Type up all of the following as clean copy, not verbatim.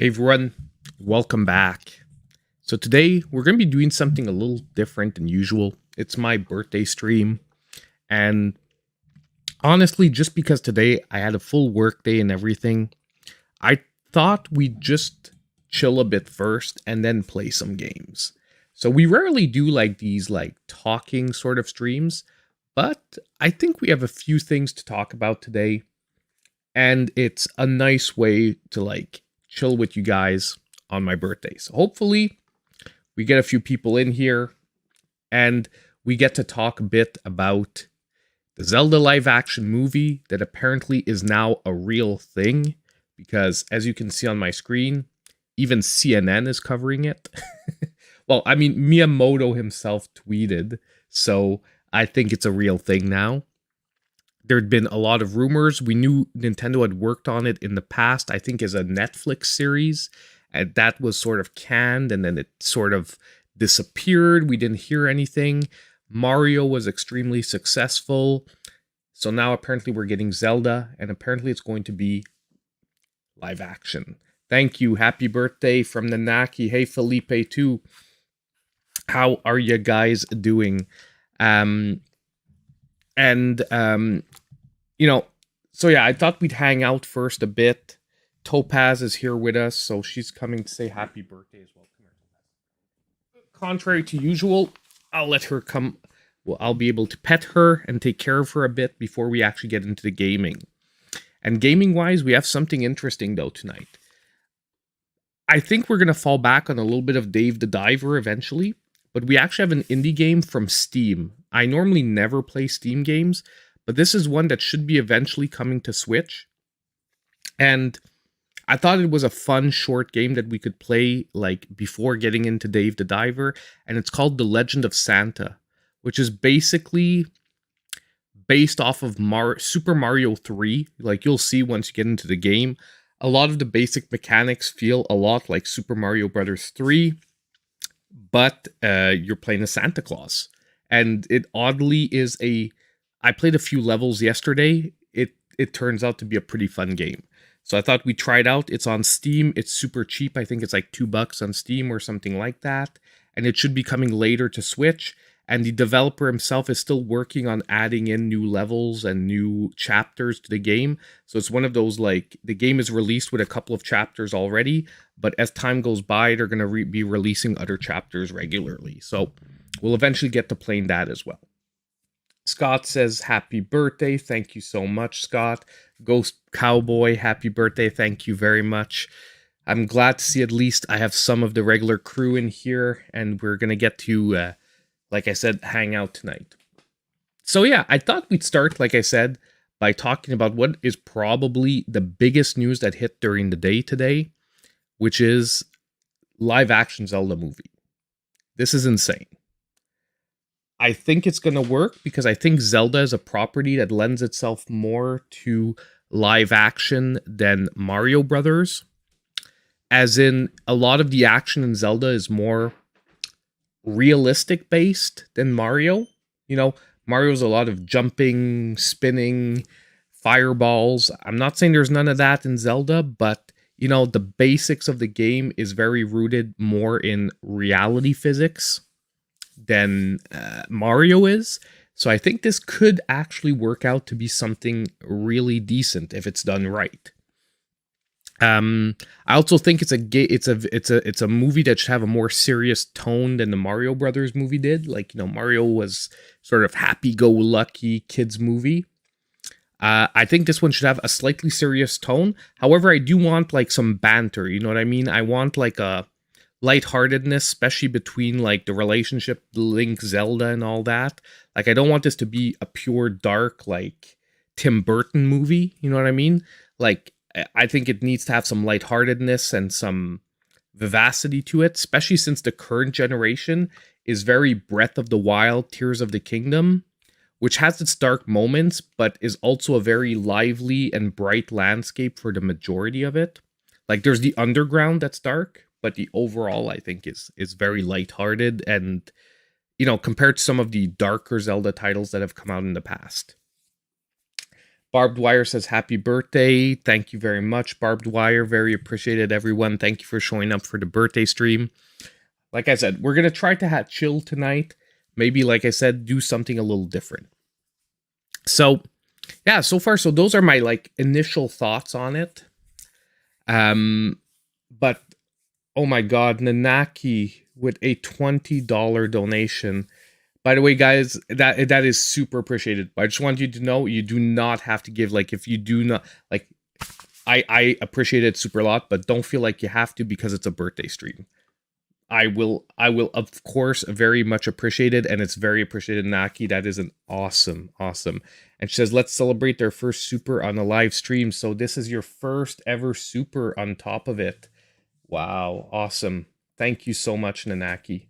Hey everyone, welcome back. So today we're going to be doing something a little different than usual. It's my birthday stream, and honestly, just because today I had a full work day and everything, I thought we'd just chill a bit first and then play some games. So we rarely do like these talking sort of streams, but I think we have a few things to talk about today, and it's a nice way to chill with you guys on my birthday. So hopefully we get a few people in here and we get to talk a bit about the Zelda live action movie that apparently is now a real thing, because as you can see on my screen, even CNN is covering it. Well, I mean, Miyamoto himself tweeted, so I think it's a real thing now. There'd been a lot of rumors. We knew Nintendo had worked on it in the past, I think as a Netflix series, and that was sort of canned and then it sort of disappeared. We didn't hear anything. Mario was extremely successful. So now apparently we're getting Zelda, and apparently it's going to be live action. Thank you. Happy birthday from the Naki. Hey, Felipe, too. How are you guys doing? Um, and so yeah, I thought we'd hang out first a bit. Topaz is here with us, so she's coming to say happy birthday as well. Come here, Topaz. Contrary to usual, I'll let her come. Well, I'll be able to pet her and take care of her a bit before we actually get into the gaming. And gaming-wise, we have something interesting, though, tonight. I think we're going to fall back on a little bit of Dave the Diver eventually, but we actually have an indie game from Steam. I normally never play Steam games, but this is one that should be eventually coming to Switch. And I thought it was a fun short game that we could play before getting into Dave the Diver, and it's called The Legend of Santa, which is basically based off of Super Mario 3. Like you'll see once you get into the game, a lot of the basic mechanics feel a lot like Super Mario Brothers 3, but you're playing a Santa Claus. And it oddly is I played a few levels yesterday. It turns out to be a pretty fun game. So I thought we'd try it out. It's on Steam. It's super cheap. I think it's like $2 on Steam or something like that. And it should be coming later to Switch. And the developer himself is still working on adding in new levels and new chapters to the game. So it's one of those, the game is released with a couple of chapters already, but as time goes by, they're going to be releasing other chapters regularly. So we'll eventually get to playing that as well. Scott says, happy birthday. Thank you so much, Scott. Ghost Cowboy, happy birthday. Thank you very much. I'm glad to see at least I have some of the regular crew in here, and we're going to get to, like I said, hang out tonight. So yeah, I thought we'd start, like I said, by talking about what is probably the biggest news that hit during the day today, which is live action Zelda movie. This is insane. I think it's going to work because I think Zelda is a property that lends itself more to live action than Mario Brothers. As in, a lot of the action in Zelda is more realistic based than Mario. You know, Mario's a lot of jumping, spinning, fireballs. I'm not saying there's none of that in Zelda, but you know, the basics of the game is very rooted more in reality physics than Mario is. So I think this could actually work out to be something really decent if it's done right. I also think it's a movie that should have a more serious tone than the Mario Brothers movie did. Like, you know, Mario was sort of happy-go-lucky kids movie. I think this one should have a slightly serious tone. However, I do want some banter. You know what I mean? I want a lightheartedness, especially between the relationship Link, Zelda, and all that. I don't want this to be a pure dark Tim Burton movie. You know what I mean? I think it needs to have some lightheartedness and some vivacity to it, especially since the current generation is very Breath of the Wild, Tears of the Kingdom, which has its dark moments, but is also a very lively and bright landscape for the majority of it. There's the underground that's dark, but the overall, I think, is very lighthearted and, you know, compared to some of the darker Zelda titles that have come out in the past. Barbed Wire says happy birthday. Thank you very much, Barbed Wire. Very appreciated, everyone. Thank you for showing up for the birthday stream. Like I said, we're going to try to chill tonight. Maybe, like I said, do something a little different. So, yeah, so far, so those are my, like, initial thoughts on it. But, oh my God, Nanaki with a $20 donation. By the way, guys, that is super appreciated. I just want you to know you do not have to give. Like, if you do not, like, I appreciate it super a lot, but don't feel like you have to because it's a birthday stream. I will of course very much appreciate it, and it's very appreciated, Naki. That is an awesome. And she says, let's celebrate their first super on a live stream. So this is your first ever super on top of it. Wow, awesome. Thank you so much, Nanaki.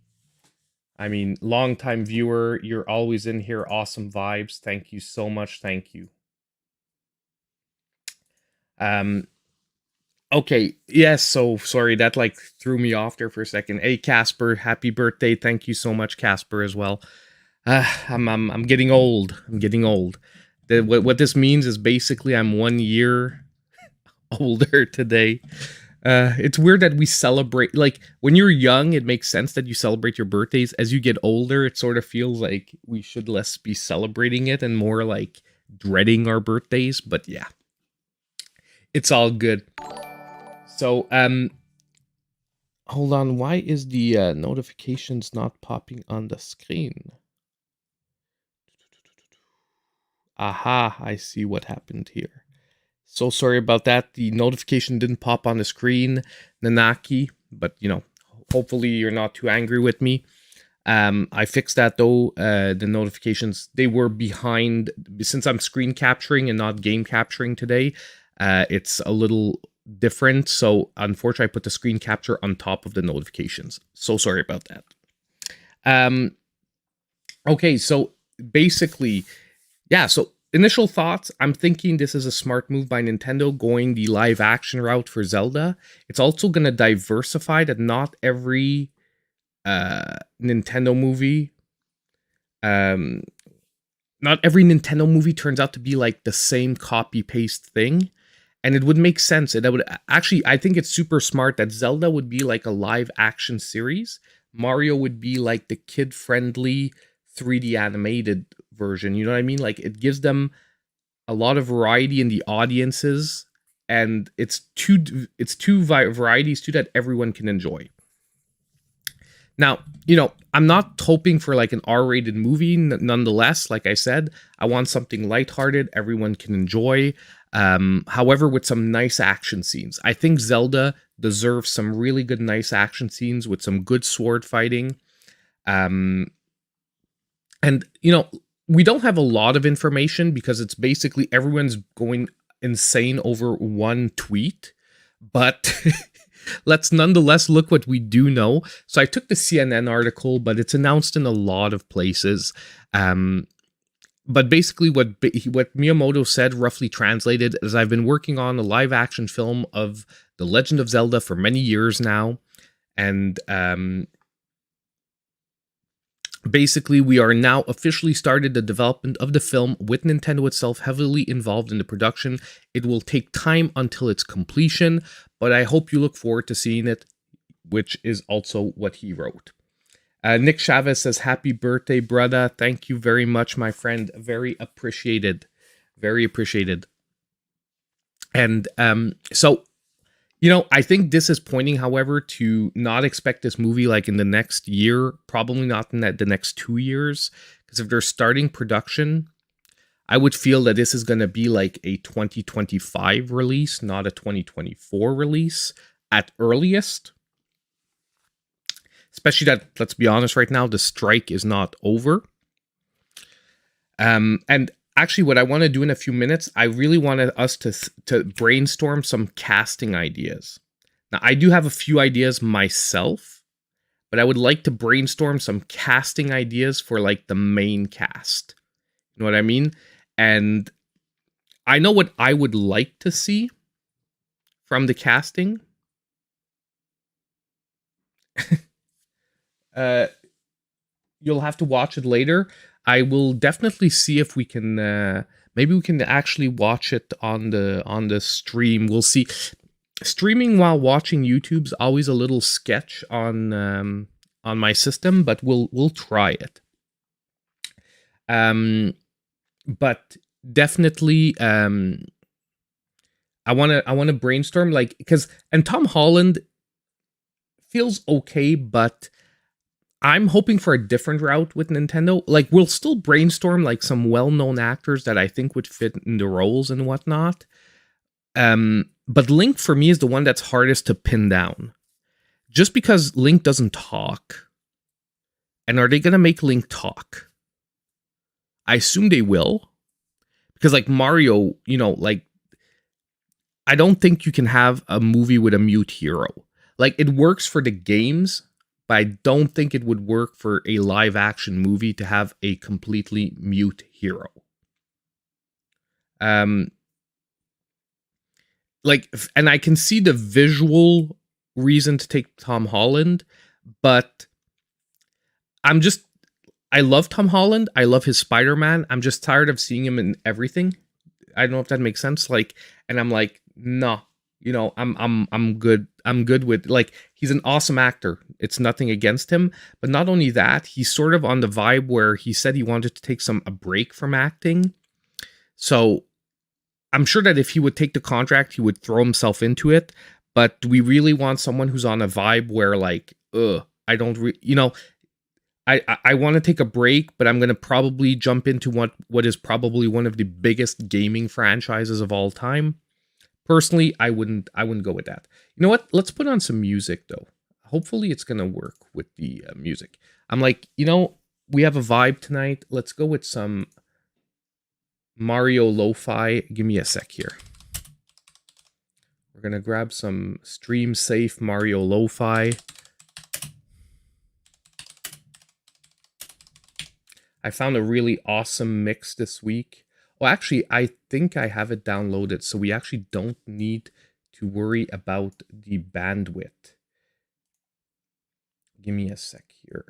I mean, longtime viewer, you're always in here. Awesome vibes. Thank you so much. Thank you. Okay, yes, so sorry, that like threw me off there for a second. Hey, Casper, happy birthday. Thank you so much, Casper, as well. I'm getting old. I'm getting old. What this means is basically I'm 1 year older today. It's weird that we celebrate, like, when you're young, it makes sense that you celebrate your birthdays. As you get older, it sort of feels like we should less be celebrating it and more like dreading our birthdays, but yeah. It's all good. So, hold on, why is the notifications not popping on the screen? Aha, I see what happened here. So sorry about that. The notification didn't pop on the screen, Nanaki, but you know, hopefully you're not too angry with me. I fixed that though. The notifications, they were behind, since I'm screen capturing and not game capturing today. It's a little different, so unfortunately I put the screen capture on top of the notifications. So sorry about that. Okay, so basically, yeah, so initial thoughts, I'm thinking this is a smart move by Nintendo going the live action route for Zelda. It's also going to diversify that not every Nintendo movie turns out to be like the same copy paste thing. And it would make sense. That would actually, I think it's super smart that Zelda would be like a live action series. Mario would be like the kid friendly 3D animated version. You know what I mean? Like, it gives them a lot of variety in the audiences, and it's two varieties too that everyone can enjoy. Now, you know, I'm not hoping for like an R-rated movie. Nonetheless, like I said, I want something lighthearted everyone can enjoy. However, with some nice action scenes. I think Zelda deserves some really good, nice action scenes with some good sword fighting. And, you know, we don't have a lot of information because it's basically everyone's going insane over one tweet. But let's nonetheless look what we do know. So I took the CNN article, but it's announced in a lot of places. But basically what Miyamoto said, roughly translated, is I've been working on a live action film of The Legend of Zelda for many years now. And basically we are now officially started the development of the film with Nintendo itself heavily involved in the production. It will take time until its completion, but I hope you look forward to seeing it, which is also what he wrote. Nick Chavez says, happy birthday, brother. Thank you very much, my friend. Very appreciated. Very appreciated. And so, you know, I think this is pointing, however, to not expect this movie like in the next year, probably not in the next 2 years. Because if they're starting production, I would feel that this is going to be like a 2025 release, not a 2024 release at earliest. Especially that, let's be honest right now, the strike is not over. And actually what I want to do in a few minutes, I really wanted us to brainstorm some casting ideas. Now, I do have a few ideas myself, but I would like to brainstorm some casting ideas for like the main cast. You know what I mean? And I know what I would like to see from the casting. You'll have to watch it later. I will definitely see if we can Maybe we can actually watch it on the stream. We'll see. Streaming while watching YouTube's always a little sketch on my system, but we'll try it. But definitely, I wanna brainstorm, like, and Tom Holland feels okay, but I'm hoping for a different route with Nintendo. Like, we'll still brainstorm like some well-known actors that I think would fit in the roles and whatnot. But Link for me is the one that's hardest to pin down. Just because Link doesn't talk. And are they gonna make Link talk? I assume they will. Because like Mario, like, I don't think you can have a movie with a mute hero. Like, it works for the games, but I don't think it would work for a live action movie to have a completely mute hero. Like, and I can see the visual reason to take Tom Holland, but I love Tom Holland. I love his Spider-Man. I'm just tired of seeing him in everything. I don't know if that makes sense. Like, and I'm like, no, I'm good. I'm good with, like, he's an awesome actor. It's nothing against him, but not only that, he's sort of on the vibe where he said he wanted to take a break from acting. So I'm sure that if he would take the contract, he would throw himself into it. But do we really want someone who's on a vibe where, like, I don't, I want to take a break, but I'm going to probably jump into what is probably one of the biggest gaming franchises of all time. Personally, I wouldn't go with that. You know what? Let's put on some music, though. Hopefully it's going to work with the music. I'm like, we have a vibe tonight. Let's go with some Mario lo-fi. Give me a sec here. We're going to grab some stream safe Mario lo-fi. I found a really awesome mix this week. Well, actually, I think I have it downloaded, so we actually don't need to worry about the bandwidth. Give me a sec here.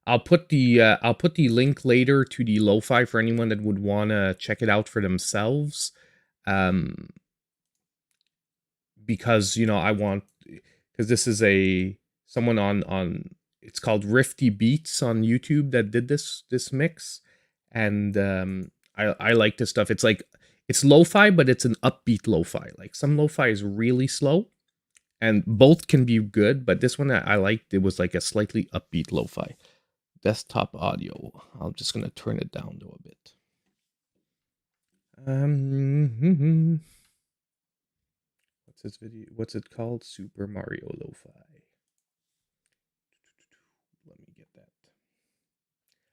I'll put the link later to the lo-fi for anyone that would want to check it out for themselves. Because because this is someone on it's called Rifty Beats on YouTube that did this mix, and I like this stuff. It's like, it's lo-fi, but it's an upbeat lo-fi. Like, some lo-fi is really slow, and both can be good, but this one I liked. It was like a slightly upbeat lo-fi. Desktop audio. I'm just gonna turn it down though a bit. What's this video? What's it called? Super Mario Lo-Fi. Let me get that.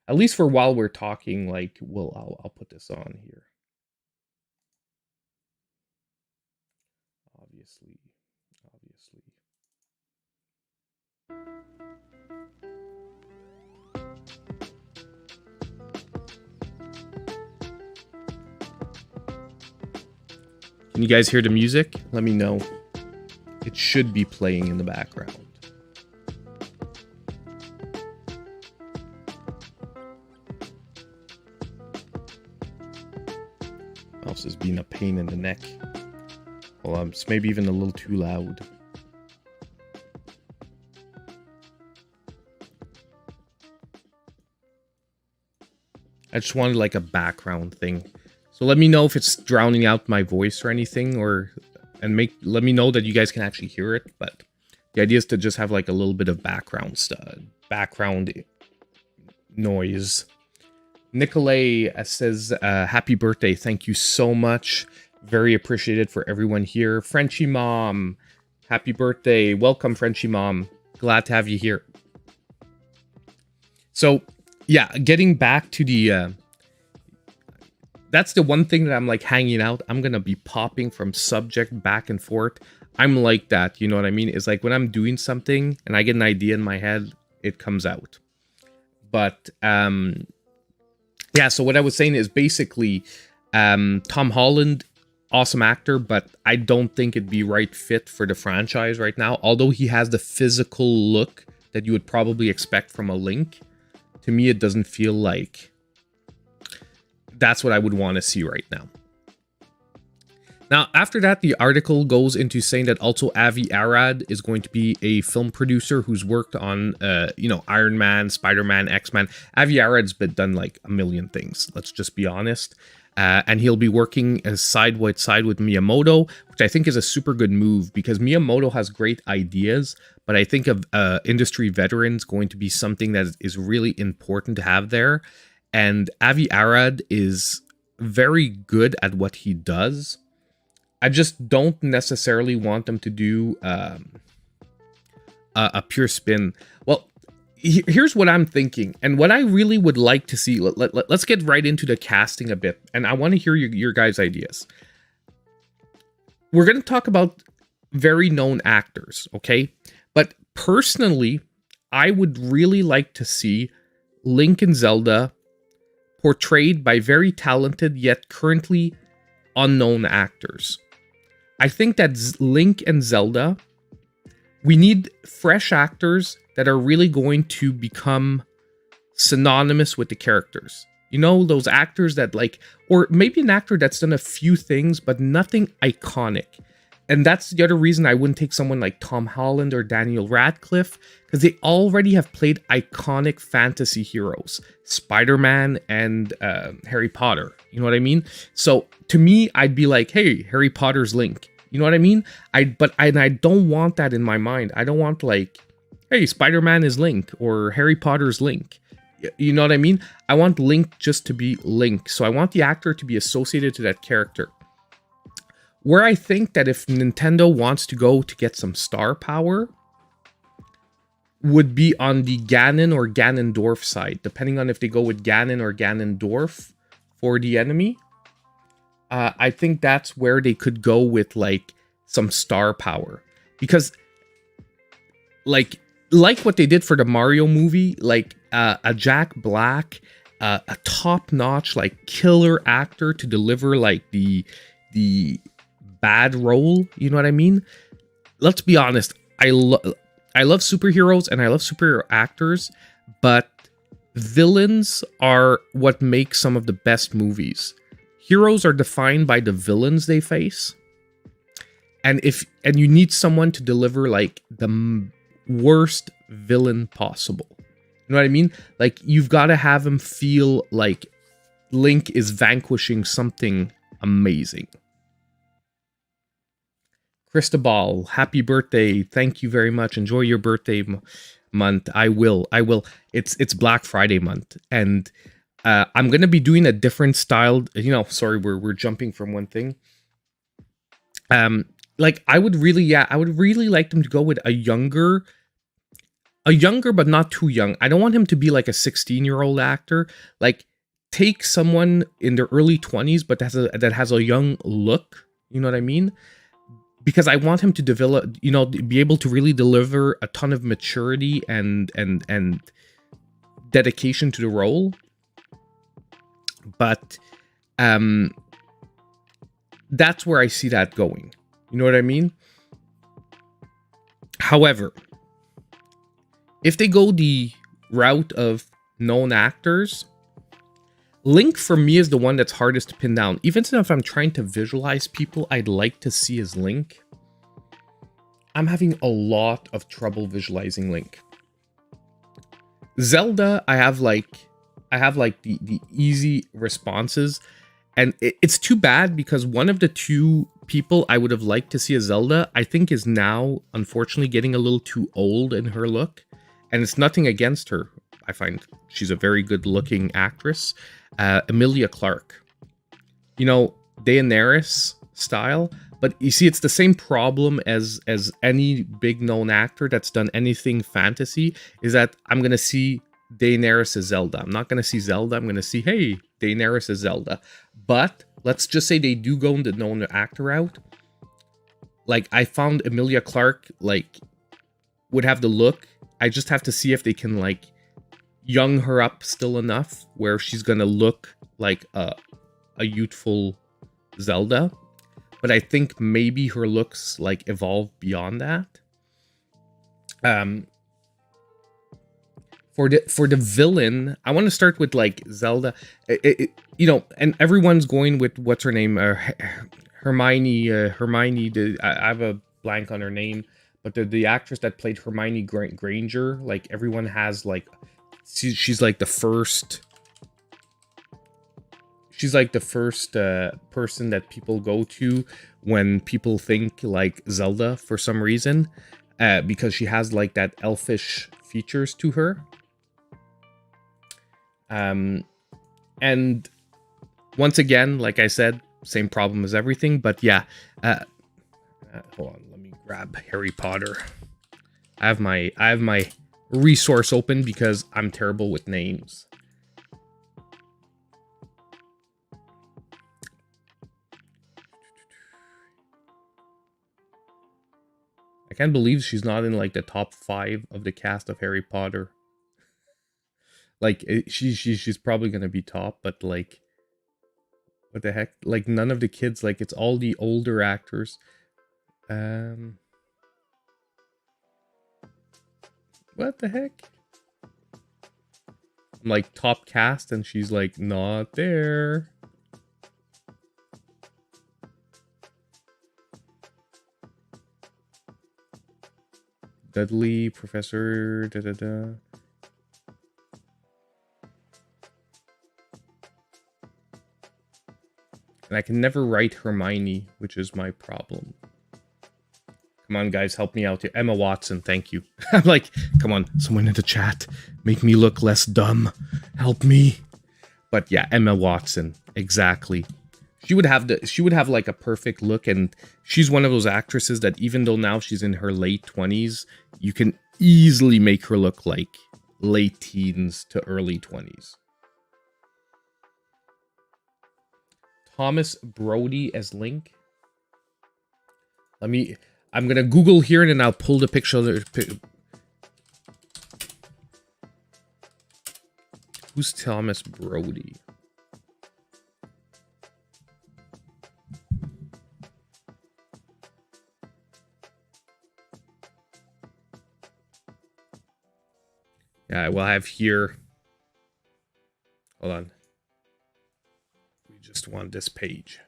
At least for while we're talking, like, I'll put this on here. Obviously. Can you guys hear the music? Let me know. It should be playing in the background. Mouse is being a pain in the neck. Well, it's maybe even a little too loud. I just wanted like a background thing. So let me know if it's drowning out my voice or anything, let me know that you guys can actually hear it. But the idea is to just have like a little bit of background noise. Nicolay says, happy birthday. Thank you so much. Very appreciated for everyone here. Frenchie Mom, happy birthday. Welcome, Frenchie Mom. Glad to have you here. So, yeah, getting back to the... that's the one thing that I'm like hanging out. I'm going to be popping from subject back and forth. I'm like that, you know what I mean? It's like when I'm doing something and I get an idea in my head, it comes out. But, yeah, so what I was saying is basically Tom Holland, awesome actor, but I don't think it'd be right fit for the franchise right now. Although he has the physical look that you would probably expect from a Link, to me it doesn't feel like That's what I would want to see right now. Now, after that, the article goes into saying that also Avi Arad is going to be a film producer who's worked on, Iron Man, Spider-Man, X-Men. Avi Arad's been done like a million things, let's just be honest. And he'll be working side by side with Miyamoto, which I think is a super good move because Miyamoto has great ideas, but I think of industry veterans going to be something that is really important to have there. And Avi Arad is very good at what he does. I just don't necessarily want them to do a pure spin. Well, here's what I'm thinking, and what I really would like to see. Let's get right into the casting a bit, and I want to hear your guys' ideas. We're going to talk about very known actors, okay? But personally, I would really like to see Link and Zelda portrayed by very talented yet currently unknown actors. I think that Link and Zelda, we need fresh actors that are really going to become synonymous with the characters. You know, those actors that like, or maybe an actor that's done a few things, but nothing iconic. And that's the other reason I wouldn't take someone like Tom Holland or Daniel Radcliffe, because they already have played iconic fantasy heroes, Spider-Man and Harry Potter. You know what I mean? So to me, I'd be like, hey, Harry Potter's Link. You know what I mean? I don't want that in my mind. I don't want like, hey, Spider-Man is Link or Harry Potter's Link. You know what I mean? I want Link just to be Link. So I want the actor to be associated to that character. Where I think that if Nintendo wants to go to get some star power would be on the Ganon or Ganondorf side, depending on if they go with Ganon or Ganondorf for the enemy. I think that's where they could go with like some star power, because like what they did for the Mario movie, like a Jack Black, a top-notch like killer actor to deliver like the bad role, you know what I mean? Let's be honest, I love superheroes and I love superhero actors, but villains are what make some of the best movies. Heroes are defined by the villains they face. And you need someone to deliver like the worst villain possible. You know what I mean? Like you've got to have him feel like Link is vanquishing something amazing. Cristobal, happy birthday. Thank you very much. Enjoy your birthday month. I will. It's Black Friday month. And I'm going to be doing a different style. You know, sorry, we're jumping from one thing. Like I would really like them to go with a younger but not too young. I don't want him to be like a 16-year-old actor. Like take someone in their early 20s, but that has a young look. You know what I mean? Because I want him to develop, you know, be able to really deliver a ton of maturity and dedication to the role. But that's where I see that going. You know what I mean? However, if they go the route of known actors, Link for me is the one that's hardest to pin down. Even if I'm trying to visualize people I'd like to see as Link, I'm having a lot of trouble visualizing Link. Zelda, I have like the easy responses, and it's too bad because one of the two people I would have liked to see as Zelda, I think is now unfortunately getting a little too old in her look, and it's nothing against her. I find she's a very good looking actress. Emilia Clarke, you know, Daenerys style, but you see it's the same problem as any big known actor that's done anything fantasy, is that I'm gonna see Daenerys as Zelda. I'm not gonna see Zelda. I'm gonna see, hey, Daenerys as Zelda. But let's just say they do go into known actor route. Like I found Emilia Clarke like would have the look. I just have to see if they can like young her up still enough where she's gonna look like a youthful Zelda. But I think maybe her looks like evolve beyond that. For the villain, I want to start with like Zelda. You know, and everyone's going with what's her name, Hermione. Hermione. I have a blank on her name, but the actress that played Hermione Granger. Like everyone has like, she's like the first. She's like the first person that people go to when people think like Zelda for some reason, because she has like that elfish features to her. And once again, like I said, same problem as everything. But yeah, hold on, let me grab Harry Potter. I have my resource open because I'm terrible with names. I can't believe she's not in like the top 5 of the cast of Harry Potter. Like she's probably gonna be top, but like, what the heck? Like none of the kids. Like it's all the older actors. What the heck? I'm like top cast, and she's like not there. Dudley, Professor, da da da. And I can never write Hermione, which is my problem. Come on, guys, help me out here. Emma Watson, thank you. I'm like, come on, someone in the chat. Make me look less dumb. Help me. But yeah, Emma Watson, exactly. She would have like a perfect look, and she's one of those actresses that even though now she's in her late 20s, you can easily make her look like late teens to early 20s. Thomas Brody as Link. I'm gonna Google here and then I'll pull the picture. Who's Thomas Brody? Yeah, we'll have here. Hold on. We just want this page.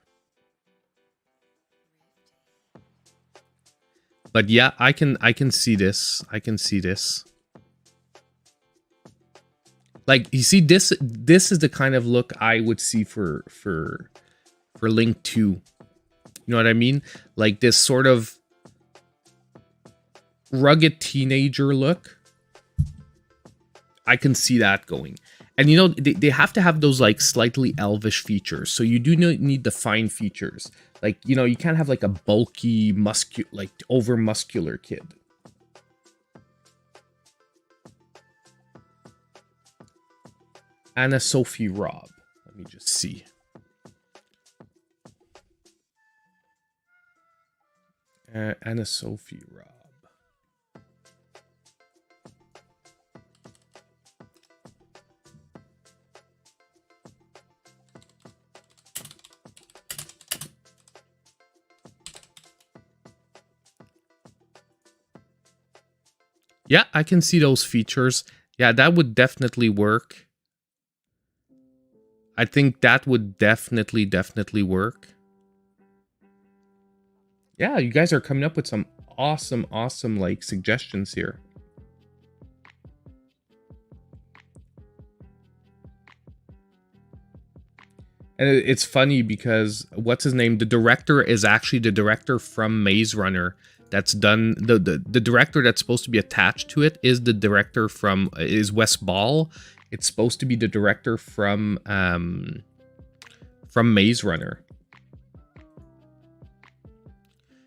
But yeah, I can see this. I can see this. Like, you see, this is the kind of look I would see for Link 2. You know what I mean? Like this sort of rugged teenager look. I can see that going. And you know, they have to have those like slightly elvish features. So you do need the fine features. Like, you know, you can't have like a bulky, like over muscular kid. Anna Sophie Robb. Let me just see. Anna Sophie Robb. Yeah, I can see those features. Yeah, that would definitely work. I think that would definitely work. Yeah, you guys are coming up with some awesome like suggestions here. And it's funny because what's his name? The director is actually the director from Maze Runner. That's done. The director that's supposed to be attached to it is the director is Wes Ball. It's supposed to be the director from Maze Runner.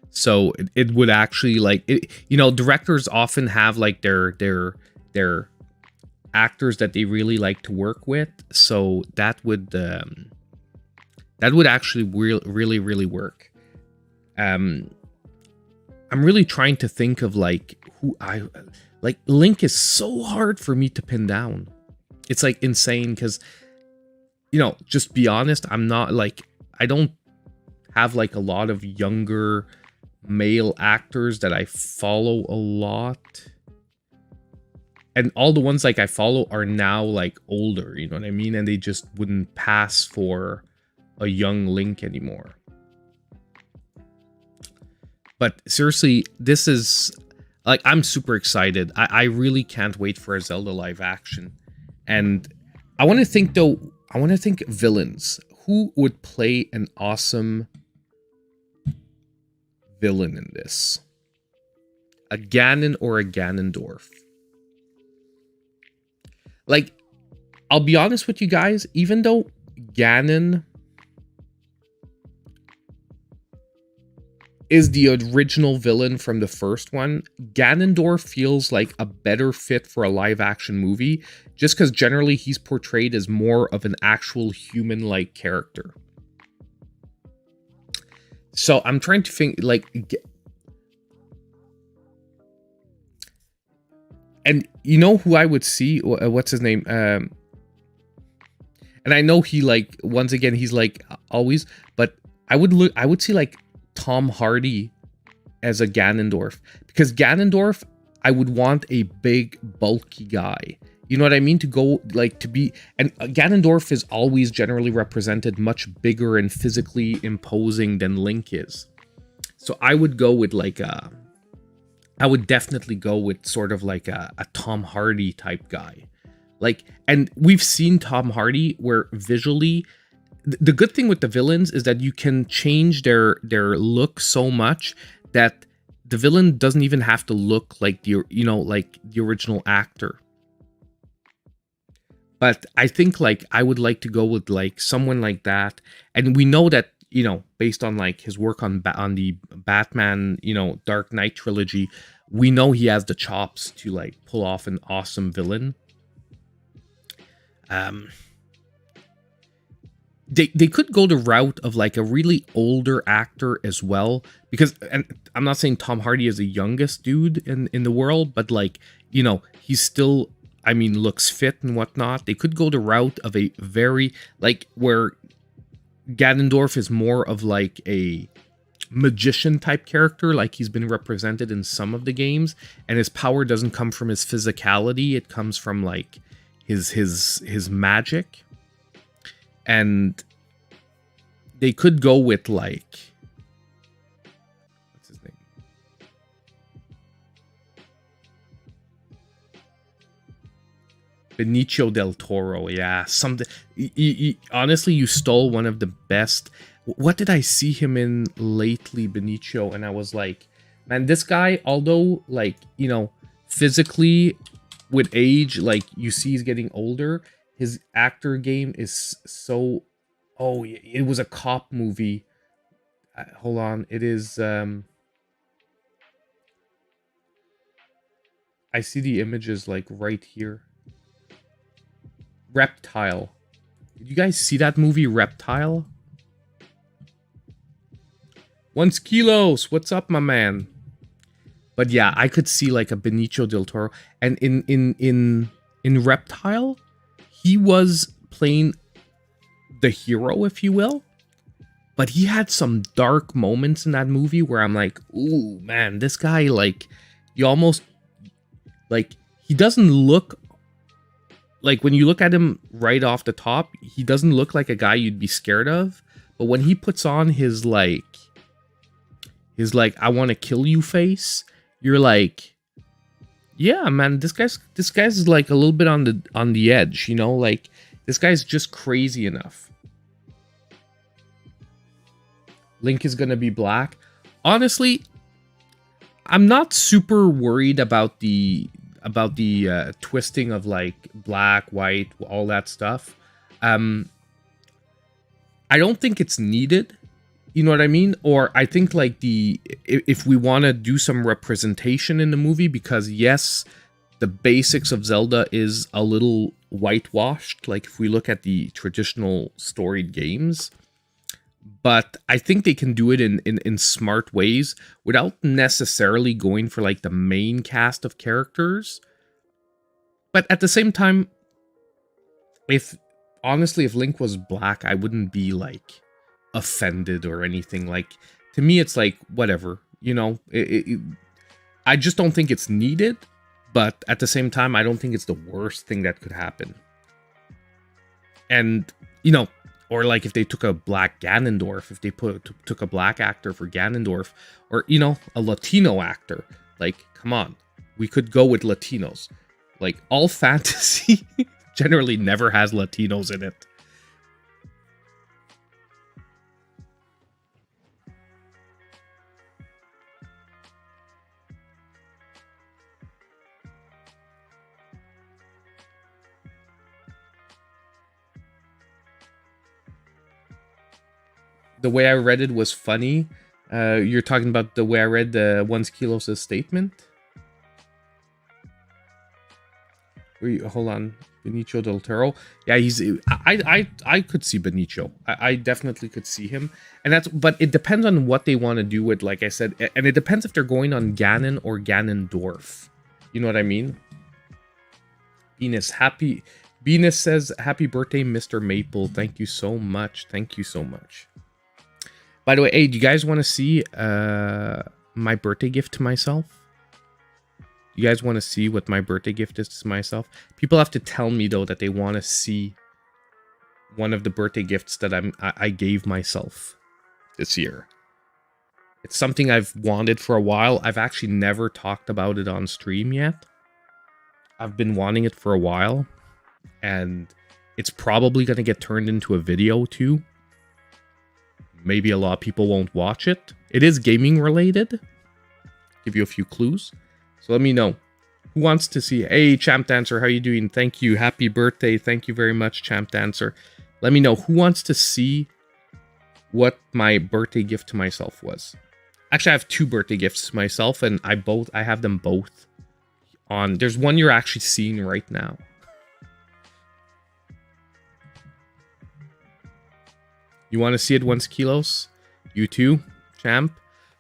So it would actually like it, you know, directors often have like their actors that they really like to work with. So that would actually really work. I'm really trying to think of like who like. Link is so hard for me to pin down. It's like insane because, you know, just be honest, I'm not like, I don't have like a lot of younger male actors that I follow a lot. and all the ones like I follow are now like older, you know what I mean? And they just wouldn't pass for a young Link anymore. But seriously, this is like, I'm super excited. I really can't wait for a Zelda live action. And I want to think though, I want to think villains. Who would play an awesome villain in this? A Ganon or a Ganondorf? Like, I'll be honest with you guys, even though Ganon is the original villain from the first one, Ganondorf feels like a better fit for a live action movie, just because generally he's portrayed as more of an actual human-like character. So I'm trying to think, like, and you know who I would see? What's his name? And I know he, like, once again, he's like always, but I would see like Tom Hardy as a Ganondorf, because Ganondorf, I would want a big bulky guy, you know what I mean, to go like to be, and Ganondorf is always generally represented much bigger and physically imposing than Link is. So I would go with like I would definitely go with sort of like a Tom Hardy type guy. Like, and we've seen Tom Hardy where visually, the good thing with the villains is that you can change their look so much that the villain doesn't even have to look like the, you know, like the original actor. But I think like I would like to go with like someone like that, and we know that, you know, based on like his work on the Batman, you know, Dark Knight trilogy, we know he has the chops to like pull off an awesome villain. They could go the route of like a really older actor as well, because, and I'm not saying Tom Hardy is the youngest dude in the world, but like, you know, he's still, I mean, looks fit and whatnot. They could go the route of a very, like, where Ganondorf is more of like a magician type character, like he's been represented in some of the games, and his power doesn't come from his physicality, it comes from like his magic. And they could go with like, what's his name? Benicio del Toro. Yeah, something. Honestly, you stole one of the best. What did I see him in lately, Benicio? And I was like, man, this guy, although like, you know, physically with age, like you see he's getting older, his actor game is so... Oh, it was a cop movie. Hold on. It is... I see the images like right here. Reptile. Did you guys see that movie, Reptile? 1 kilos. What's up, my man? But yeah, I could see like a Benicio del Toro. And in Reptile, he was playing the hero, if you will, but he had some dark moments in that movie where I'm like, ooh, man, this guy, like, you almost, like, he doesn't look, like, when you look at him right off the top, he doesn't look like a guy you'd be scared of, but when he puts on his, like, I want to kill you face, you're like, yeah, man, this guy's like a little bit on the edge, you know, like, this guy's just crazy enough. Link is gonna be black. Honestly, I'm not super worried about the twisting of like black, white, all that stuff. I don't think it's needed. You know what I mean? Or I think like if we want to do some representation in the movie, because yes, the basics of Zelda is a little whitewashed, like if we look at the traditional storied games. But I think they can do it in smart ways without necessarily going for like the main cast of characters. But at the same time, if Link was black, I wouldn't be like offended or anything. Like, to me, it's like, whatever, you know, I just don't think it's needed. But at the same time, I don't think it's the worst thing that could happen. And, you know, or like if they took a black Ganondorf, if they took a black actor for Ganondorf, or, you know, a Latino actor, like, come on, we could go with Latinos. Like, all fantasy generally never has Latinos in it. The way I read it was funny. You're talking about the way I read the 1 Kilos' statement? Hold on. Benicio del Toro. Yeah, he's... I could see Benicio. I definitely could see him. And that's... But it depends on what they want to do with, like I said. And it depends if they're going on Ganon or Ganondorf. You know what I mean? Venus says, happy birthday, Mr. Maple. Thank you so much. Thank you so much. By the way, hey, do you guys want to see my birthday gift to myself? You guys want to see what my birthday gift is to myself? People have to tell me, though, that they want to see one of the birthday gifts that I gave myself this year. It's something I've wanted for a while. I've actually never talked about it on stream yet. I've been wanting it for a while. And it's probably going to get turned into a video, too. Maybe a lot of people won't watch it. It is gaming related. Give you a few clues. So let me know. Who wants to see? Hey, Champ Dancer, how you doing? Thank you. Happy birthday. Thank you very much, Champ Dancer. Let me know who wants to see what my birthday gift to myself was. Actually, I have 2 birthday gifts to myself, and I have them both on. There's one you're actually seeing right now. You want to see it 1 Kilos? You too, Champ?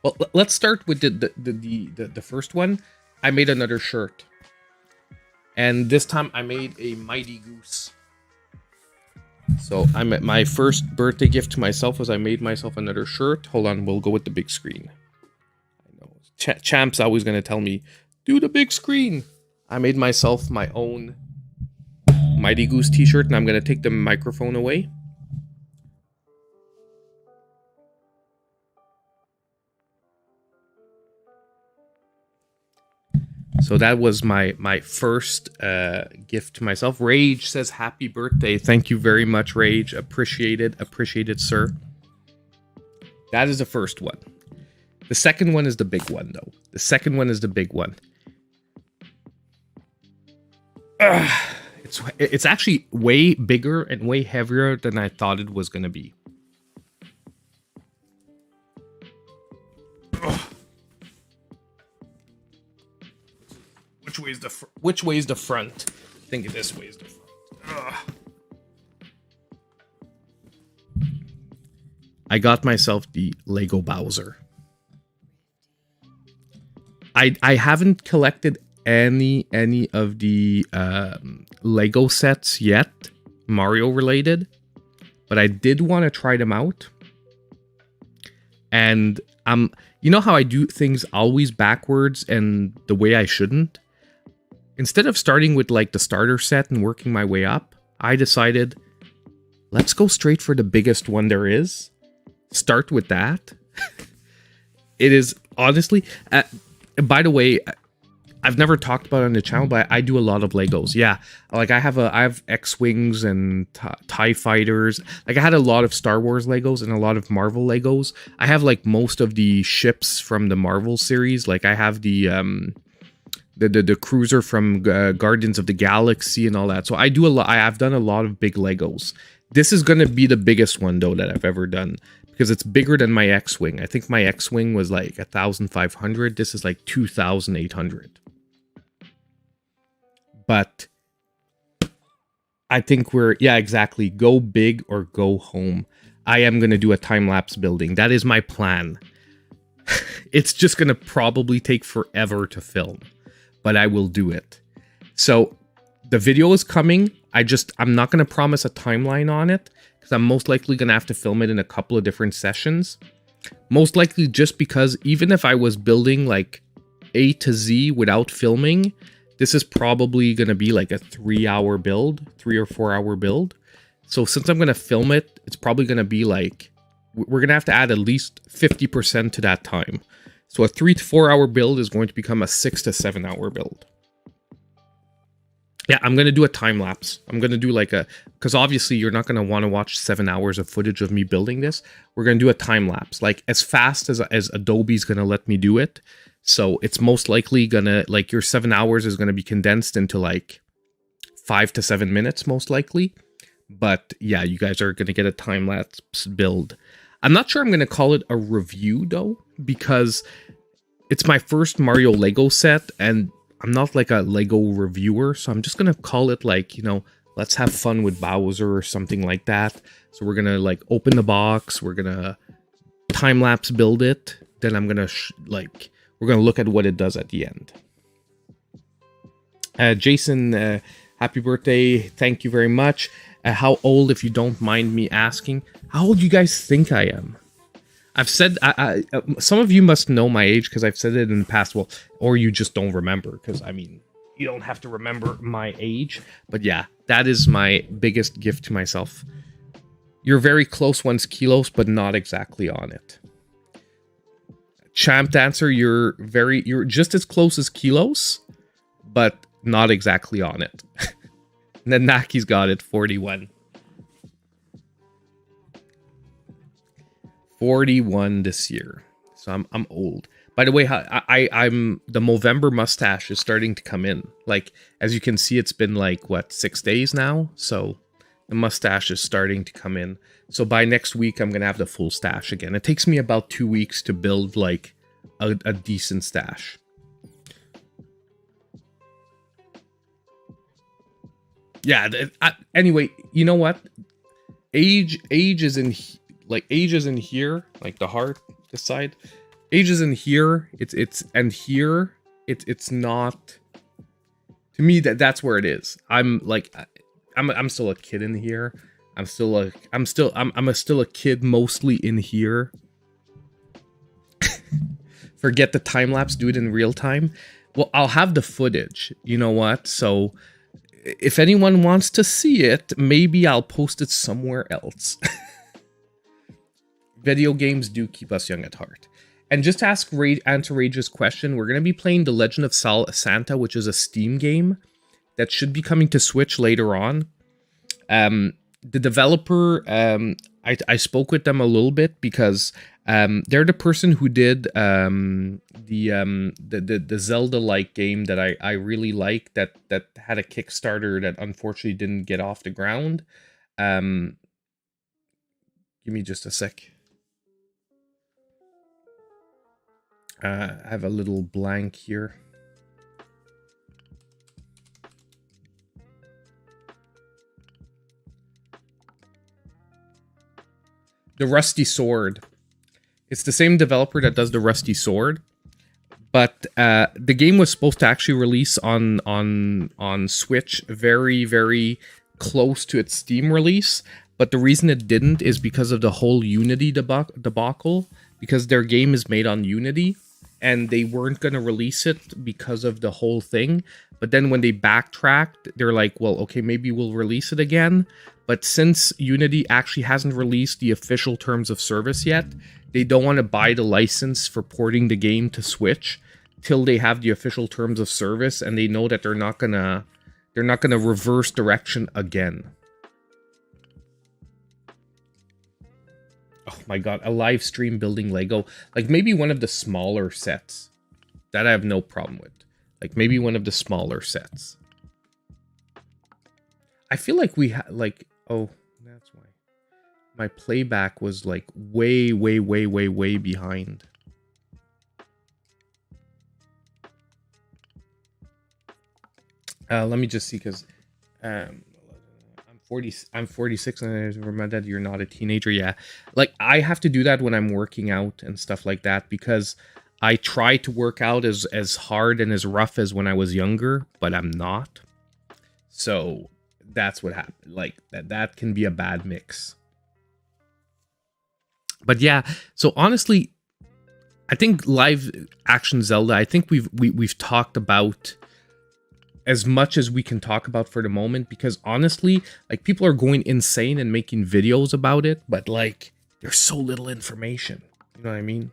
Well, let's start with the first one. I made another shirt. And this time I made a Mighty Goose. So my first birthday gift to myself was I made myself another shirt. Hold on, we'll go with the big screen. I know Champ's always going to tell me, do the big screen. I made myself my own Mighty Goose t-shirt, and I'm going to take the microphone away. So that was my first gift to myself. Rage says happy birthday. Thank you very much, Rage. Appreciate it, sir. That is the first one. The second one is the big one, though. The second one is the big one. It's actually way bigger and way heavier than I thought it was gonna be. Which way is the front? I think this way is the front. I got myself the Lego Bowser. I haven't collected any of the Lego sets yet, Mario related, but I did want to try them out. And you know how I do things always backwards and the way I shouldn't? Instead of starting with like the starter set and working my way up, I decided, let's go straight for the biggest one there is. Start with that. It is honestly, by the way, I've never talked about it on the channel, but I do a lot of Legos. Yeah, like I have X-Wings and TIE Fighters. Like I had a lot of Star Wars Legos and a lot of Marvel Legos. I have like most of the ships from the Marvel series. Like I have the cruiser from Guardians of the Galaxy and all that. So I do a lot. I've done a lot of big Legos. This is going to be the biggest one though that I've ever done because it's bigger than my X-Wing. I think my X-Wing was like 1,500. This is like 2,800. But I think yeah, exactly. Go big or go home. I am going to do a time-lapse building. That is my plan. It's just going to probably take forever to film, but I will do it. So the video is coming. I'm not going to promise a timeline on it because I'm most likely going to have to film it in a couple of different sessions. Most likely just because even if I was building like A to Z without filming, this is probably going to be like a 3-hour build, 3 or 4 hour build. So since I'm going to film it, it's probably going to be like, we're going to have to add at least 50% to that time. So a 3 to 4 hour build is going to become a 6 to 7 hour build. Yeah, I'm going to do a time lapse. I'm going to do like a, because obviously you're not going to want to watch 7 hours of footage of me building this. We're going to do a time lapse, like as fast as Adobe's going to let me do it. So it's most likely going to, like your 7 hours is going to be condensed into like 5 to 7 minutes, most likely. But yeah, you guys are going to get a time lapse build. I'm not sure I'm going to call it a review though, because it's my first Mario Lego set and I'm not like a Lego reviewer, so I'm just going to call it like, you know, let's have fun with Bowser or something like that. So we're going to like open the box, we're going to time lapse build it, then I'm going to we're going to look at what it does at the end. Jason, happy birthday. Thank you very much. How old, if you don't mind me asking? How old do you guys think I am? I've said, some of you must know my age because I've said it in the past, well, or you just don't remember, because, I mean, you don't have to remember my age. But yeah, that is my biggest gift to myself. You're very close once kilos, but not exactly on it. Champ Dancer, you're just as close as kilos, but not exactly on it. And then Naki's got it, 41. 41 this year, so I'm old. By the way, I'm the Movember mustache is starting to come in. Like, as you can see, it's been like what, 6 days now, so the mustache is starting to come in. So by next week, I'm gonna have the full stash again. It takes me about 2 weeks to build like a decent stash. Yeah. Anyway, you know what? Age is in. Like, age is in here, like the heart, this side. Age is in here. And here, it's not. To me, that's where it is. I'm still a kid in here. I'm still a kid mostly in here. Forget the time lapse. Do it in real time. Well, I'll have the footage. You know what? So, if anyone wants to see it, maybe I'll post it somewhere else. Video games do keep us young at heart. And just to answer Rage's question, we're going to be playing The Legend of Santa, which is a Steam game that should be coming to Switch later on. The developer, I spoke with them a little bit because they're the person who did the Zelda-like game that I really like, that had a Kickstarter that unfortunately didn't get off the ground. Give me just a sec. I have a little blank here. The Rusty Sword. It's the same developer that does the Rusty Sword, but the game was supposed to actually release on Switch very, very close to its Steam release. But the reason it didn't is because of the whole Unity debacle, because their game is made on Unity. And they weren't going to release it because of the whole thing. But then when they backtracked, they're like, well, okay, maybe we'll release it again. But since Unity actually hasn't released the official terms of service yet, they don't want to buy the license for porting the game to Switch till they have the official terms of service, and they know that they're not gonna reverse direction again. Oh my god, a live stream building Lego. Like, maybe one of the smaller sets. That I have no problem with. Like, maybe one of the smaller sets. I feel like we had, like... Oh, that's why. My playback was, like, way behind. Let me just see, because... I'm 46 and I remember that you're not a teenager. Yeah, like I have to do that when I'm working out and stuff like that, because I try to work out as hard and as rough as when I was younger, but I'm not. So that's what happened. Like that can be a bad mix. But yeah, so honestly, I think live action Zelda, I think we've talked about as much as we can talk about for the moment, because honestly, like, people are going insane and making videos about it, but like, there's so little information. You know what I mean?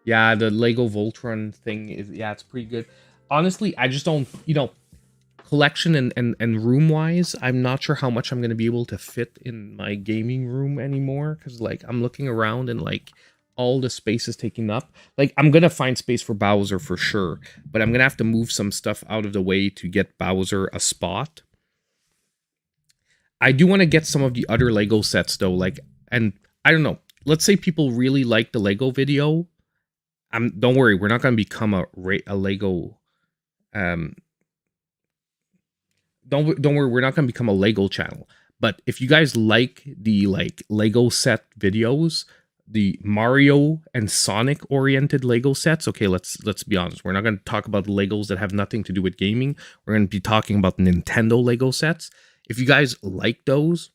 Yeah, the Lego Voltron thing is, yeah, it's pretty good. Honestly, I just don't, you know, collection and room wise, I'm not sure how much I'm going to be able to fit in my gaming room anymore, because like, I'm looking around and like, all the space is taken up. Like, I'm going to find space for Bowser for sure, but I'm going to have to move some stuff out of the way to get Bowser a spot. I do want to get some of the other Lego sets though, like, and I don't know, let's say people really like the Lego video. Don't worry, we're not going to become a Lego, don't worry, we're not going to become a Lego channel. But if you guys like the like Lego set videos, the Mario and Sonic oriented Lego sets, okay, let's be honest. We're not going to talk about Legos that have nothing to do with gaming. We're going to be talking about Nintendo Lego sets. If you guys like those,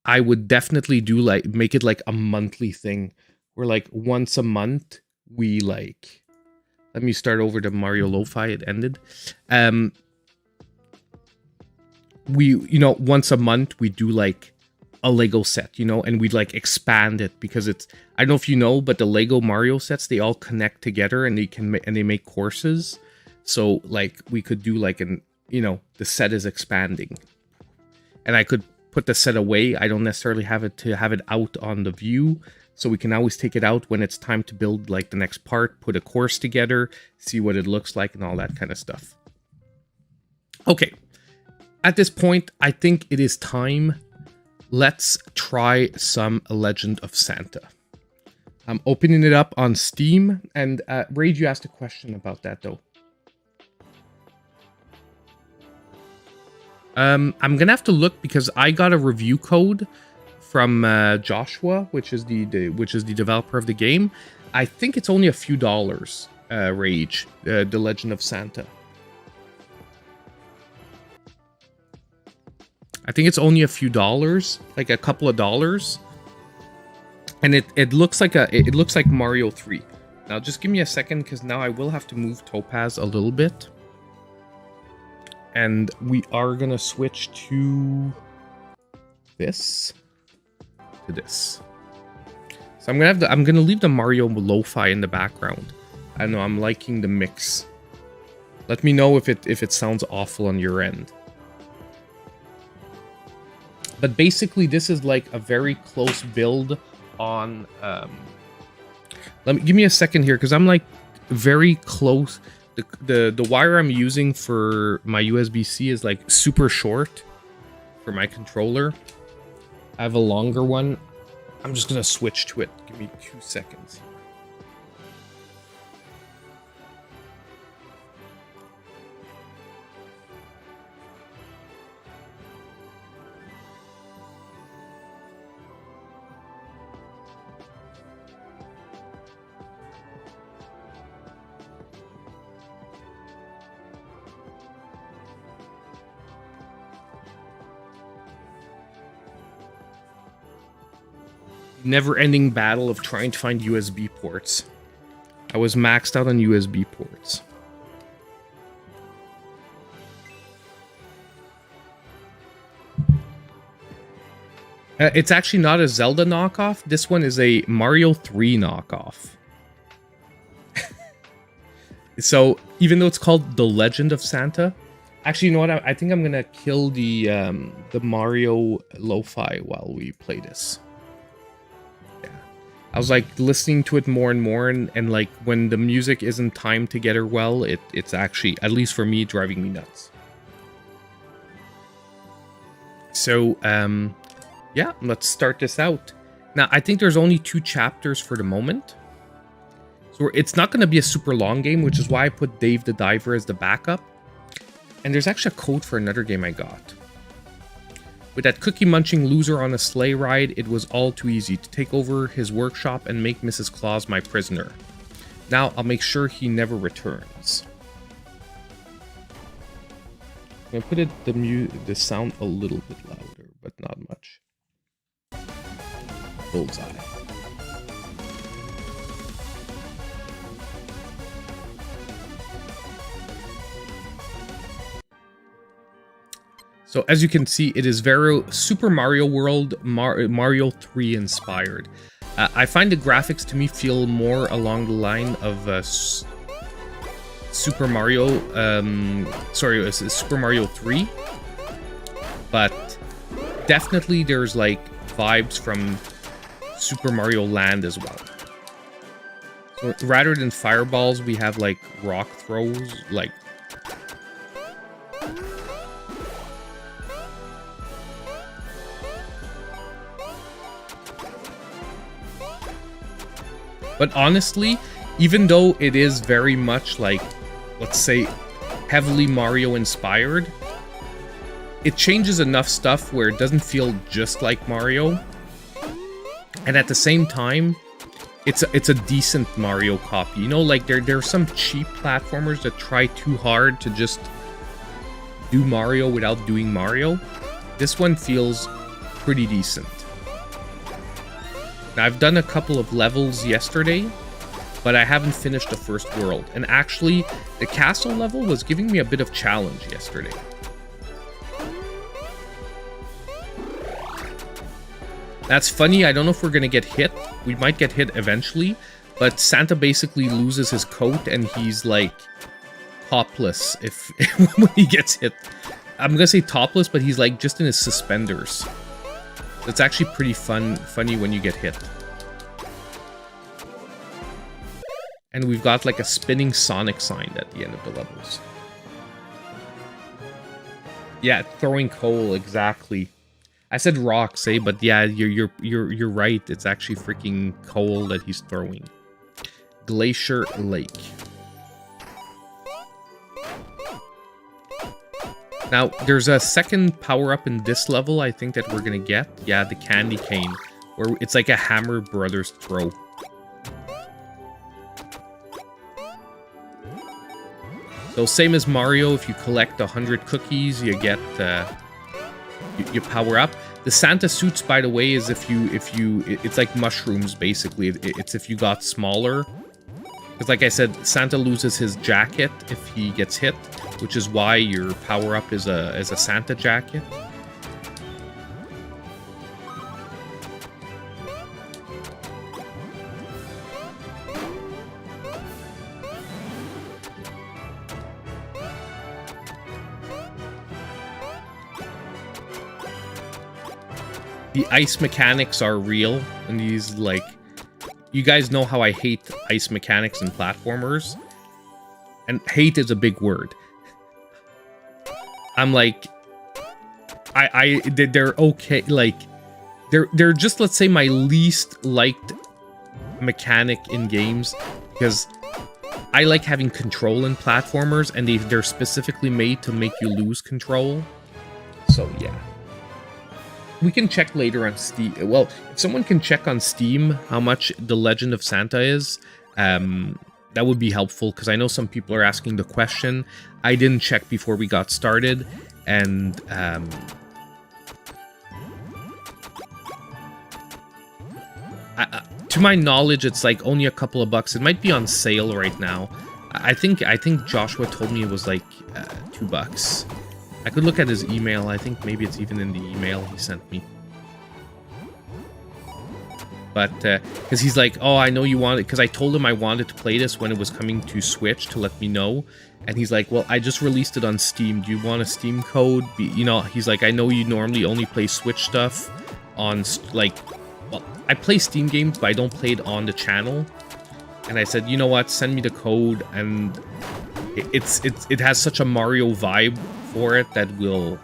I would definitely do like make it like a monthly thing, where like once a month we like, let me start over to Mario Lo-Fi, it ended. We, you know, once a month we do like a Lego set, you know, and we'd like expand it, because it's, I don't know if you know, but the Lego Mario sets, they all connect together and they can and they make courses. So like, we could do like an, you know, the set is expanding, and I could put the set away. I don't necessarily have it to have it out on the view, so we can always take it out when it's time to build like the next part, put a course together, see what it looks like, and all that kind of stuff. Okay, at this point, I think it is time. Let's try some Legend of Santa. I'm opening it up on Steam, and Raid, you asked a question about that though. I'm gonna have to look, because I got a review code from Joshua, which is the developer of the game. I think it's only a few dollars. Rage, the Legend of Santa. I think it's only a few dollars, like a couple of dollars, and it looks like it looks like Mario 3. Now just give me a second, because now I will have to move Topaz a little bit. And we are gonna switch to this, to this. So I'm gonna leave the Mario Lo-Fi in the background. I know I'm liking the mix. Let me know if it sounds awful on your end. But basically, this is like a very close build on. Give me a second here, because I'm like very close. The wire I'm using for my USB-C is like super short for my controller. I have a longer one. I'm just gonna switch to it. Give me 2 seconds. Never-ending battle of trying to find USB ports. I was maxed out on USB ports. It's actually not a Zelda knockoff. This one is a Mario 3 knockoff. So, even though it's called The Legend of Santa, actually, you know what? I think I'm gonna kill the Mario Lo-Fi while we play this. I was like listening to it more and more, and like when the music isn't timed together well, it's actually, at least for me, driving me nuts. So yeah, let's start this out. Now I think there's only 2 chapters for the moment, so it's not going to be a super long game, which is why I put Dave the Diver as the backup. And there's actually a code for another game I got. With that cookie-munching loser on a sleigh ride, it was all too easy to take over his workshop and make Mrs. Claus my prisoner. Now I'll make sure he never returns. I'm gonna put the sound a little bit louder, but not much. Bullseye. So as you can see, it is very Super Mario World, Mario 3 inspired. I find the graphics to me feel more along the line of Super Mario, Super Mario 3. But definitely there's like vibes from Super Mario Land as well. So rather than fireballs, we have like rock throws, like but honestly, even though it is very much like, let's say, heavily Mario inspired, it changes enough stuff where it doesn't feel just like Mario. And at the same time, it's a decent Mario copy. You know, like there are some cheap platformers that try too hard to just do Mario without doing Mario. This one feels pretty decent. Now, I've done a couple of levels yesterday, but I haven't finished the first world. And actually, the castle level was giving me a bit of challenge yesterday. That's funny, I don't know if we're gonna get hit. We might get hit eventually, but Santa basically loses his coat and he's like topless if when he gets hit. I'm gonna say topless, but he's like just in his suspenders. It's actually pretty funny when you get hit. And we've got like a spinning Sonic sign at the end of the levels. Yeah, throwing coal, exactly. I said rocks, eh? But yeah, you're right. It's actually freaking coal that he's throwing. Glacier Lake. Now, there's a second power-up in this level, I think, that we're gonna get. Yeah, the candy cane, where it's like a Hammer Brothers throw. So same as Mario, if you collect 100 cookies, you get you power up. The Santa suits, by the way, is it's like mushrooms basically. It's if you got smaller. Because like I said, Santa loses his jacket if he gets hit, which is why your power-up is a Santa jacket. The ice mechanics are real, and these, like... You guys know how I hate ice mechanics and platformers. And hate is a big word. I'm like... They're okay, like... They're just, let's say, my least liked mechanic in games. Because I like having control in platformers, and they're specifically made to make you lose control. So, yeah. We can check later on Steam. Well, if someone can check on Steam how much The Legend of Santa is, that would be helpful, because I know some people are asking the question. I didn't check before we got started, and to my knowledge, it's like only a couple of bucks. It might be on sale right now. I think Joshua told me it was like $2. I could look at his email. I think maybe it's even in the email he sent me. But, because he's like, oh, I know you want it, because I told him I wanted to play this when it was coming to Switch to let me know. And he's like, well, I just released it on Steam. Do you want a Steam code? You know, he's like, I know you normally only play Switch stuff on, like, well, I play Steam games, but I don't play it on the channel. And I said, you know what, send me the code, and it has such a Mario vibe for it that will,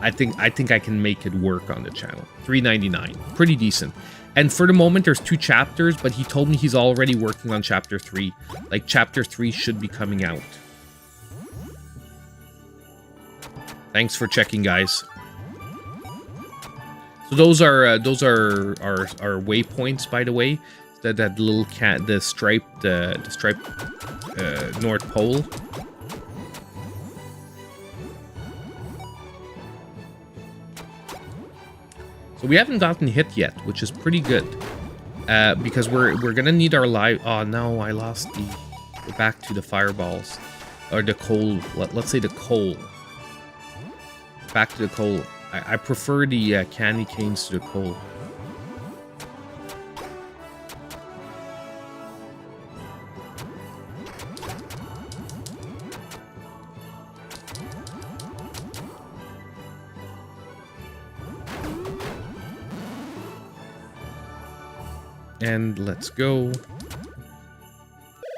I think I can make it work on the channel. $3.99, pretty decent. And for the moment, there's 2 chapters, but he told me he's already working on chapter 3. Like, chapter 3 should be coming out. Thanks for checking, guys. So those are waypoints, by the way. That little cat, the striped North Pole. So we haven't gotten hit yet, which is pretty good, because we're gonna need our life. Oh no, I lost the. We're back to the fireballs, or the coal. Let's say the coal. Back to the coal. I prefer the candy canes to the coal. And let's go.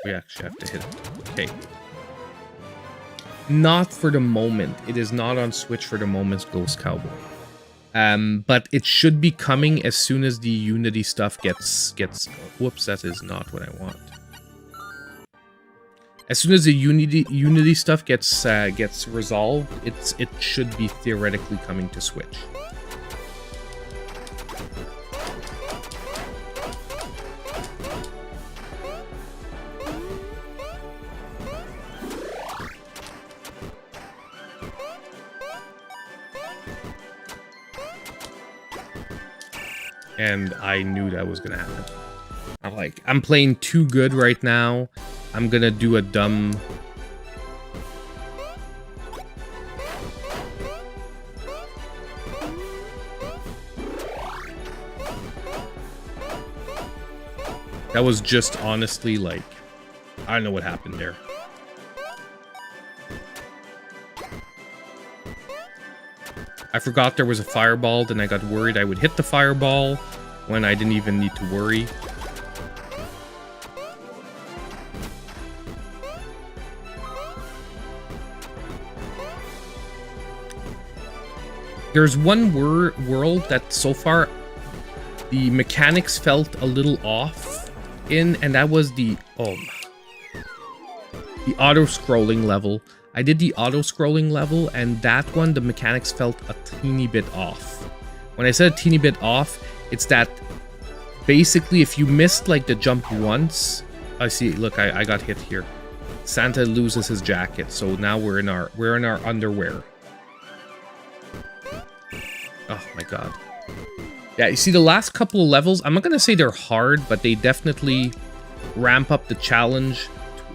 We actually have to hit it. Okay. Not for the moment. It is not on Switch for the moment, Ghost Cowboy. But it should be coming as soon as the Unity stuff gets. Whoops, that is not what I want. As soon as the Unity stuff gets resolved, it should be theoretically coming to Switch. And I knew that was gonna happen. I'm playing too good right now. I'm gonna do a dumb... That was just honestly like... I don't know what happened there. I forgot there was a fireball, then I got worried I would hit the fireball when I didn't even need to worry. There's one world that so far the mechanics felt a little off in, and that was the auto-scrolling level. I did the auto-scrolling level, and that one, the mechanics felt a teeny bit off. When I said a teeny bit off, it's that basically if you missed like the jump once, I see. Look, I got hit here. Santa loses his jacket, so now we're in our underwear. Oh my god. Yeah, you see the last couple of levels, I'm not gonna say they're hard, but they definitely ramp up the challenge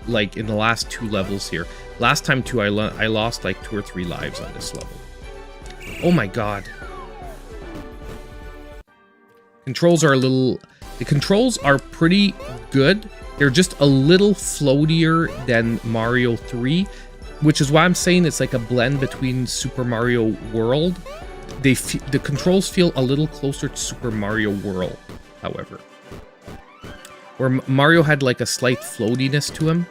like in the last 2 levels here. Last time too, I lost like 2 or 3 lives on this level. Oh my god. Controls are the controls are pretty good. They're just a little floatier than Mario 3, which is why I'm saying it's like a blend between Super Mario World. The controls feel a little closer to Super Mario World, however. Where Mario had like a slight floatiness to him.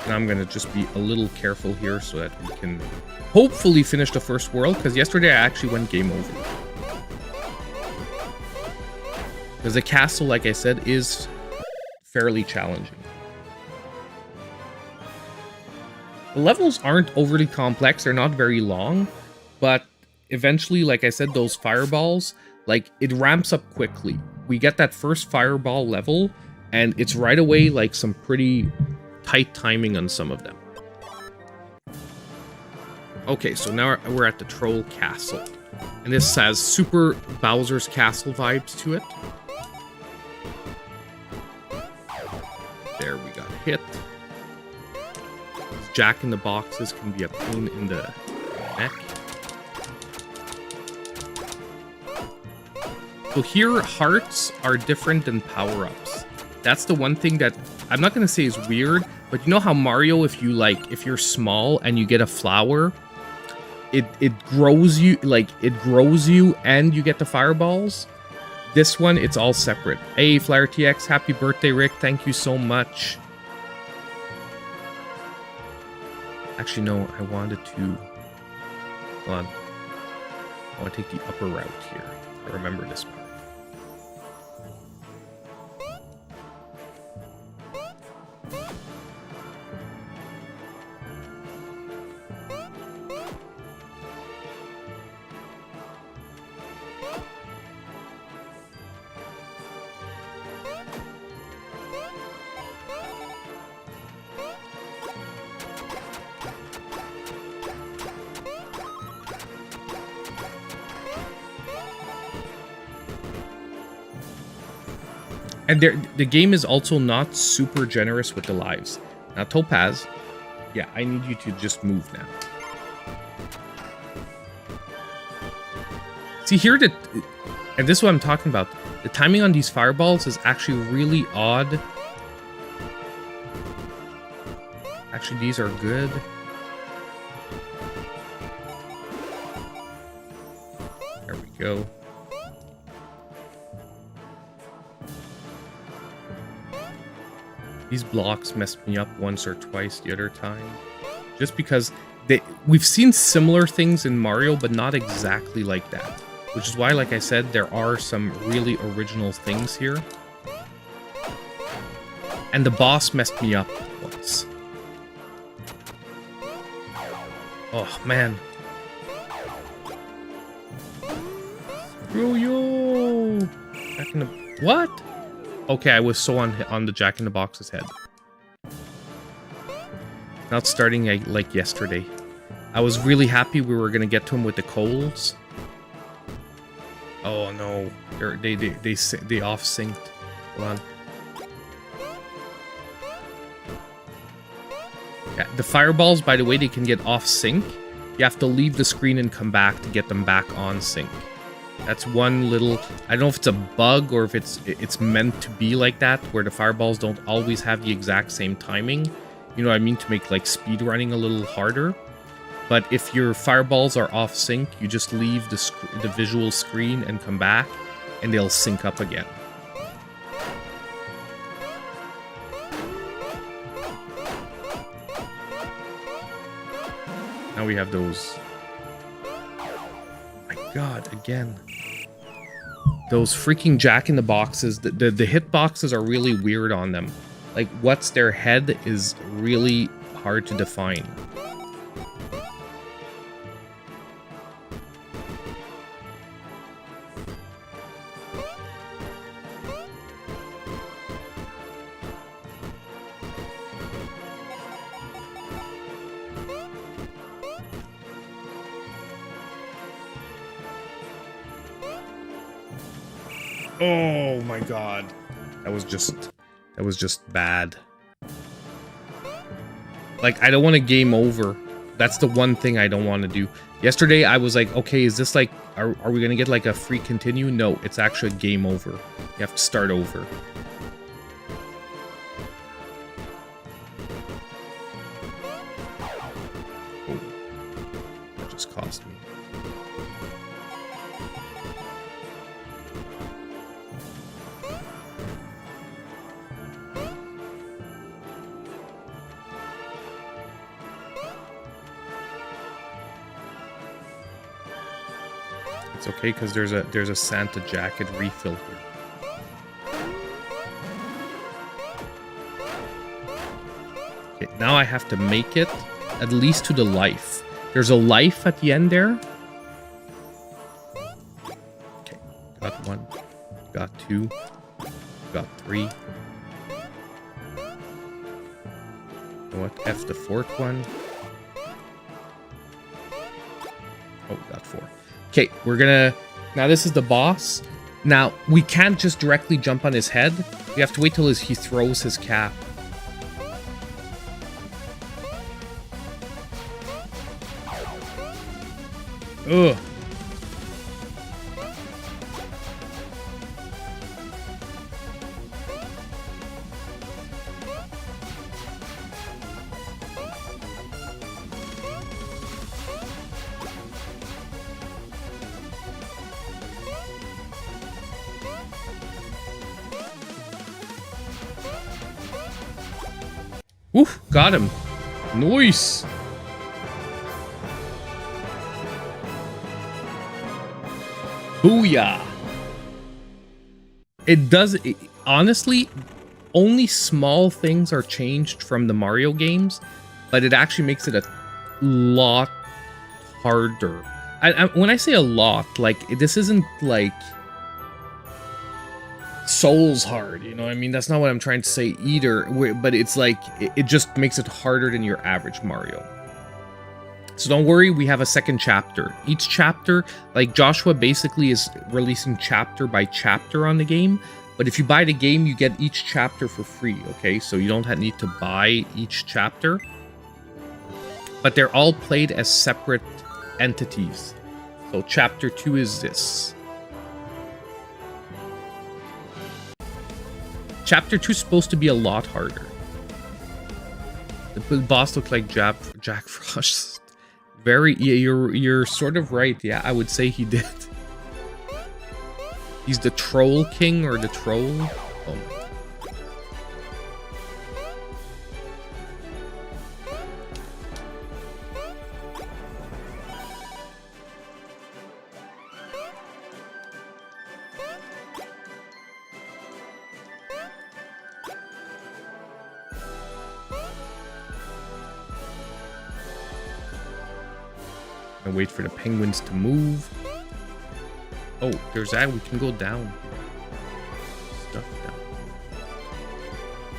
And I'm going to just be a little careful here so that we can hopefully finish the first world, because yesterday I actually went game over. Because the castle, like I said, is fairly challenging. The levels aren't overly complex, they're not very long, but eventually, like I said, those fireballs, like, it ramps up quickly. We get that first fireball level, and it's right away, like, some pretty tight timing on some of them. Okay, so now we're at the Troll Castle. And this has Super Bowser's Castle vibes to it. There, we got hit. Jack in the boxes can be a pain in the neck. So here, hearts are different than power-ups. That's the one thing that I'm not gonna say is weird, but you know how Mario, if you're small and you get a flower, it grows you, and you get the fireballs. This one, it's all separate. Hey, Flyer TX, happy birthday, Rick. Thank you so much. Actually, no, I wanted to... Hold on. I want to take the upper route here. I remember this part. And the game is also not super generous with the lives. Now, Topaz, yeah, I need you to just move now. See here, and this is what I'm talking about. The timing on these fireballs is actually really odd. Actually, these are good. There we go. These blocks messed me up once or twice the other time. Just because we've seen similar things in Mario, but not exactly like that. Which is why, like I said, there are some really original things here. And the boss messed me up once. Oh, man. Screw you! Jack in the... What? Okay, I was so on the Jack in the Box's head. Now it's starting like yesterday. I was really happy we were gonna get to him with the coals. Oh no, they off synced. Hold on. Yeah, the fireballs, by the way, they can get off sync. You have to leave the screen and come back to get them back on sync. That's one little... I don't know if it's a bug or if it's meant to be like that, where the fireballs don't always have the exact same timing. You know what I mean? To make like speed running a little harder. But if your fireballs are off sync, you just leave the visual screen and come back, and they'll sync up again. Now we have those. My God, again. Those freaking Jack in the Boxes. The hitboxes are really weird on them. Like, what's their head is really hard to define. Oh my God. That was just bad. Like, I don't want to game over. That's the one thing I don't want to do. Yesterday, I was like, okay, is this like, are we going to get like a free continue? No, it's actually game over. You have to start over. Oh, that just cost me. It's okay because there's a Santa jacket refill here. Okay, now I have to make it at least to the life. There's a life at the end there. Okay, got one, got two, got three. You know what? F the fourth one. Oh, got four. Okay, we're gonna... Now this is the boss. Now, we can't just directly jump on his head. We have to wait till he throws his cap. Ugh. Oof, got him. Nice. Booyah. It does, honestly, only small things are changed from the Mario games, but it actually makes it a lot harder. When I say a lot, like, this isn't like Souls hard, you know what I mean? That's not what I'm trying to say either, but it's like, it just makes it harder than your average Mario. So don't worry, we have a second chapter. Each chapter, like Joshua basically is releasing chapter by chapter on the game, But if you buy the game, you get each chapter for free, okay? So you don't need to buy each chapter. But they're all played as separate entities. So chapter 2 is this. Chapter 2 is supposed to be a lot harder. The boss looks like Jack Frost. Very, yeah, you're sort of right. Yeah, I would say he did. He's the troll king or the troll. Oh my god. And wait for the penguins to move. Oh, there's that. We can go down. Stuff down.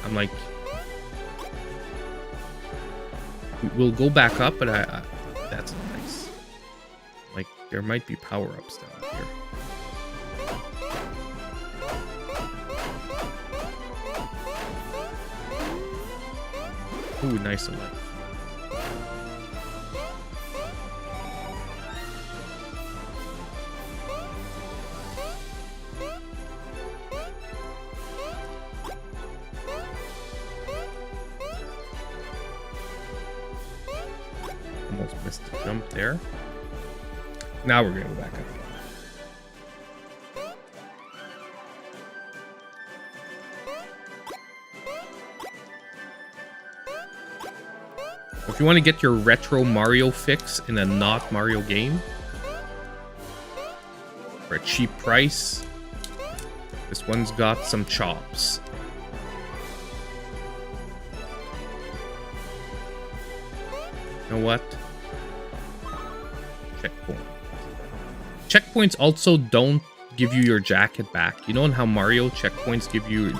I'm like, we'll go back up, but that's nice. Like, there might be power-ups down here. Ooh, nice and light. Almost missed the jump there. Now we're gonna go back up. If you want to get your retro Mario fix in a not Mario game for a cheap price, this one's got some chops. You know what? Checkpoint. Checkpoints also don't give you your jacket back. You know how Mario checkpoints give you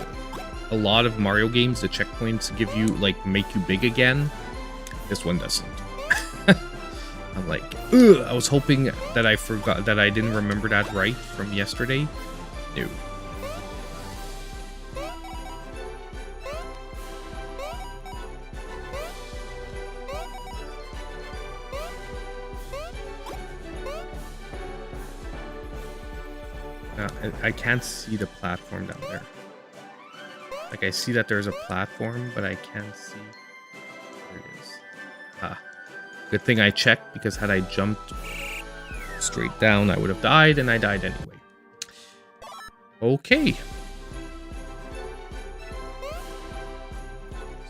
a lot of Mario games, the checkpoints give you, like, make you big again? This one doesn't. I'm like, ugh, I was hoping that I forgot, that I didn't remember that right from yesterday. No. I can't see the platform down there. Like, I see that there's a platform, but I can't see where it is. Ah. Good thing I checked, because had I jumped straight down, I would have died, and I died anyway. Okay.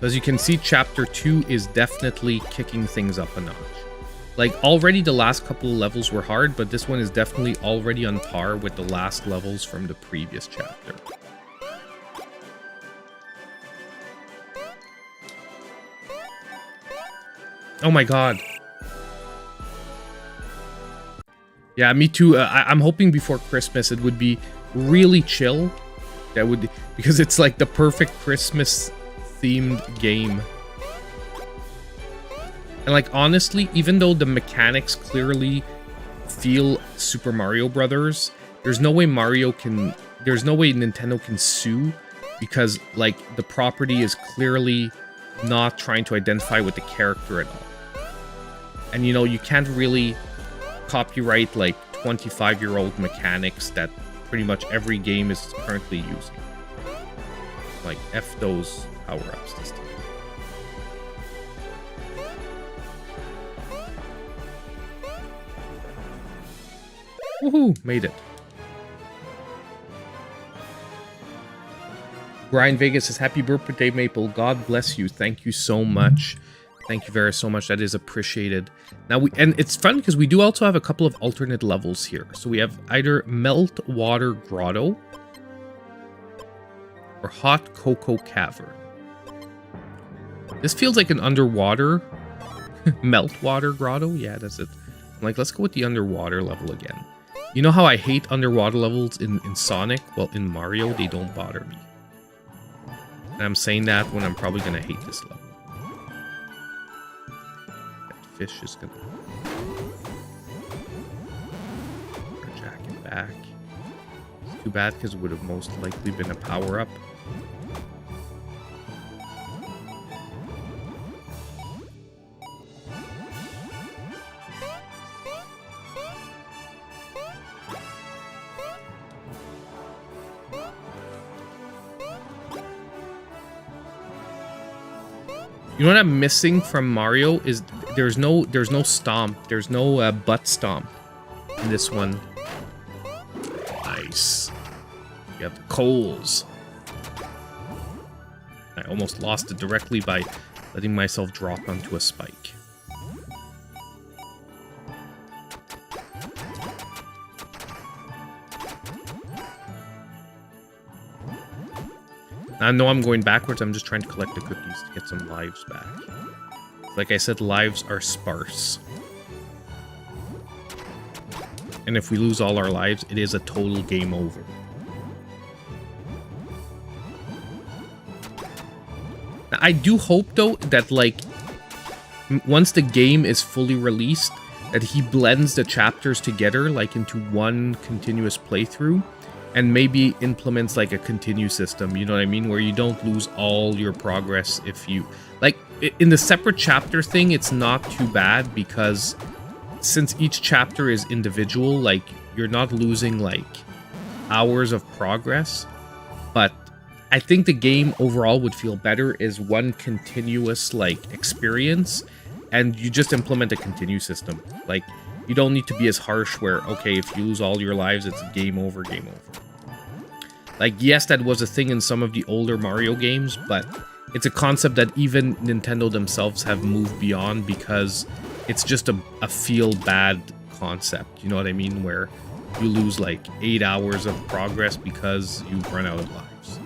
So as you can see, Chapter 2 is definitely kicking things up a notch. Like, already the last couple of levels were hard, but this one is definitely already on par with the last levels from the previous chapter. Oh my god. Yeah, me too. I'm hoping before Christmas it would be really chill. That would, because it's like the perfect Christmas themed game. And like, honestly, even though the mechanics clearly feel Super Mario Brothers, there's no way Nintendo can sue, because like the property is clearly not trying to identify with the character at all. And you know, you can't really copyright like 25-year-old mechanics that pretty much every game is currently using. Like, F those power-ups this time. Woohoo! Made it. Brian Vegas says, happy birthday, Maple. God bless you. Thank you so much. Thank you very so much. That is appreciated. Now, and it's fun because we do also have a couple of alternate levels here. So we have either Melt Water Grotto or Hot Cocoa Cavern. This feels like an underwater Melt Water Grotto. Yeah, that's it. I'm like, let's go with the underwater level again. You know how I hate underwater levels in Sonic? Well, in Mario, they don't bother me. And I'm saying that when I'm probably going to hate this level. That fish is going to jack it back. too bad because it would have most likely been a power-up. You know what I'm missing from Mario is there's no stomp. There's no butt stomp in this one. Nice. You have the coals. I almost lost it directly by letting myself drop onto a spike. I know I'm going backwards, I'm just trying to collect the cookies to get some lives back. Like I said, lives are sparse. And if we lose all our lives, it is a total game over. Now, I do hope, though, that, like, once the game is fully released, that he blends the chapters together, like, into one continuous playthrough. And maybe implements like a continue system, you know what I mean? Where you don't lose all your progress if you... Like, in the separate chapter thing, it's not too bad because since each chapter is individual, like, you're not losing, like, hours of progress. But I think the game overall would feel better as one continuous, like, experience. And you just implement a continue system. Like, you don't need to be as harsh where, okay, if you lose all your lives, it's game over, game over. Like, yes, that was a thing in some of the older Mario games, but it's a concept that even Nintendo themselves have moved beyond because it's just a feel-bad concept, you know what I mean? Where you lose, like, 8 hours of progress because you've run out of lives.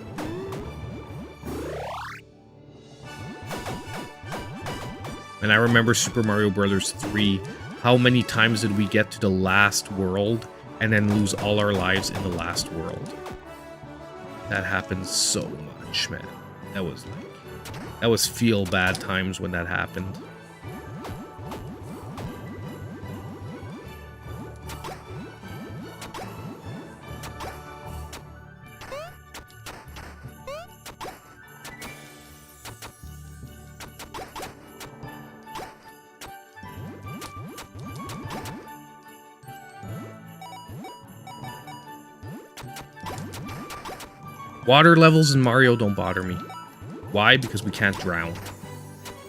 And I remember Super Mario Bros. 3, how many times did we get to the last world and then lose all our lives in the last world? That happens so much, man. That was feel bad times when that happened. Water levels in Mario don't bother me. Why? Because we can't drown.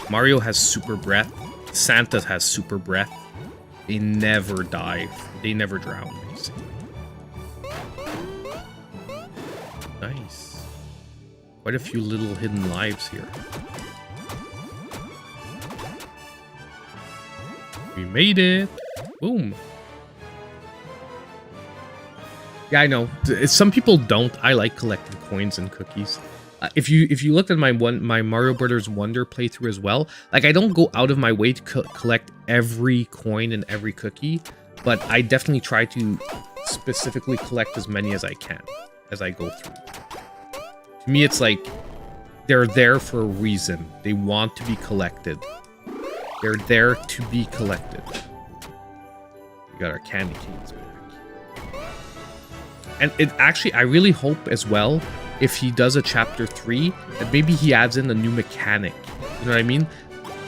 Mario has super breath. Santa has super breath. They never dive. They never drown, basically. Nice. Quite a few little hidden lives here. We made it. Boom. Yeah, I know. Some people don't. I like collecting coins and cookies. If you looked at my Mario Brothers Wonder playthrough as well, like I don't go out of my way to collect every coin and every cookie, but I definitely try to specifically collect as many as I can as I go through. To me, it's like they're there for a reason. They want to be collected. They're there to be collected. We got our candy canes back. And it actually, I really hope as well, if he does a chapter 3, that maybe he adds in a new mechanic. You know what I mean?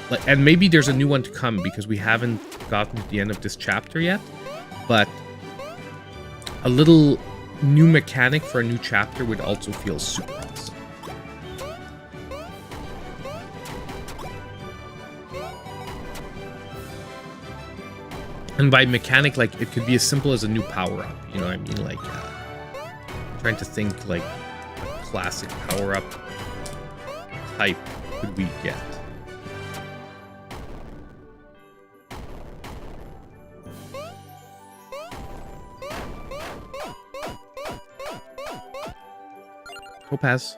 Like, and maybe there's a new one to come because we haven't gotten to the end of this chapter yet. But a little new mechanic for a new chapter would also feel super awesome. And by mechanic, like, it could be as simple as a new power-up. You know what I mean? Like, trying to think, like, a classic power-up type could we get? Topaz,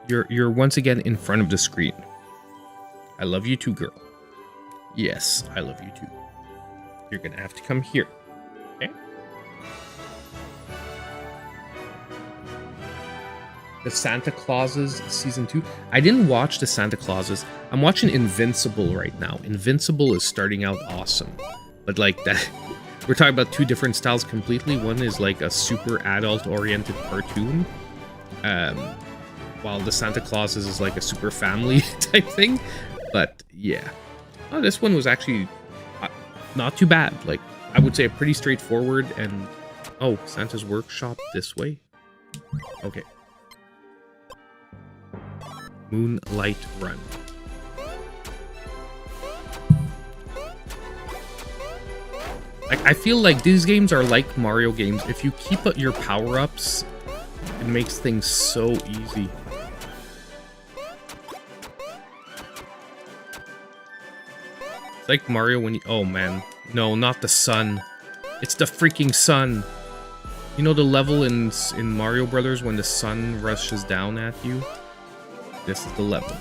you're once again in front of the screen. I love you too, girl. Yes, I love you too. You're gonna have to come here. Okay? The Santa Clauses Season 2. I didn't watch the Santa Clauses. I'm watching Invincible right now. Invincible is starting out awesome. But like that, we're talking about two different styles completely. One is like a super adult-oriented cartoon, while the Santa Claus is like a super family type thing. But yeah, oh, this one was actually not too bad. Like, I would say pretty straightforward. And oh, Santa's workshop this way. Okay. Moonlight Run. I feel like these games are like Mario games. If you keep up your power-ups, it makes things so easy. It's like Mario when you... Oh, man. No, not the sun. It's the freaking sun. You know the level in Mario Brothers when the sun rushes down at you? This is the level.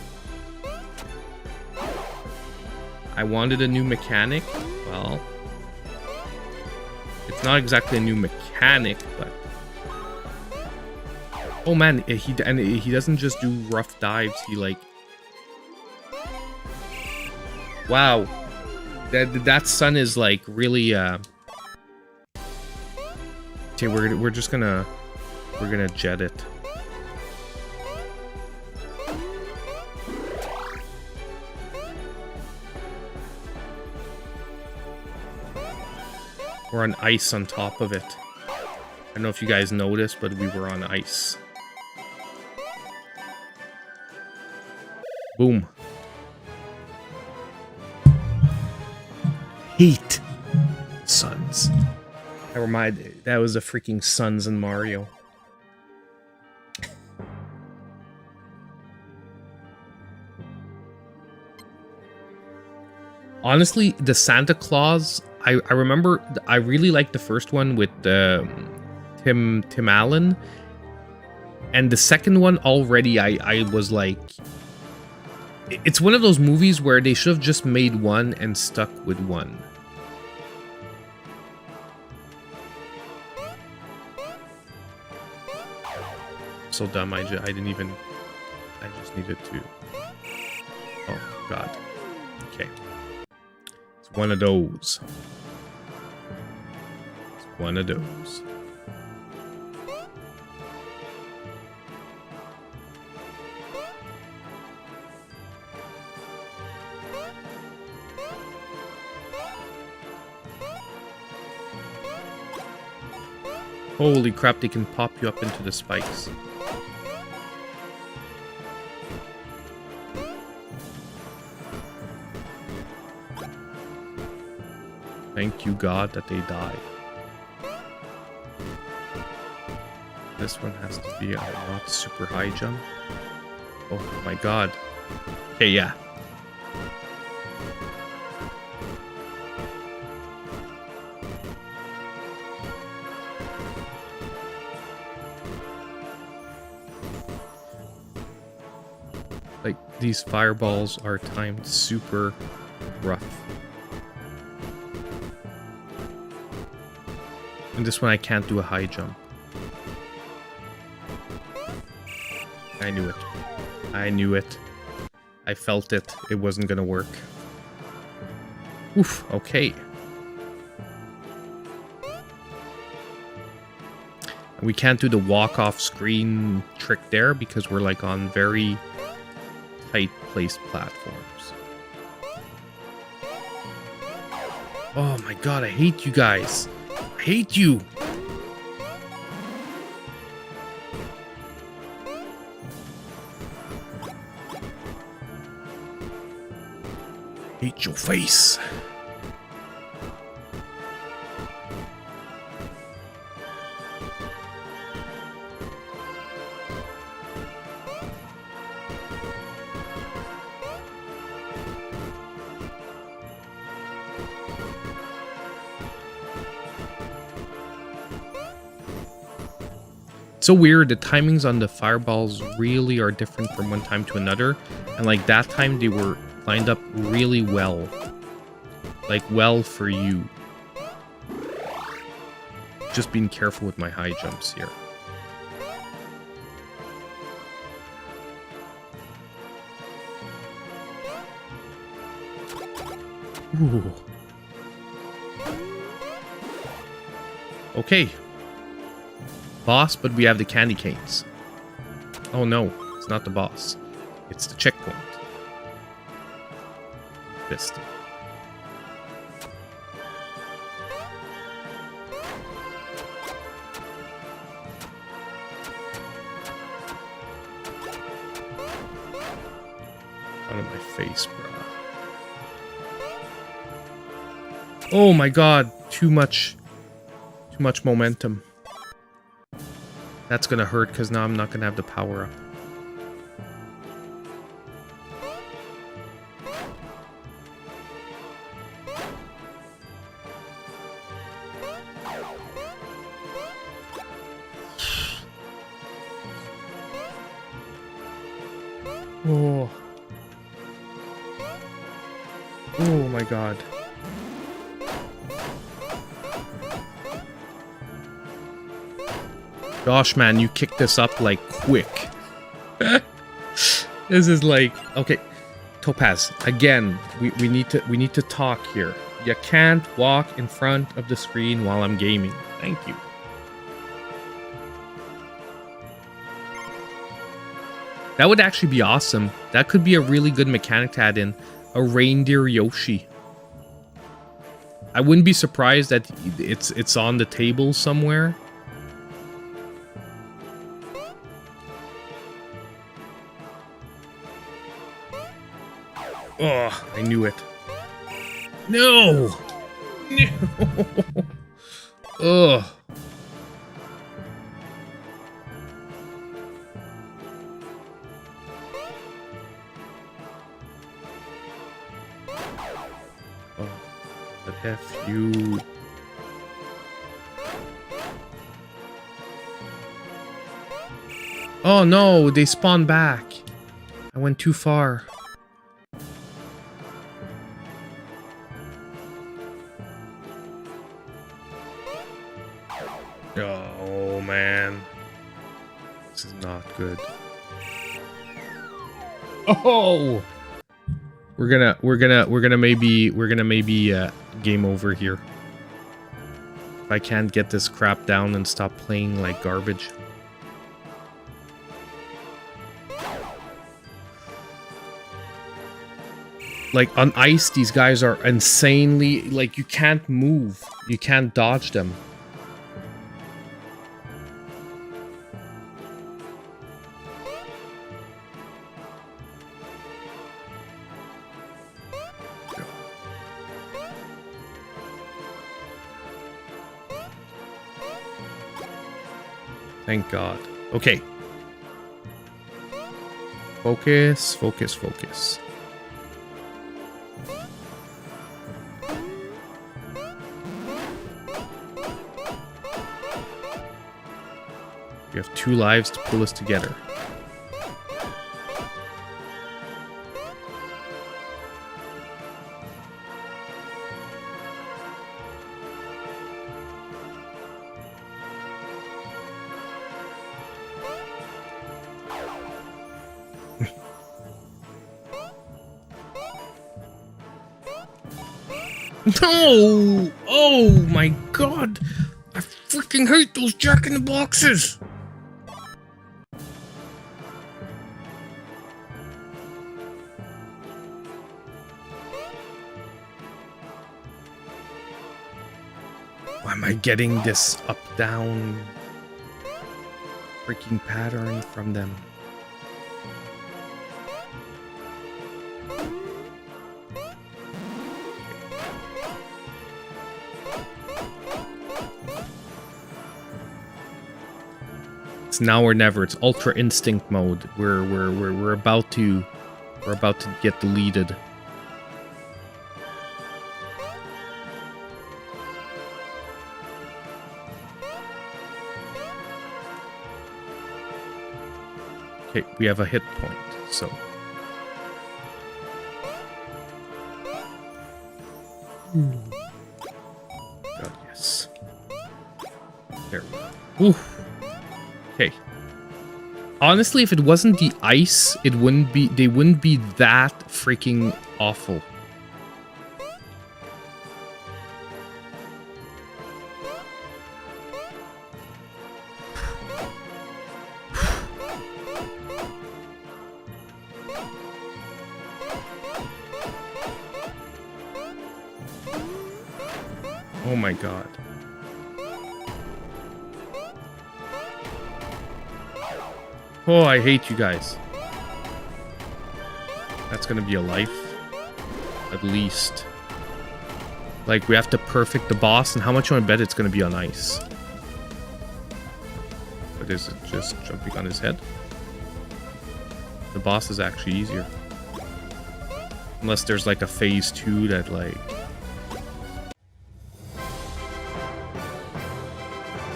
I wanted a new mechanic. Well... It's not exactly a new mechanic, but... Oh man, he doesn't just do rough dives, he like... Wow. That sun is like really, Okay, we're just gonna... We're gonna jet it. We're on ice on top of it. I don't know if you guys noticed, but we were on ice. Boom. Heat. Suns. That was the freaking suns in Mario. Honestly, the Santa Claus, I remember I really liked the first one with Tim Allen, and the second one already I was like, it's one of those movies where they should have just made one and stuck with one. So dumb. I just needed to. Oh God. Okay. It's one of those. It's one of those. Holy crap, they can pop you up into the spikes. Thank you, God, that they died. This one has to be a not super high jump. Oh my God. Okay, yeah. Like, these fireballs are timed super rough. And this one I can't do a high jump. I knew it. I knew it. I felt it. It wasn't gonna work. Oof, okay. We can't do the walk-off screen trick there because we're like on very tight placed platforms. Oh my God, I hate you guys. I hate you. Hate your face. So weird, the timings on the fireballs really are different from one time to another. And like that time they were lined up really well. Like well for you. Just being careful with my high jumps here. Ooh. Okay. Boss, but we have the candy canes. Oh no, it's not the boss. It's the checkpoint. Fist. Out of my face, bro. Oh my god, too much momentum. That's gonna hurt because now I'm not gonna have the power up. Oh. Oh my god. Gosh, man, you kicked this up like quick. This is like, okay, Topaz. Again, we need to talk here. You can't walk in front of the screen while I'm gaming. Thank you. That would actually be awesome. That could be a really good mechanic to add in. A reindeer Yoshi. I wouldn't be surprised that it's on the table somewhere. Oh, I knew it. No! No! Ugh. Oh, the F you. Oh no, they spawn back. I went too far. Oh man, this is not good. Oh, we're gonna maybe game over here. If I can't get this crap down and stop playing like garbage. Like on ice, these guys are insanely, like, you can't move, you can't dodge them. Thank God. Okay. Focus, focus, focus. We have 2 lives to pull us together. No! Oh my god! I freaking hate those jack-in-the-boxes! Why am I getting this up-down freaking pattern from them? It's now or never. It's Ultra Instinct mode. We're about to get deleted. Okay, we have a hit point, so. God, yes. There we go. Ooh. Okay. Honestly, if it wasn't the ice, they wouldn't be that freaking awful. Oh my god. Oh, I hate you guys. That's gonna be a life. At least. Like, we have to perfect the boss, and how much you want to bet it's gonna be on ice? But is it just jumping on his head? The boss is actually easier. Unless there's like a phase 2 that like...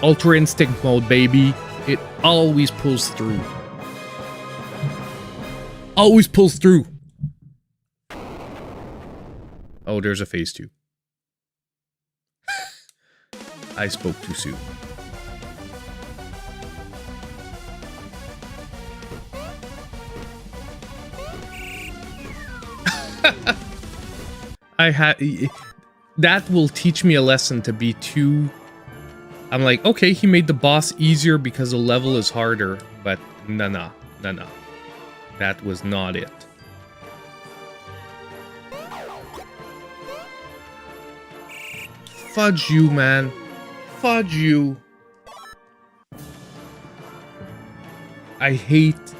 Ultra Instinct mode, baby. It always pulls through. Always pulls through. Oh, there's a phase 2. I spoke too soon. That will teach me a lesson to be too... I'm like, okay, he made the boss easier because the level is harder, but no. That was not it. Fudge you, man. Fudge you. I hate...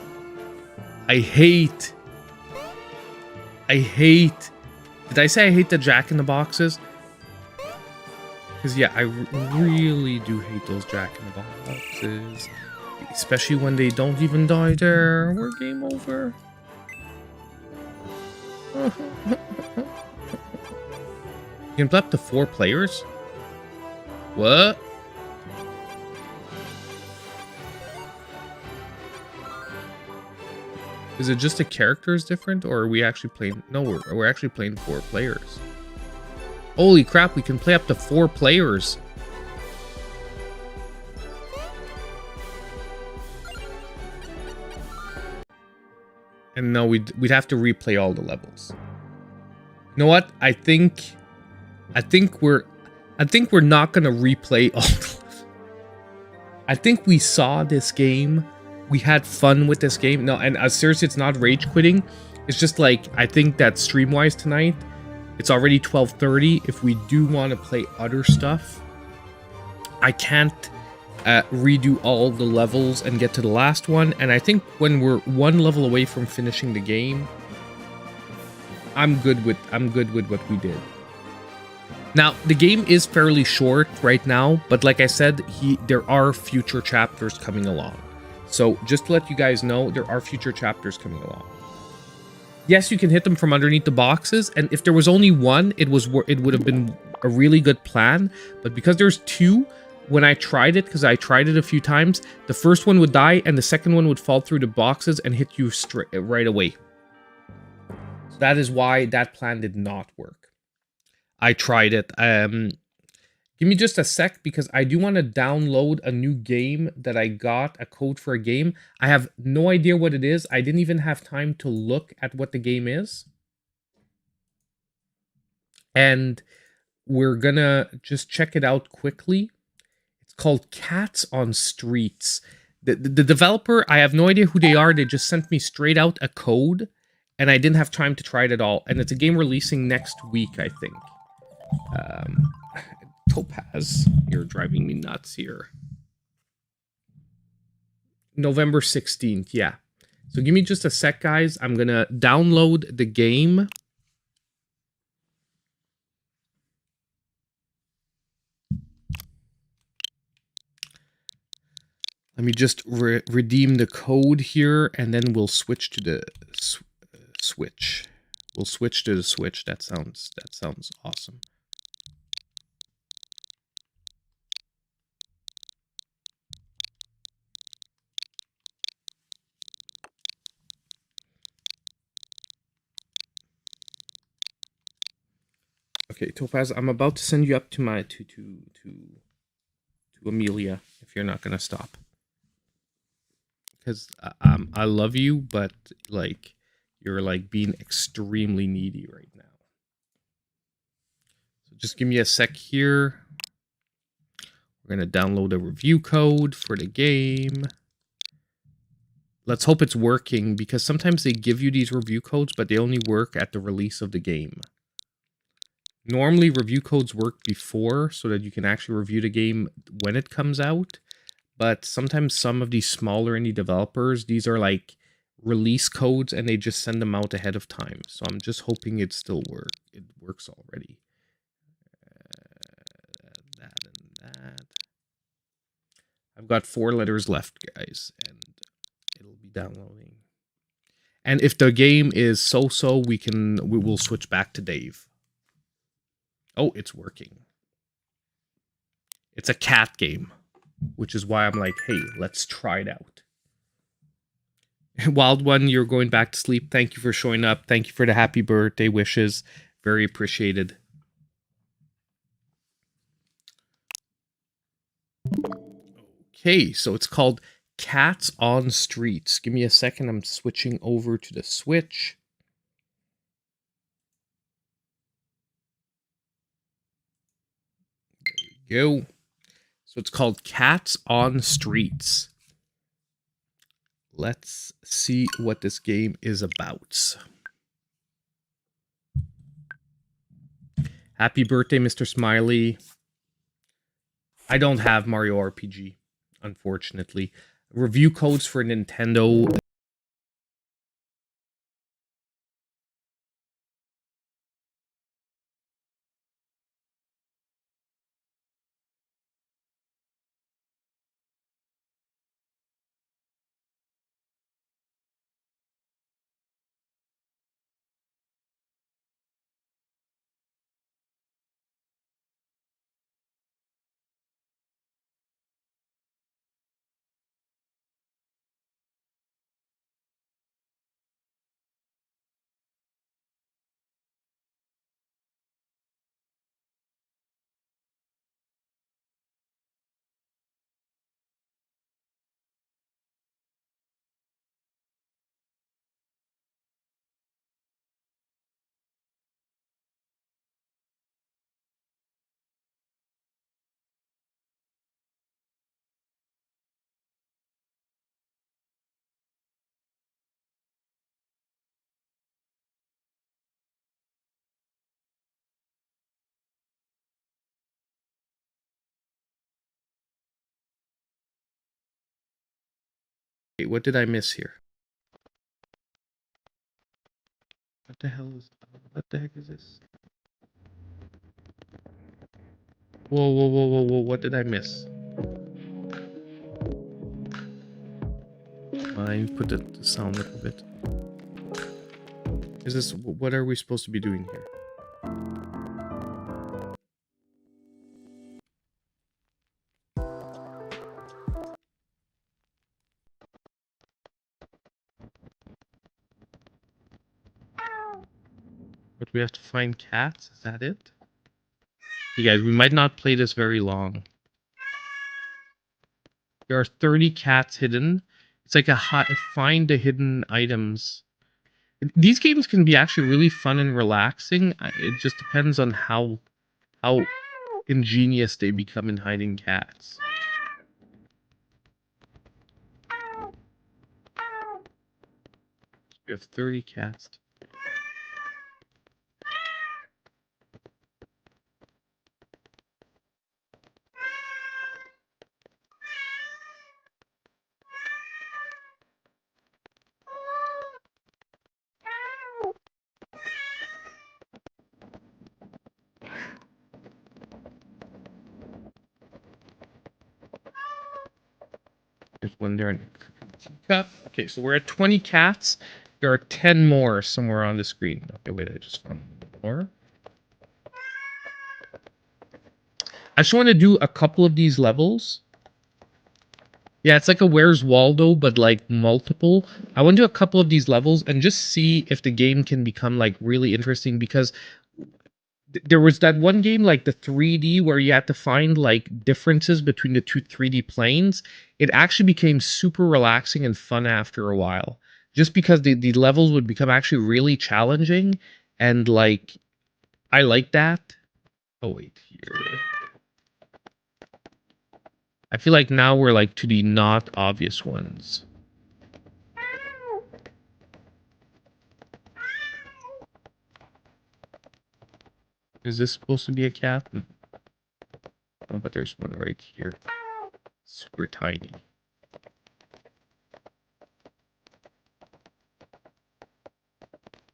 Did I say I hate the Jack in the Boxes? Because, yeah, I really do hate those Jack in the Boxes. Especially when they don't even die there. We're game over. You can play up to 4 players? What? Is it just the characters different, or are we actually playing... No, we're actually playing 4 players. Holy crap, we can play up to 4 players. And no, we'd have to replay all the levels. You know what? I think we're not gonna replay all the levels. I think we saw this game. We had fun with this game. No, and seriously, it's not rage quitting. It's just like, I think that stream-wise tonight, it's already 12:30. If we do want to play other stuff, I can't redo all the levels and get to the last one. And I think when we're 1 level away from finishing the game, I'm good with what we did. Now, the game is fairly short right now, but like I said, there are future chapters coming along. So just to let you guys know, there are future chapters coming along. Yes, you can hit them from underneath the boxes, and if there was only one, it would have been a really good plan. But because there's 2, when I tried it, because I tried it a few times, the first one would die, and the second one would fall through the boxes and hit you straight right away. So that is why that plan did not work. I tried it. Give me just a sec, because I do want to download a new game that I got, a code for a game. I have no idea what it is. I didn't even have time to look at what the game is. And we're gonna just check it out quickly. It's called Cats on Streets. The developer, I have no idea who they are. They just sent me straight out a code, and I didn't have time to try it at all. And it's a game releasing next week, I think. Topaz, you're driving me nuts here. November 16th, yeah. So give me just a sec, guys. I'm gonna download the game. Let me just redeem the code here, and then we'll switch to the Switch. We'll switch to the Switch. That sounds awesome. Okay, Topaz, I'm about to send you up to my to Amelia if you're not gonna stop. Because I love you, but like you're like being extremely needy right now. So just give me a sec here. We're gonna download a review code for the game. Let's hope it's working, because sometimes they give you these review codes, but they only work at the release of the game. Normally, review codes work before so that you can actually review the game when it comes out. But sometimes some of these smaller indie developers, these are like release codes and they just send them out ahead of time. So I'm just hoping it still works. It works already. That and that. I've got 4 letters left, guys, and it'll be downloading. And if the game is so-so, we will switch back to Dave. Oh, it's working. It's a cat game, which is why I'm like, hey, let's try it out. Wild One, you're going back to sleep. Thank you for showing up. Thank you for the happy birthday wishes. Very appreciated. Okay, so it's called Cats on Streets. Give me a second. I'm switching over to the Switch. There we go. So it's called Cats on Streets. Let's see what this game is about. Happy birthday, Mr. Smiley. I don't have Mario RPG, unfortunately. Review codes for Nintendo. Wait, what did I miss here? What the hell is... What the heck is this? Whoa, whoa, whoa, whoa, whoa, what did I miss? I put the sound up a bit. Is this... What are we supposed to be doing here? But we have to find cats? Is that it? You guys, we might not play this very long. There are 30 cats hidden. It's like a find the hidden items. These games can be actually really fun and relaxing. It just depends on how ingenious they become in hiding cats. We have 30 cats. There's one there in the cup. Okay, so we're at 20 cats. There are 10 more somewhere on the screen. Okay, wait, I just found more. I just want to do a couple of these levels. Yeah, it's like a Where's Waldo, but like multiple. I want to do a couple of these levels and just see if the game can become like really interesting, because there was that one game like the 3D where you had to find like differences between the two 3D planes. It actually became super relaxing and fun after a while, just because the levels would become actually really challenging, and like I like that. Oh wait, here. I feel like now we're like to the not obvious ones. Is this supposed to be a cat? Oh, but there's one right here. Super tiny.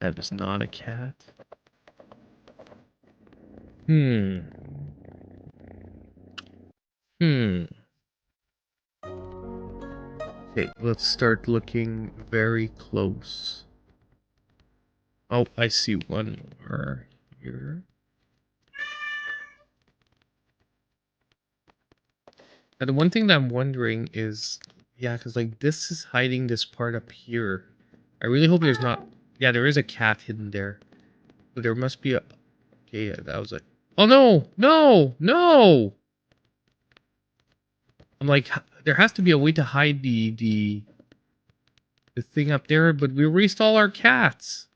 That is not a cat. Hmm. Okay, let's start looking very close. Oh, I see one more here. Now, the one thing that I'm wondering is, yeah, because like this is hiding this part up here. I really hope there's not. Yeah, there is a cat hidden there. But there must be a. Okay, yeah, that was like. Oh no! No! No! I'm like, there has to be a way to hide the thing up there, but we erased all our cats.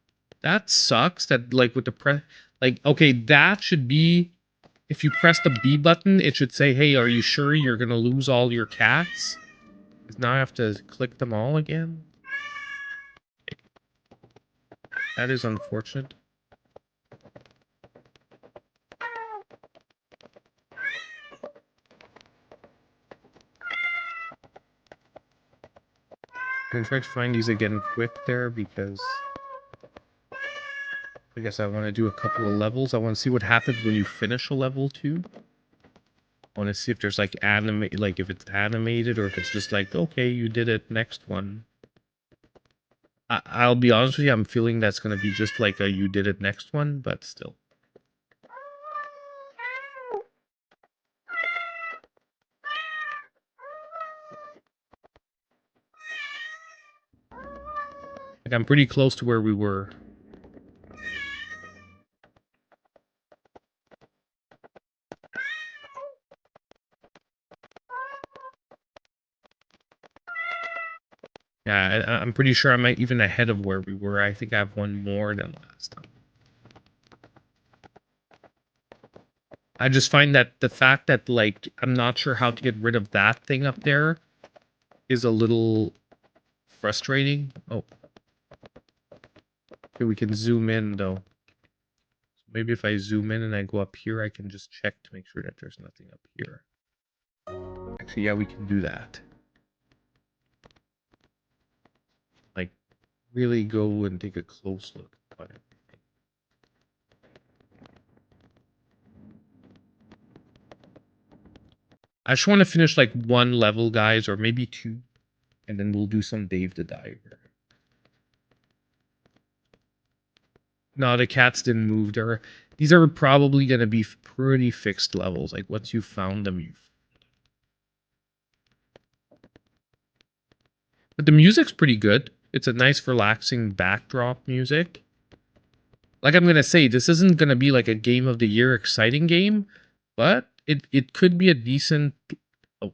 That sucks. That like with the press, like okay, that should be. If you press the B button, it should say, "Hey, are you sure you're gonna lose all your cats?" Because now I have to click them all again. That is unfortunate. I'm trying to find these again quick there because I guess I want to do a couple of levels. I want to see what happens when you finish a level too. I want to see if there's like like if it's animated or if it's just like, okay, you did it, next one. I'll be honest with you, I'm feeling that's going to be just like a you did it next one, but still. Like I'm pretty close to where we were. Yeah, I'm pretty sure I'm even ahead of where we were. I think I have one more than last time. I just find that the fact that, like, I'm not sure how to get rid of that thing up there is a little frustrating. Oh. Okay, we can zoom in, though. So maybe if I zoom in and I go up here, I can just check to make sure that there's nothing up here. Actually, yeah, we can do that. Like, really go and take a close look at it. I just want to finish, like, one level, guys, or maybe two. And then we'll do some Dave the Diver. No, the cats didn't move. These are probably going to be pretty fixed levels. Like, once you found them, But the music's pretty good. It's a nice, relaxing backdrop music. Like I'm going to say, this isn't going to be like a game of the year exciting game, but it could be a decent... Oh.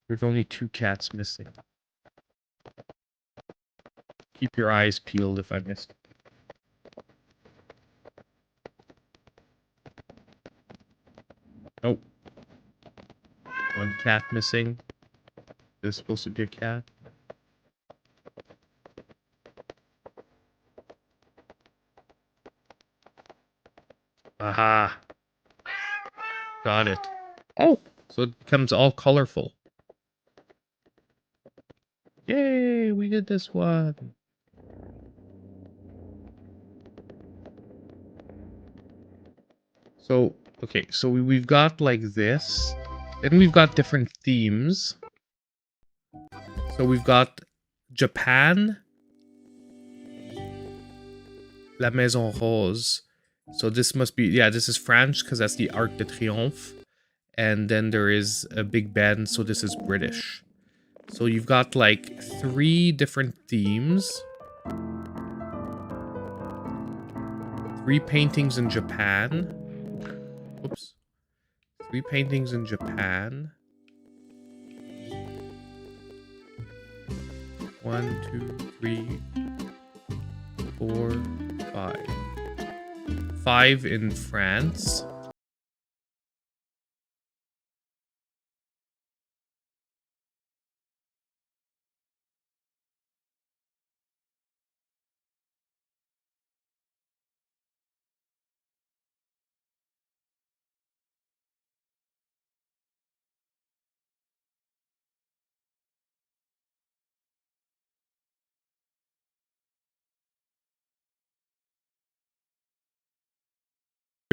There's only 2 cats missing. Keep your eyes peeled if I missed. Oh. 1 cat missing. There's supposed to be a cat. Aha. Got it. Oh, so it becomes all colorful. Yay, we did this one. So, okay, so we've got like this. Then we've got different themes. So we've got Japan, La Maison Rose. So this must be, yeah, this is French because that's the Arc de Triomphe. And then there is a Big Ben, so this is British. So you've got like 3 different themes. 3 paintings in Japan. Oops. 3 paintings in Japan. 1, 2, 3, 4, 5. 5 in France.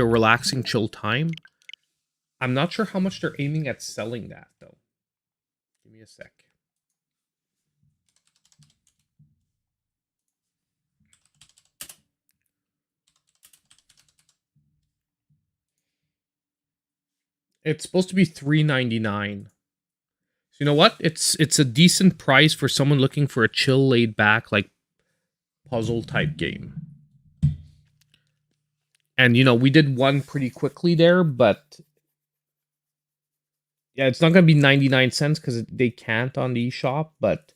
a relaxing, chill time. I'm not sure how much they're aiming at selling that, though. Give me a sec. It's supposed to be $3.99. So you know what? It's a decent price for someone looking for a chill, laid back, like puzzle type game. And you know, we did one pretty quickly there, but yeah, it's not gonna be 99 cents because they can't on the eShop, but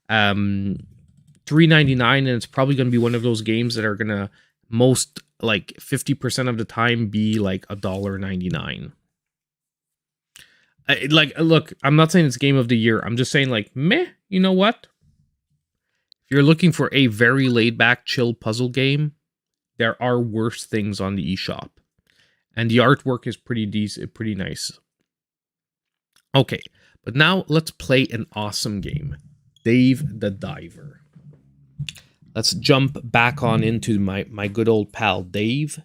$3.99, and it's probably gonna be one of those games that are gonna most like 50% of the time be like $1.99. Like, look, I'm not saying it's game of the year. I'm just saying, like, meh, you know what? If you're looking for a very laid back, chill puzzle game, there are worse things on the eShop. And the artwork is pretty decent, pretty nice. Okay, but now let's play an awesome game. Dave the Diver. Let's jump back on into my good old pal, Dave.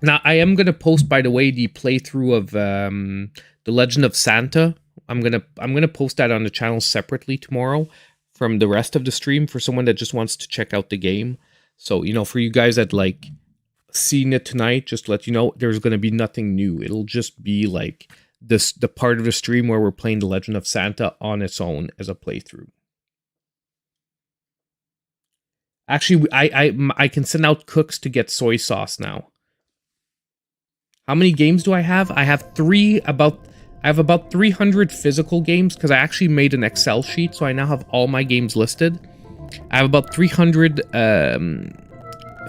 Now, I am going to post, by the way, the playthrough of The Legend of Santa. I'm gonna post that on the channel separately tomorrow from the rest of the stream for someone that just wants to check out the game. So, you know, for you guys that like seen it tonight, just to let you know, there's going to be nothing new. It'll just be like the part of the stream where we're playing The Legend of Santa on its own as a playthrough. Actually, I can send out cooks to get soy sauce now. How many games do I have? I have about 300 physical games because I actually made an Excel sheet, so I now have all my games listed. I have about 300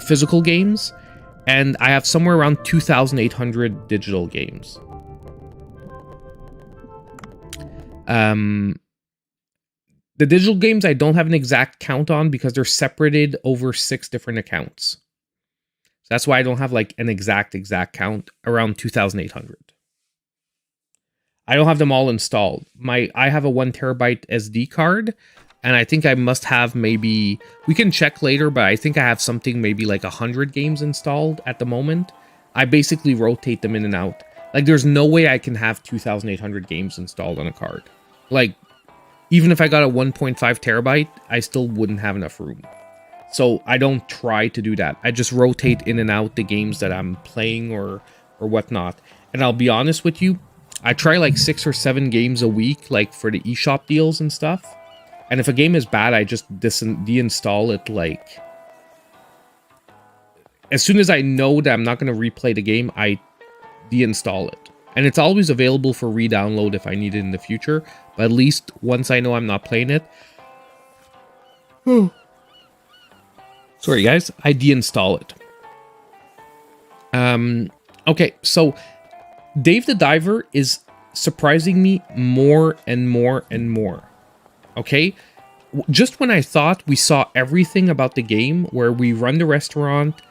physical games, and I have somewhere around 2,800 digital games. The digital games I don't have an exact count on because they're separated over 6 different accounts. So that's why I don't have like an exact count, around 2,800. I don't have them all installed. I have a 1 terabyte SD card, and I think I must have maybe, we can check later, but I think I have something maybe like 100 games installed at the moment. I basically rotate them in and out. Like, there's no way I can have 2,800 games installed on a card. Like, even if I got a 1.5 terabyte, I still wouldn't have enough room. So I don't try to do that. I just rotate in and out the games that I'm playing or whatnot. And I'll be honest with you, I try like 6 or 7 games a week, like for the eShop deals and stuff. And if a game is bad, I just deinstall it. Like, as soon as I know that I'm not going to replay the game, I deinstall it. And it's always available for re-download if I need it in the future. But at least once I know I'm not playing it. Sorry guys, I deinstall it. Okay, so Dave the Diver is surprising me more and more and more. Okay? Just when I thought we saw everything about the game, where we run the restaurant,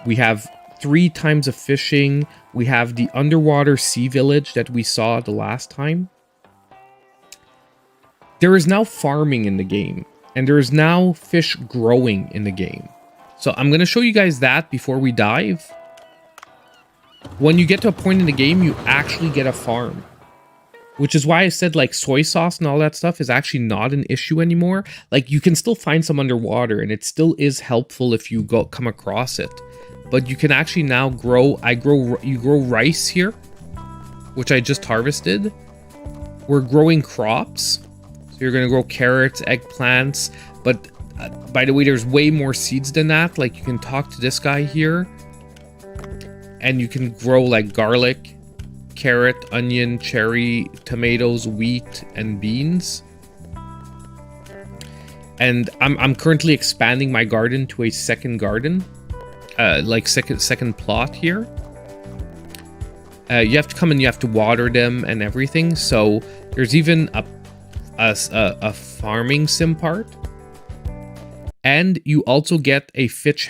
we have 3 times of fishing, we have the underwater sea village that we saw the last time. There is now farming in the game, and there is now fish growing in the game. So I'm going to show you guys that before we dive. When you get to a point in the game, you actually get a farm. Which is why I said like soy sauce and all that stuff is actually not an issue anymore. Like, you can still find some underwater, and it still is helpful if you come across it. But you can actually now grow, you grow rice here, which I just harvested. We're growing crops. So you're going to grow carrots, eggplants, but by the way, there's way more seeds than that. Like, you can talk to this guy here, and you can grow like garlic, carrot, onion, cherry, tomatoes, wheat, and beans. And I'm currently expanding my garden to a second garden, like second plot here. You have to come and you have to water them and everything. So there's even a farming sim part. And you also get a fish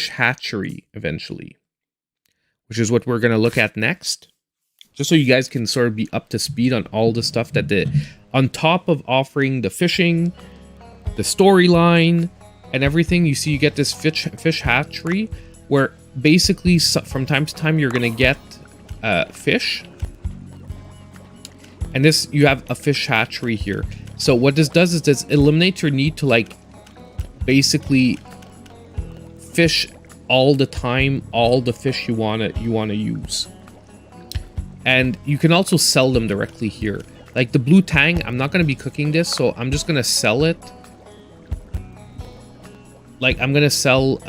hatchery eventually, which is what we're going to look at next. Just so you guys can sort of be up to speed on all the stuff that on top of offering the fishing, the storyline, and everything, you see you get this fish hatchery where basically from time to time you're gonna get fish, and this, you have a fish hatchery here. So what this does is this eliminates your need to like basically fish all the time all the fish you wanna use. And you can also sell them directly here. Like the blue tang, I'm not gonna be cooking this, so I'm just gonna sell it. Like I'm gonna sell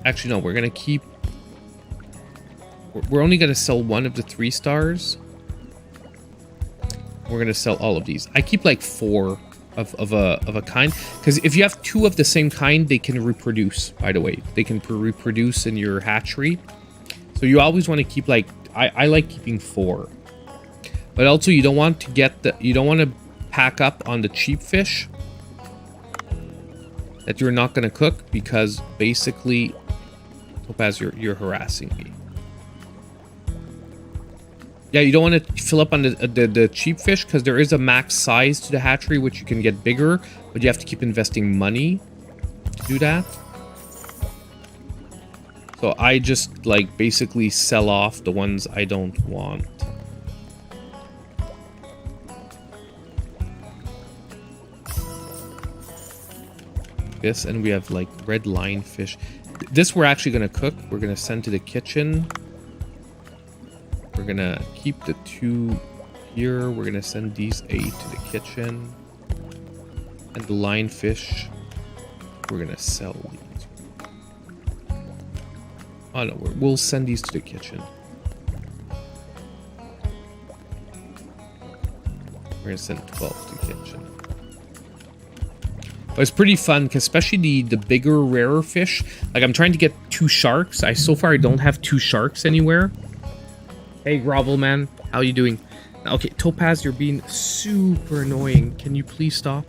actually no, we're gonna keep, we're only gonna sell one of the 3 stars. We're gonna sell all of these. I keep like 4 of a kind, because if you have 2 of the same kind, they can reproduce. By the way, they can reproduce in your hatchery, so you always want to keep like, I like keeping 4. But also you don't want to get the, you don't want to pack up on the cheap fish that you're not going to cook, because basically, Topaz, you're harassing me. Yeah, you don't want to fill up on the cheap fish, because there is a max size to the hatchery, which you can get bigger, but you have to keep investing money to do that. So I just like basically sell off the ones I don't want. This, and we have like red line fish. This we're actually going to cook. We're going to send to the kitchen. We're going to keep the 2 here. We're going to send these 8 to the kitchen. And the line fish, we're going to sell these. Oh no, we'll send these to the kitchen. We're going to send 12 to the kitchen. But it's pretty fun, cause especially the bigger, rarer fish. Like I'm trying to get 2 sharks. So far I don't have 2 sharks anywhere. Hey Grovel man, how you doing? Okay, Topaz, you're being super annoying. Can you please stop?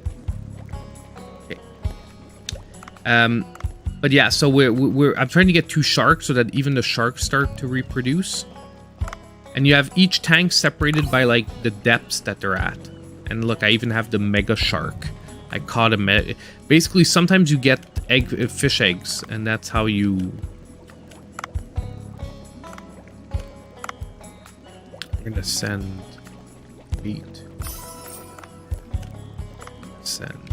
Okay. But yeah, so I'm trying to get 2 sharks so that even the sharks start to reproduce. And you have each tank separated by like the depths that they're at. And look, I even have the mega shark. I caught a basically sometimes you get fish eggs, and that's how you. We're gonna send 8. Send.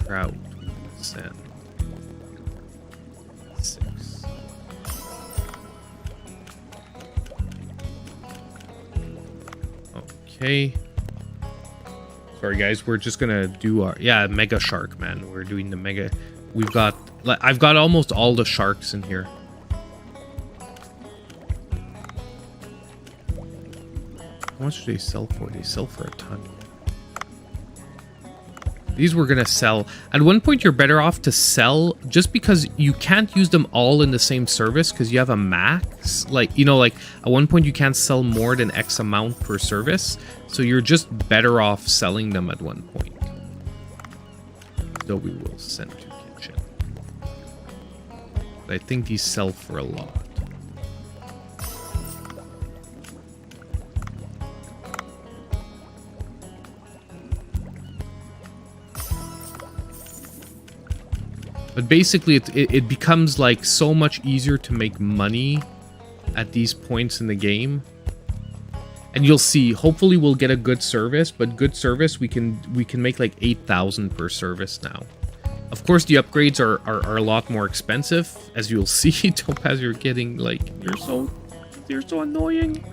Trout, send 6. Okay. Sorry guys, we're just gonna do our, yeah, mega shark, man. We're doing the mega. We've got, I've got almost all the sharks in here. How much do they sell for? They sell for a ton. These we're gonna sell. At one point, you're better off to sell, just because you can't use them all in the same service, because you have a max. Like, you know, like at one point you can't sell more than X amount per service. So you're just better off selling them at one point. Though we will send to kitchen. I think these sell for a lot. But basically, it becomes like so much easier to make money at these points in the game. And you'll see, hopefully we'll get a good service, but good service, we can make like 8,000 per service now. Of course, the upgrades are a lot more expensive, as you'll see. Topaz, you're getting like, you're so annoying.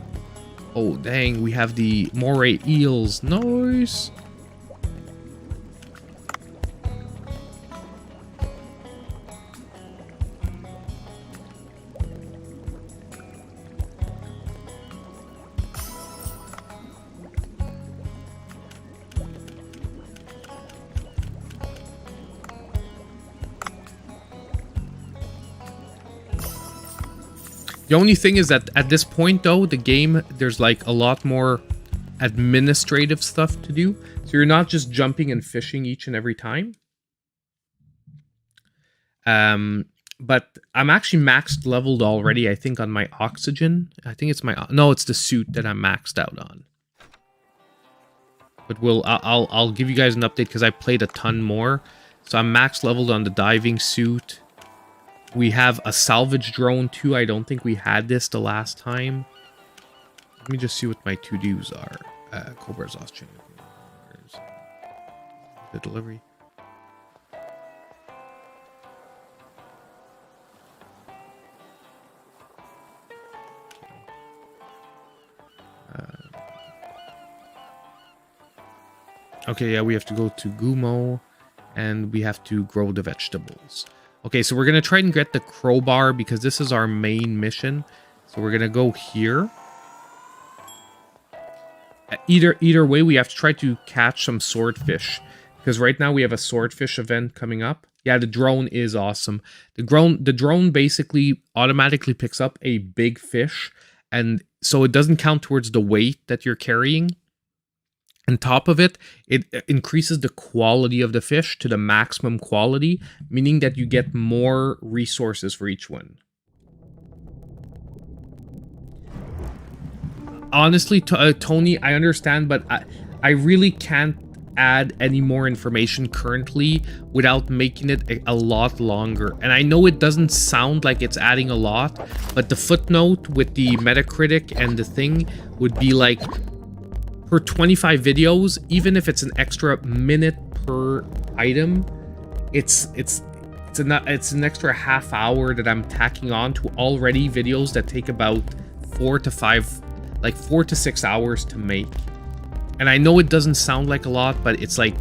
Oh, dang, we have the moray eels. Nice. The only thing is that at this point, though, the game, there's like a lot more administrative stuff to do. So you're not just jumping and fishing each and every time. But I'm actually maxed leveled already, I think, on my oxygen. I think it's my... No, it's the suit that I'm maxed out on. But I'll give you guys an update because I played a ton more. So I'm max leveled on the diving suit. We have a salvage drone too. I don't think we had this the last time. Let me just see what my to-dos are. Cobra's lost chain. The delivery. Okay, yeah, we have to go to Gumo, and we have to grow the vegetables. Okay, so we're going to try and get the crowbar, because this is our main mission. So we're going to go here. Either way, we have to try to catch some swordfish, because right now we have a swordfish event coming up. Yeah, the drone is awesome. The drone basically automatically picks up a big fish, and so it doesn't count towards the weight that you're carrying. On top of it, it increases the quality of the fish to the maximum quality, meaning that you get more resources for each one. Honestly, Tony, I understand, but I really can't add any more information currently without making it a lot longer. And I know it doesn't sound like it's adding a lot, but the footnote with the Metacritic and the thing would be like, per 25 videos, even if it's an extra minute per item, it's an extra half hour that I'm tacking on to already videos that take about 4 to 6 hours to make. And I know it doesn't sound like a lot, but it's like,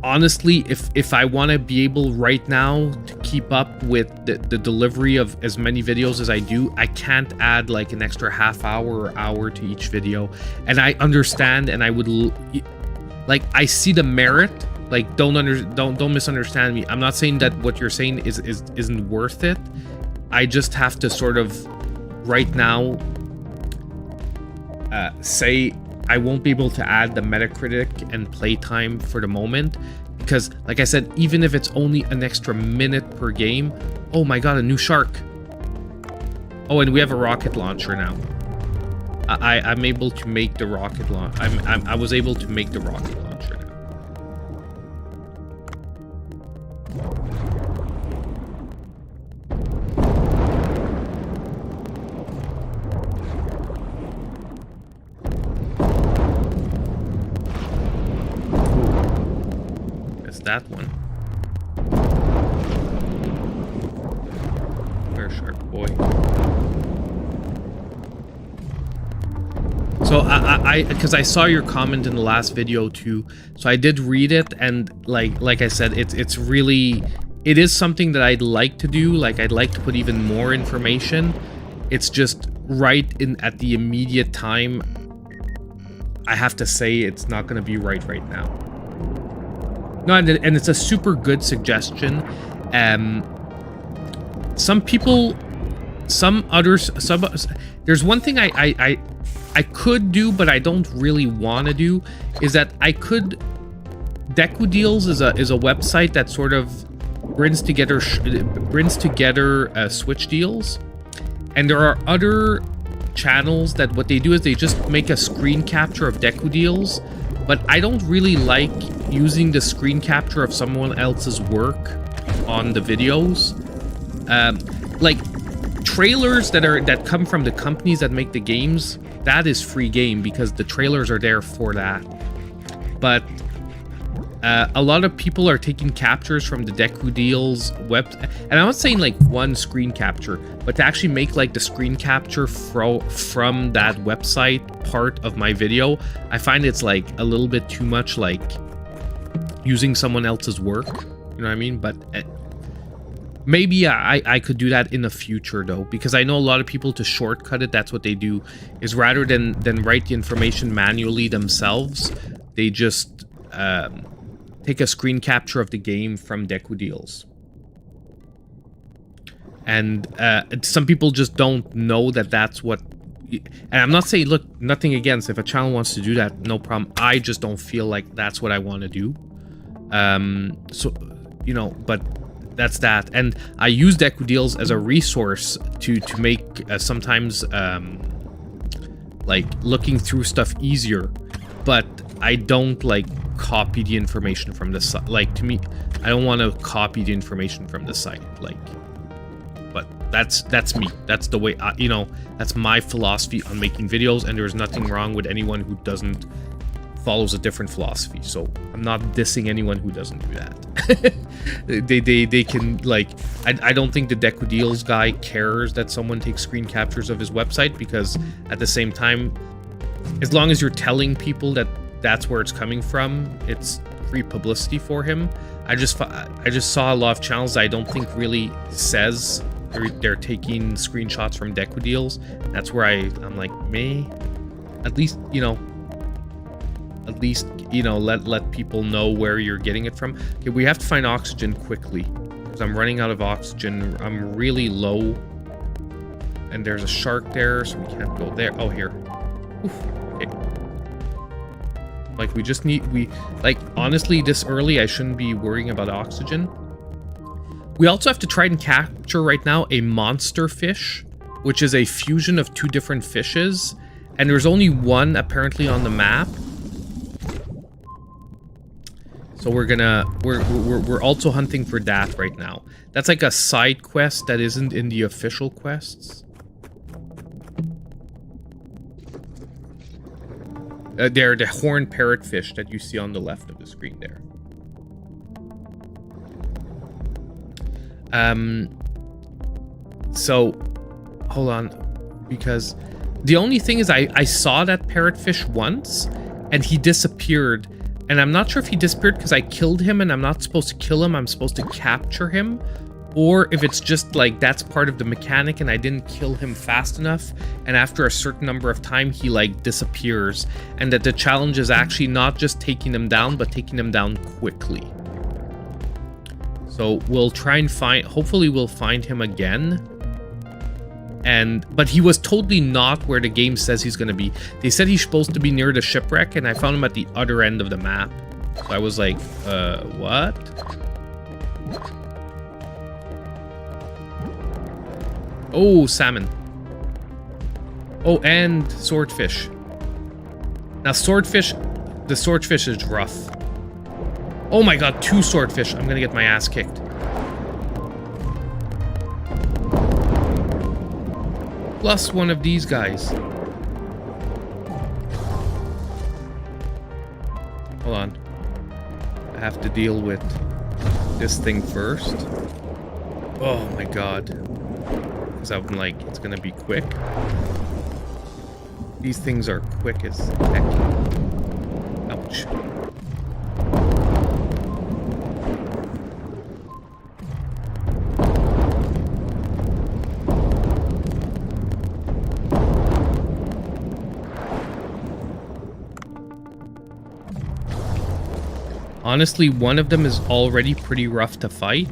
honestly, if I want to be able right now to keep up with the delivery of as many videos as I do, I can't add like an extra half hour or hour to each video. And I understand, and I would like, I see the merit. Like, don't misunderstand me. I'm not saying that what you're saying isn't worth it. I just have to sort of right now say I won't be able to add the Metacritic and playtime for the moment, because like I said, even if it's only an extra minute per game. Oh my god, a new shark. Oh, and we have a rocket launcher now. I'm able to make the rocket launch. I was able to make the rocket launcher now. That one. Where's Shark Boy? So because I saw your comment in the last video too, so I did read it, and like I said, it's really, it is something that I'd like to do. Like, I'd like to put even more information. It's just right at the immediate time, I have to say it's not going to be right now. No, and it's a super good suggestion. Some people, there's one thing I could do, but I don't really want to do, is that I could, Deku Deals is a website that sort of brings together Switch deals, and there are other channels that what they do is they just make a screen capture of Deku Deals. But I don't really like using the screen capture of someone else's work on the videos. Like trailers that come from the companies that make the games, that is free game because the trailers are there for that. But a lot of people are taking captures from the Deku Deals web, and I'm not saying like one screen capture, but to actually make like the screen capture from that website part of my video, I find it's like a little bit too much like using someone else's work, you know what I mean? But maybe I could do that in the future though, because I know a lot of people, to shortcut it, that's what they do, is rather than write the information manually themselves, they just take a screen capture of the game from Deku Deals. And some people just don't know that that's what... And I'm not saying, look, nothing against, if a channel wants to do that, no problem. I just don't feel like that's what I want to do. So, you know, but that's that. And I use deals as a resource to make sometimes like looking through stuff easier, but I don't like copy the information from the site. Like, to me, I don't want to copy the information from the site, like, but that's me. That's the way you know, that's my philosophy on making videos, and there's nothing wrong with anyone who doesn't follows a different philosophy. So I'm not dissing anyone who doesn't do that. they can, like, I don't think the deals guy cares that someone takes screen captures of his website, because at the same time, as long as you're telling people that that's where it's coming from, it's free publicity for him. I just saw a lot of channels I don't think really says they're taking screenshots from deals. That's where I'm like, at least, you know, let people know where you're getting it from. Okay, we have to find oxygen quickly, because I'm running out of oxygen. I'm really low, and there's a shark there, so we can't go there. Oh, here. Oof. Okay. Like, like, honestly, this early, I shouldn't be worrying about oxygen. We also have to try and capture right now a monster fish, which is a fusion of 2 different fishes, and there's only one apparently on the map. So we're also hunting for that right now. That's like a side quest that isn't in the official quests. They're the horned parrotfish that you see on the left of the screen there. So hold on, because the only thing is I saw that parrotfish once and he disappeared, and I'm not sure if he disappeared because I killed him and I'm not supposed to kill him, I'm supposed to capture him, or if it's just like that's part of the mechanic and I didn't kill him fast enough, and after a certain number of time he like disappears, and that the challenge is actually not just taking them down, but taking them down quickly. So we'll try and hopefully we'll find him again. But he was totally not where the game says he's gonna be. They said he's supposed to be near the shipwreck, and I found him at the other end of the map. So I was like, what? Oh, salmon. Oh, and swordfish. Now, the swordfish is rough. Oh my god, 2 swordfish. I'm gonna get my ass kicked. Plus one of these guys. Hold on. I have to deal with this thing first. Oh my god. Because I'm like, it's gonna be quick. These things are quick as heck. Ouch. Honestly, one of them is already pretty rough to fight.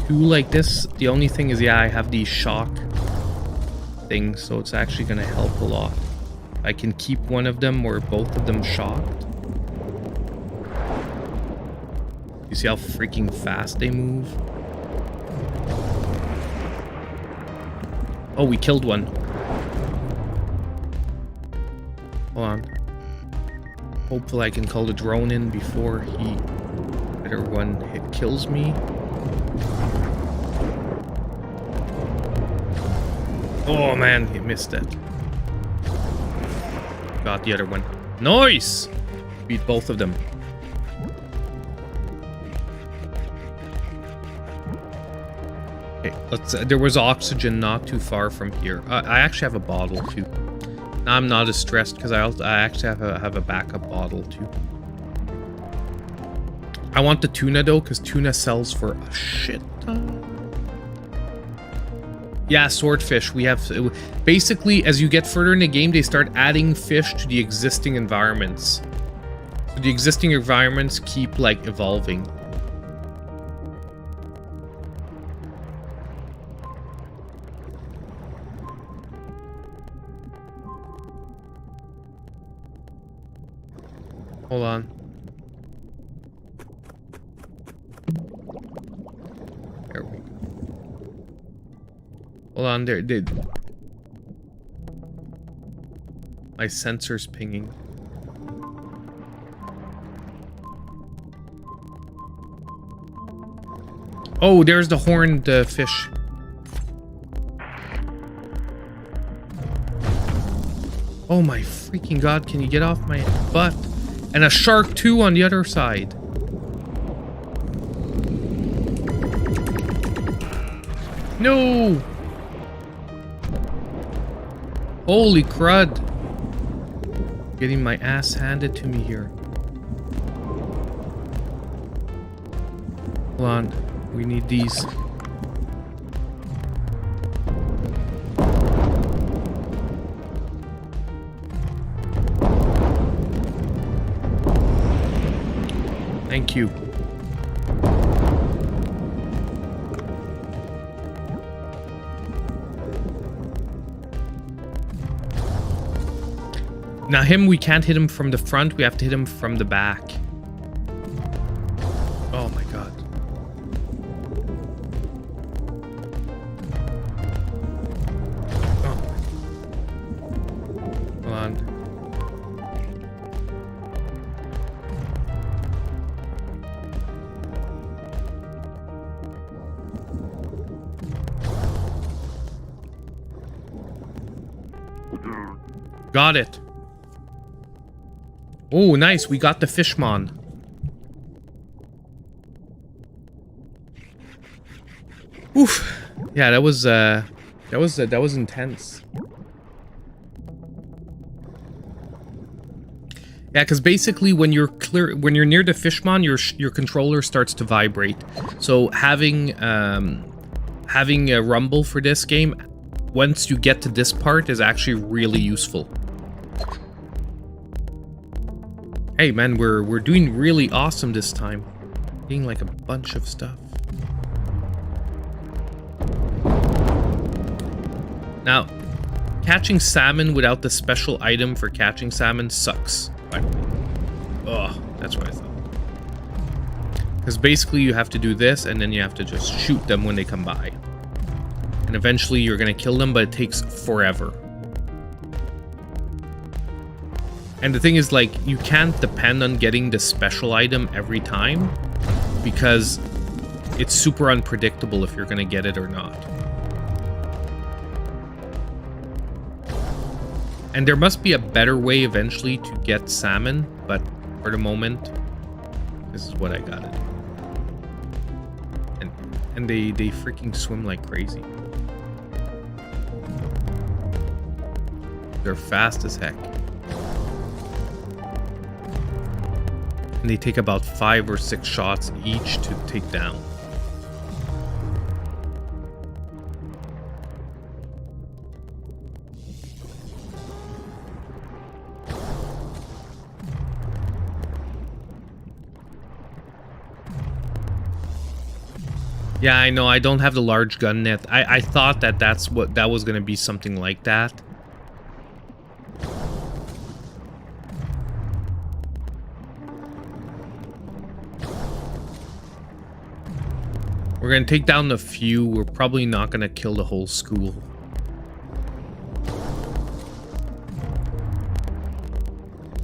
2 like this, the only thing is, yeah, I have these shock things, so it's actually going to help a lot. I can keep one of them or both of them shocked. You see how freaking fast they move? Oh, we killed one. Hold on. Hopefully I can call the drone in before either one kills me. Oh man, he missed it. Got the other one. Nice! Beat both of them. Okay, let's. There was oxygen not too far from here. I actually have a bottle too. Now I'm not as stressed because I actually have a backup bottle too. I want the tuna though, because tuna sells for a shit ton. Yeah, swordfish. We have basically, as you get further in the game, they start adding fish to the existing environments. So the existing environments keep like evolving. Hold on. Hold on, there. My sensor's pinging. Oh, there's the horned fish. Oh my freaking god, can you get off my butt? And a shark too on the other side. No! Holy crud. Getting my ass handed to me here. Hold on. We need these. Thank you. Now him, we can't hit him from the front, we have to hit him from the back. Oh my god. Oh. Hold on. Got it. Oh, nice. We got the fishmon. Oof. Yeah, that was intense. Yeah, because basically when you're near the fishmon, your controller starts to vibrate. So having a rumble for this game, once you get to this part, is actually really useful. Hey man, we're doing really awesome this time. Getting like a bunch of stuff. Now, catching salmon without the special item for catching salmon sucks, by the way. Oh, that's what I thought. Because basically you have to do this and then you have to just shoot them when they come by. And eventually you're gonna kill them, but it takes forever. And the thing is, like, you can't depend on getting the special item every time, because it's super unpredictable if you're gonna get it or not. And there must be a better way eventually to get salmon, but for the moment, this is what I got it. And they freaking swim like crazy. They're fast as heck. And they take about 5 or 6 shots each to take down. Yeah, I know, I don't have the large gun net. I thought that that was gonna be something like that. We're gonna take down a few. We're probably not gonna kill the whole school.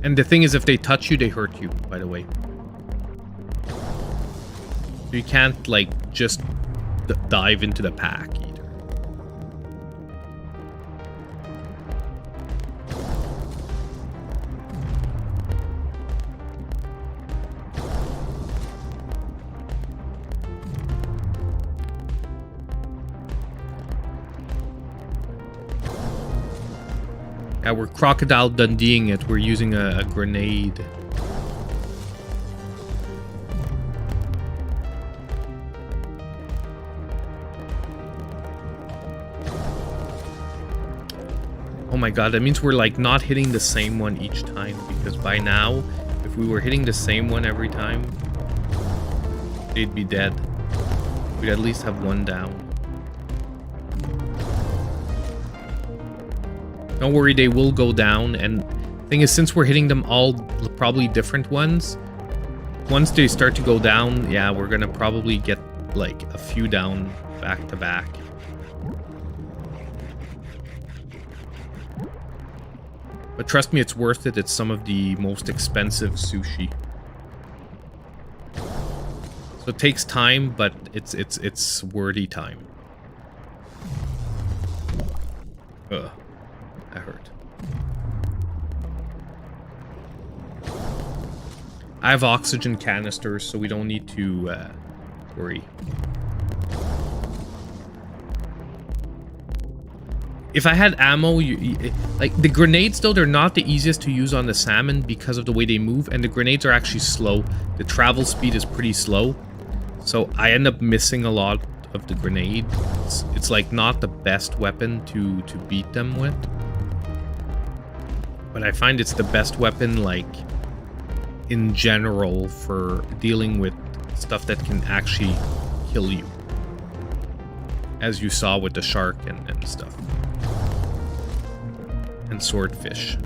And the thing is, if they touch you, they hurt you, by the way. You can't, like, just dive into the pack either. Yeah, we're Crocodile Dundeeing it. We're using a grenade. Oh my god, that means we're like not hitting the same one each time, because by now, if we were hitting the same one every time, they'd be dead. We'd at least have one down. Don't worry, they will go down, and thing is, since we're hitting them all probably different ones, once they start to go down, yeah, we're gonna probably get like a few down back to back. But trust me, it's worth it. It's some of the most expensive sushi. So it takes time, but it's worthy time. Ugh, that hurt. I have oxygen canisters, so we don't need to worry. If I had ammo, like the grenades though, they're not the easiest to use on the salmon because of the way they move, and the grenades are actually slow. The travel speed is pretty slow, so I end up missing a lot of the grenade. It's like not the best weapon to beat them with, but I find it's the best weapon like in general for dealing with stuff that can actually kill you, as you saw with the shark and stuff. And swordfish.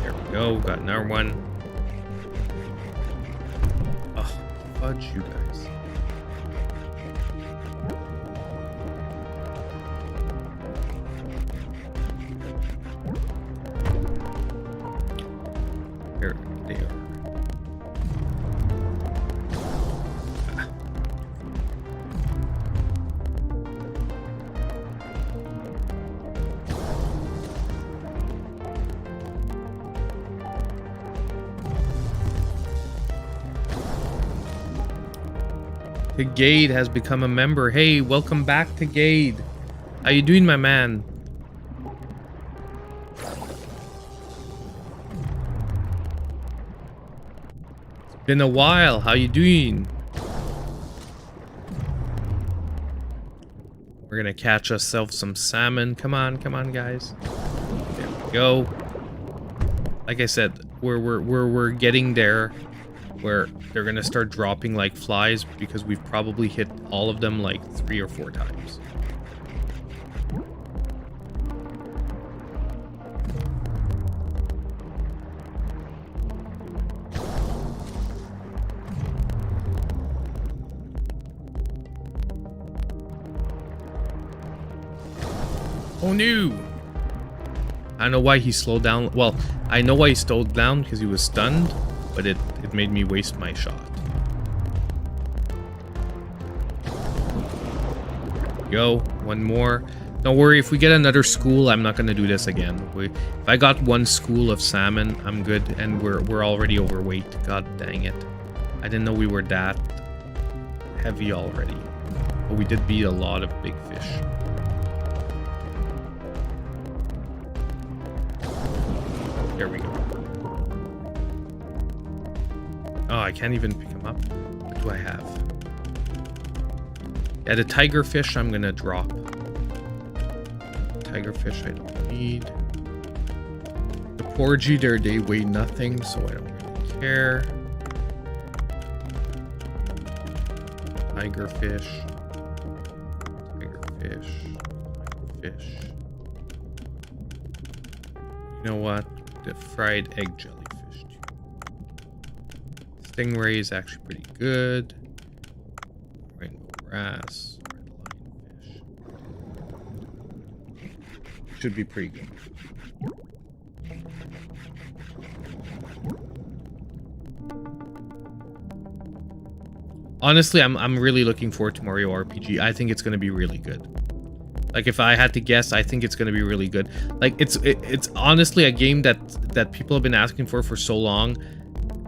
There we go, got another one. Oh, fudge, you guys. Here they are. Gade has become a member. Hey, welcome back to Gade. How you doing, my man? It's been a while. How you doing? We're gonna catch ourselves some salmon. Come on, guys. There we go. Like I said, we're getting there, where they're gonna start dropping like flies because we've probably hit all of them like 3 or 4 times. Oh no! I know why he slowed down. Well, I know why he slowed down, because he was stunned, but it made me waste my shot. Go, one more. Don't worry, if we get another school, I'm not gonna do this again. If I got 1 school of salmon, I'm good, and we're already overweight. God dang it. I didn't know we were that heavy already. But we did beat a lot of big fish. There we go. Oh, I can't even pick him up. What do I have? Yeah, the tiger fish I'm gonna drop. Tiger fish I don't need. The porgy there, they weigh nothing, so I don't really care. Tiger fish. Tiger fish. Fish. You know what? The fried egg jellyfish too. Stingray is actually pretty good. Rainbow wrasse, red lionfish. Should be pretty good. Honestly, I'm really looking forward to Mario RPG. I think it's gonna be really good. Like, if I had to guess, I think it's gonna be really good. Like, it's honestly a game that people have been asking for so long.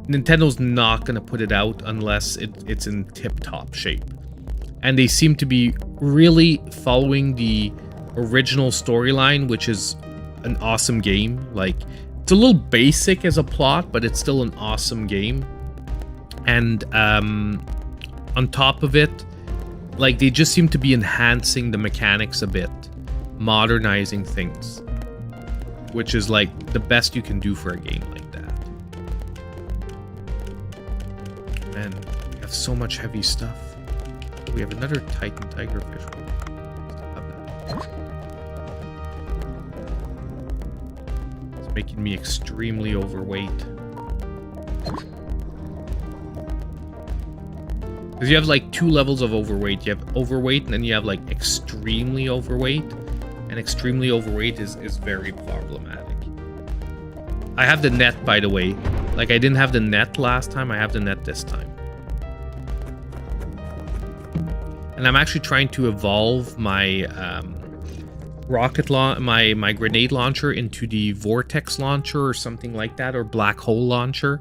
Nintendo's not gonna put it out unless it's in tip-top shape. And they seem to be really following the original storyline, which is an awesome game. Like, it's a little basic as a plot, but it's still an awesome game. And on top of it, like, they just seem to be enhancing the mechanics a bit, modernizing things, which is like the best you can do for a game like that. Man, we have so much heavy stuff. We have another Titan tigerfish. It's making me extremely overweight. Because you have like 2 levels of overweight. You have overweight, and then you have like extremely overweight. and extremely overweight is very problematic. I have the net, by the way. Like, I didn't have the net last time. I have the net this time. And I'm actually trying to evolve my my grenade launcher into the vortex launcher or something like that, or black hole launcher.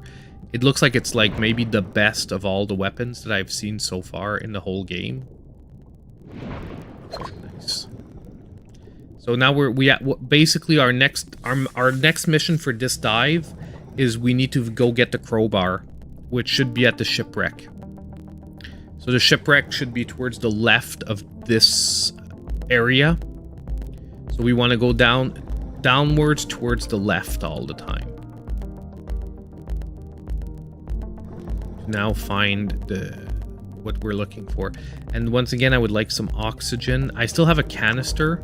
It looks like it's like maybe the best of all the weapons that I've seen so far in the whole game. Nice. So now basically our next mission for this dive is we need to go get the crowbar, which should be at the shipwreck. So the shipwreck should be towards the left of this area. So we want to go downwards towards the left all the time. Now find what we're looking for. And once again, I would like some oxygen. I still have a canister,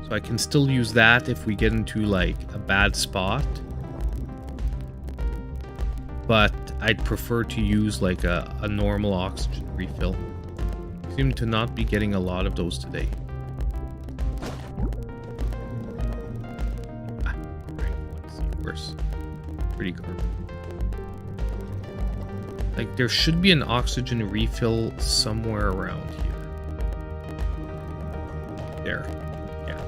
so I can still use that if we get into like a bad spot. But I'd prefer to use like a normal oxygen refill. Seem to not be getting a lot of those today. Let's see, where's pretty garbage. Like, there should be an oxygen refill somewhere around here. There. Yeah.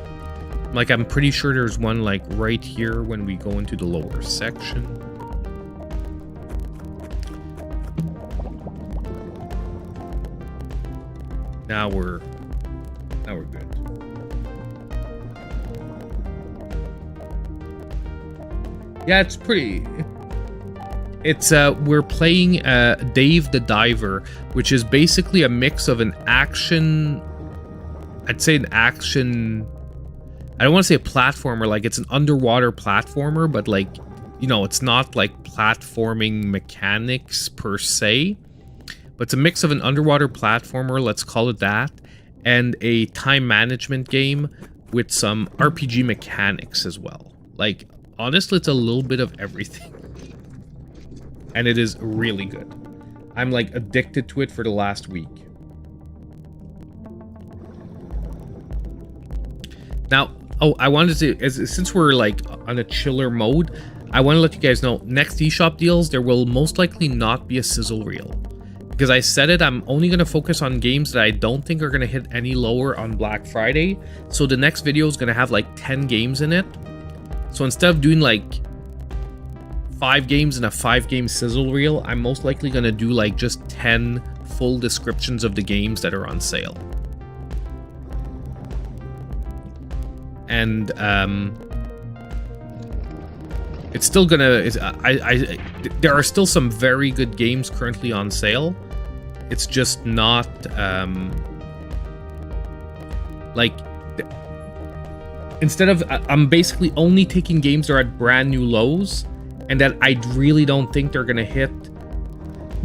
Like, I'm pretty sure there's one, like, right here when we go into the lower section. Now we're good. Yeah, it's pretty... It's we're playing Dave the Diver, which is basically a mix of an action, I'd say an action, I don't want to say a platformer, like it's an underwater platformer, but like, you know, it's not like platforming mechanics per se, but it's a mix of an underwater platformer, let's call it that, and a time management game with some RPG mechanics as well. Like, honestly, it's a little bit of everything. And it is really good. I'm like addicted to it for the last week. Now, oh, I wanted to, since we're like on a chiller mode, I want to let you guys know, next eShop deals, there will most likely not be a sizzle reel. Because I said it, I'm only going to focus on games that I don't think are going to hit any lower on Black Friday. So the next video is going to have like 10 games in it. So instead of doing like 5 games and a 5-game sizzle reel, I'm most likely going to do like just 10 full descriptions of the games that are on sale. And it's still gonna, there are still some very good games currently on sale. It's just not like, instead of, I'm basically only taking games that are at brand new lows and that I really don't think they're gonna hit.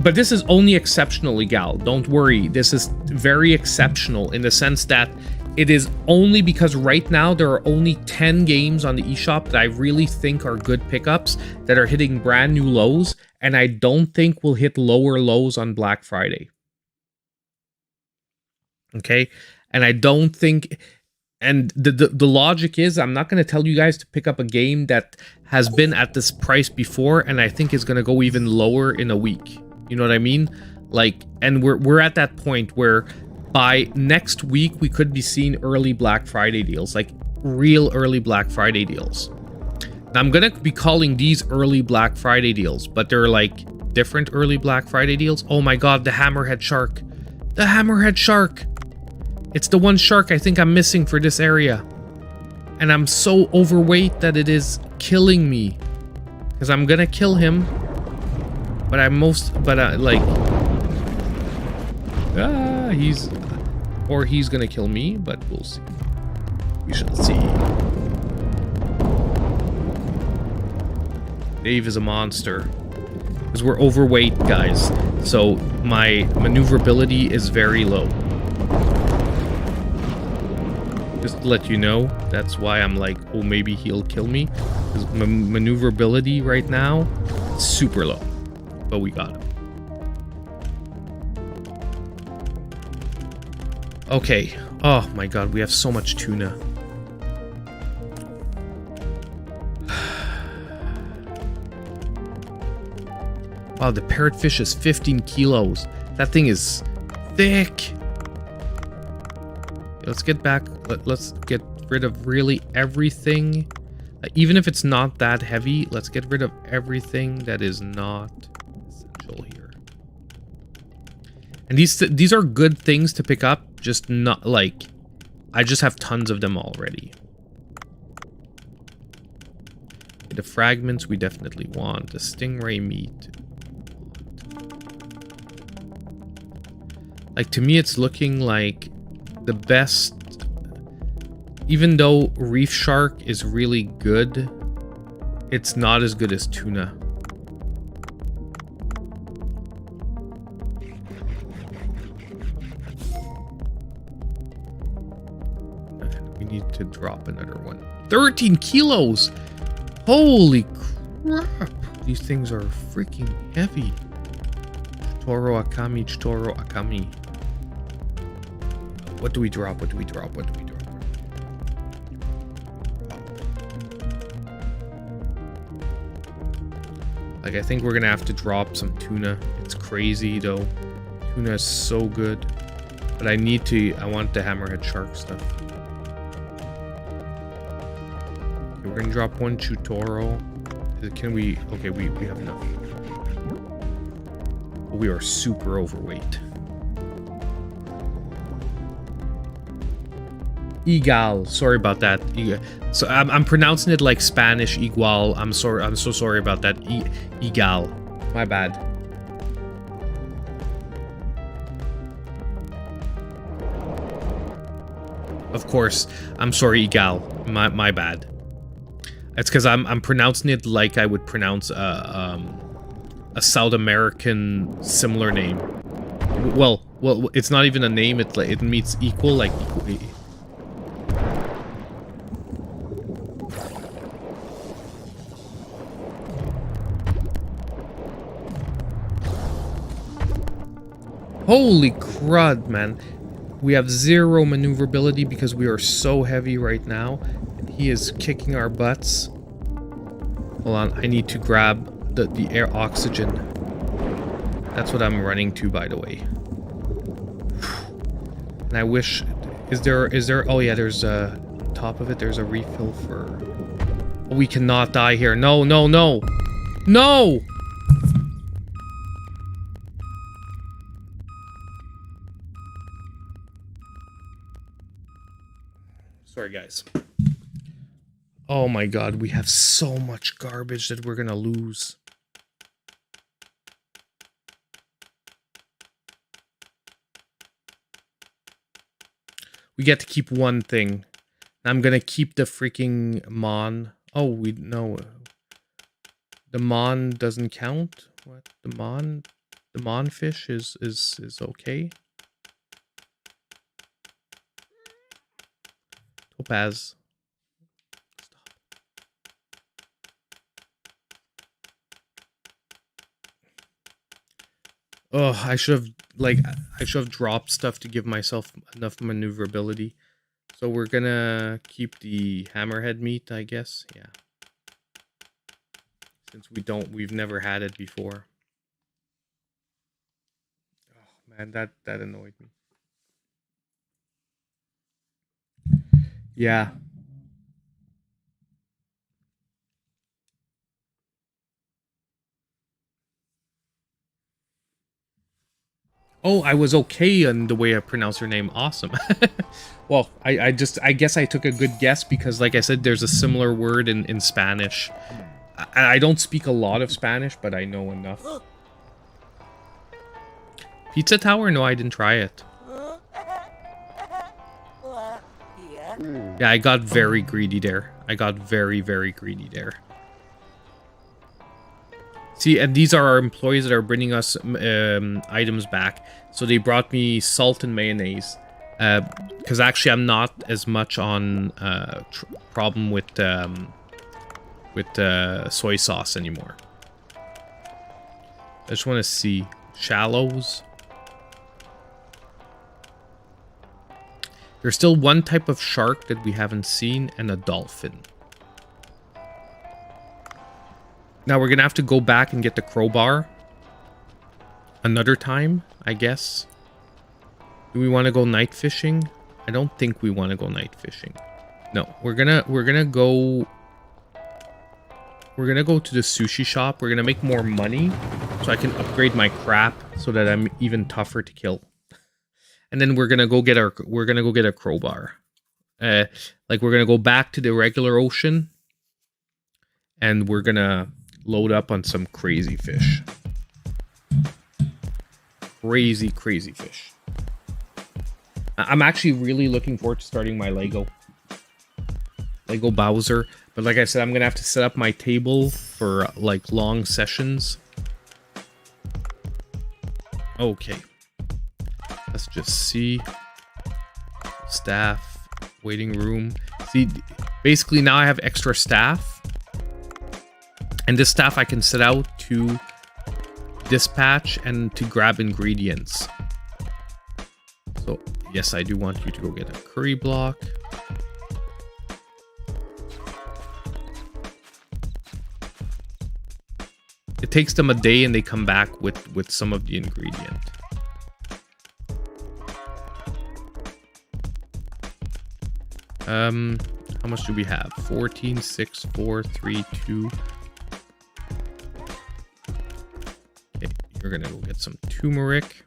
But this is only exceptionally, gal. Don't worry. This is very exceptional in the sense that it is only because right now there are only 10 games on the eShop that I really think are good pickups that are hitting brand new lows, and I don't think will hit lower lows on Black Friday. Okay? And I don't think... And the logic is, I'm not going to tell you guys to pick up a game that has been at this price before, and I think is going to go even lower in a week. You know what I mean? Like, and we're at that point where by next week we could be seeing early Black Friday deals, like real early Black Friday deals. Now, I'm going to be calling these early Black Friday deals, but they're like different early Black Friday deals. Oh my god, the hammerhead shark. The hammerhead shark. It's the one shark I think I'm missing for this area. And I'm so overweight that it is killing me. Because I'm gonna kill him. But he's gonna kill me, but we'll see. We shall see. Dave is a monster. Because we're overweight, guys. So my maneuverability is very low. Just to let you know, that's why I'm like, oh, maybe he'll kill me. Because maneuverability right now, super low. But we got him. Okay, Oh my god, we have so much tuna. Wow, the parrotfish is 15 kilos. That thing is thick. Let's get back. Let's get rid of really everything. Even if it's not that heavy, let's get rid of everything that is not essential here. And these are good things to pick up, just not like I just have tons of them already. Okay, the fragments we definitely want. The stingray meat. Like, to me, it's looking like the best. Even though reef shark is really good, it's not as good as tuna. We need to drop another one. 13 kilos! Holy crap! These things are freaking heavy. Chitoro Akami, Chitoro Akami. What do we drop? What do we drop? What do we drop? Like, I think we're gonna have to drop some tuna. It's crazy though. Tuna is so good. But I want the hammerhead shark stuff. Okay, we're gonna drop one Chutoro. Can we? Okay, we have enough. We are super overweight. Igual. Sorry about that. So I'm pronouncing it like Spanish. Igual. I'm sorry. I'm so sorry about that. Igual. My bad. Of course. I'm sorry. Igual. My bad. It's because I'm pronouncing it like I would pronounce a South American similar name. Well, it's not even a name. It means equal, like equal. Holy crud, man. We have zero maneuverability because we are so heavy right now. And he is kicking our butts. Hold on, I need to grab the air oxygen. That's what I'm running to, by the way. And I wish... Is there... Oh yeah, there's a... top of it, there's a refill for... Oh, we cannot die here. No, no, no! No! Sorry, guys. Oh my god, we have so much garbage that we're gonna lose. We get to keep one thing. I'm gonna keep the freaking Mon. Oh, no. The Mon doesn't count? What? The Mon fish is okay. Topaz. Stop. Oh, I should have dropped stuff to give myself enough maneuverability. So we're gonna keep the hammerhead meat, I guess. Yeah. Since we've never had it before. Oh man, that annoyed me. Yeah. Oh, I was okay on the way I pronounce your name. Awesome. Well, I guess I took a good guess because, like I said, there's a similar word in Spanish. I don't speak a lot of Spanish, but I know enough. Pizza Tower? No, I didn't try it. Yeah, I got very greedy there. I got very, very greedy there. See, and these are our employees that are bringing us items back. So they brought me salt and mayonnaise. Because actually I'm not as much on problem with soy sauce anymore. I just want to see. Shallows. There's still one type of shark that we haven't seen, and a dolphin. Now we're gonna have to go back and get the crowbar another time, I guess. Do we want to go night fishing? I don't think we want to go night fishing. No, we're gonna go to the sushi shop. We're gonna make more money so I can upgrade my crap so that I'm even tougher to kill. And then we're gonna go get a crowbar. Like we're gonna go back to the regular ocean, and we're gonna load up on some crazy fish. Crazy fish. I'm actually really looking forward to starting my Lego Bowser. But like I said, I'm going to have to set up my table for like long sessions. Okay. Let's just see. Staff, waiting room. See, basically now I have extra staff. And this staff I can set out to dispatch and to grab ingredients. So yes, I do want you to go get a curry block. It takes them a day and they come back with some of the ingredient. How much do we have? 14, 6, 4, 3, 2. Okay, you're gonna go get some turmeric.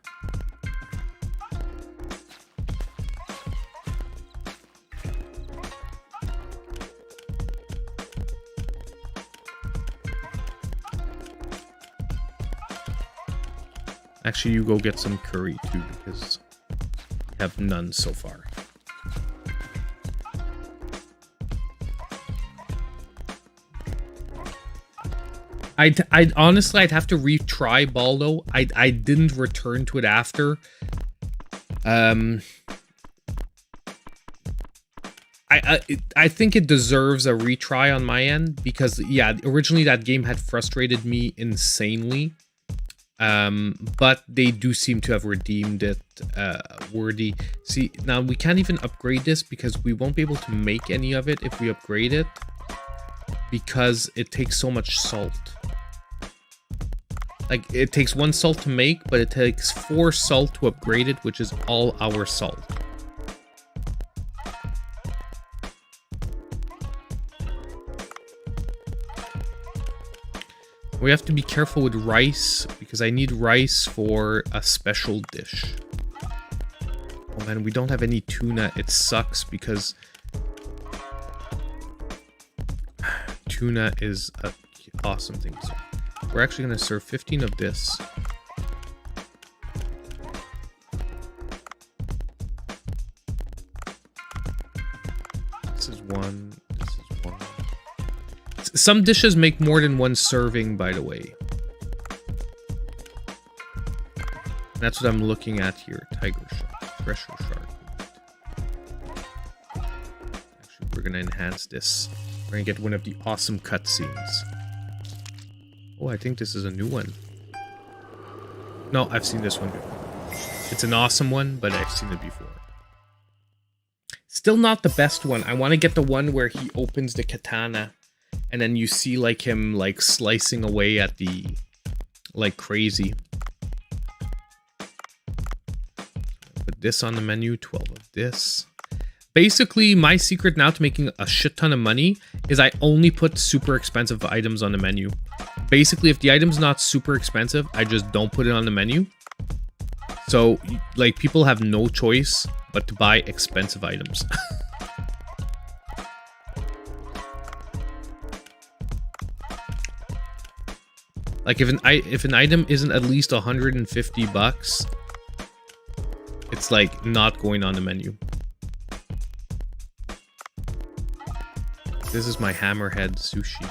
Actually, you go get some curry too, because we have none so far. I'd honestly, I'd have to retry Baldo. I didn't return to it after. I think it deserves a retry on my end, because yeah, originally that game had frustrated me insanely. But they do seem to have redeemed it worthy. See, now we can't even upgrade this because we won't be able to make any of it if we upgrade it, because it takes so much salt. Like, it takes 1 salt to make, but it takes 4 salt to upgrade it, which is all our salt. We have to be careful with rice, because I need rice for a special dish. Oh man, we don't have any tuna. It sucks, because tuna is an awesome thing. So we're actually going to serve 15 of this. This is 1. This is 1. Some dishes make more than 1 serving, by the way. That's what I'm looking at here. Tiger shark, thresher shark. Actually, we're gonna enhance this. We're gonna get one of the awesome cutscenes. Oh, I think this is a new one. No, I've seen this one before. It's an awesome one, but I've seen it before. Still not the best one. I want to get the one where he opens the katana. And then you see like him like slicing away at the like crazy. Put this on the menu, 12 of this. Basically, my secret now to making a shit ton of money is I only put super expensive items on the menu. Basically, if the item's not super expensive, I just don't put it on the menu. So like people have no choice but to buy expensive items. Like if an item isn't at least 150 bucks, it's like not going on the menu. This is my hammerhead sushi.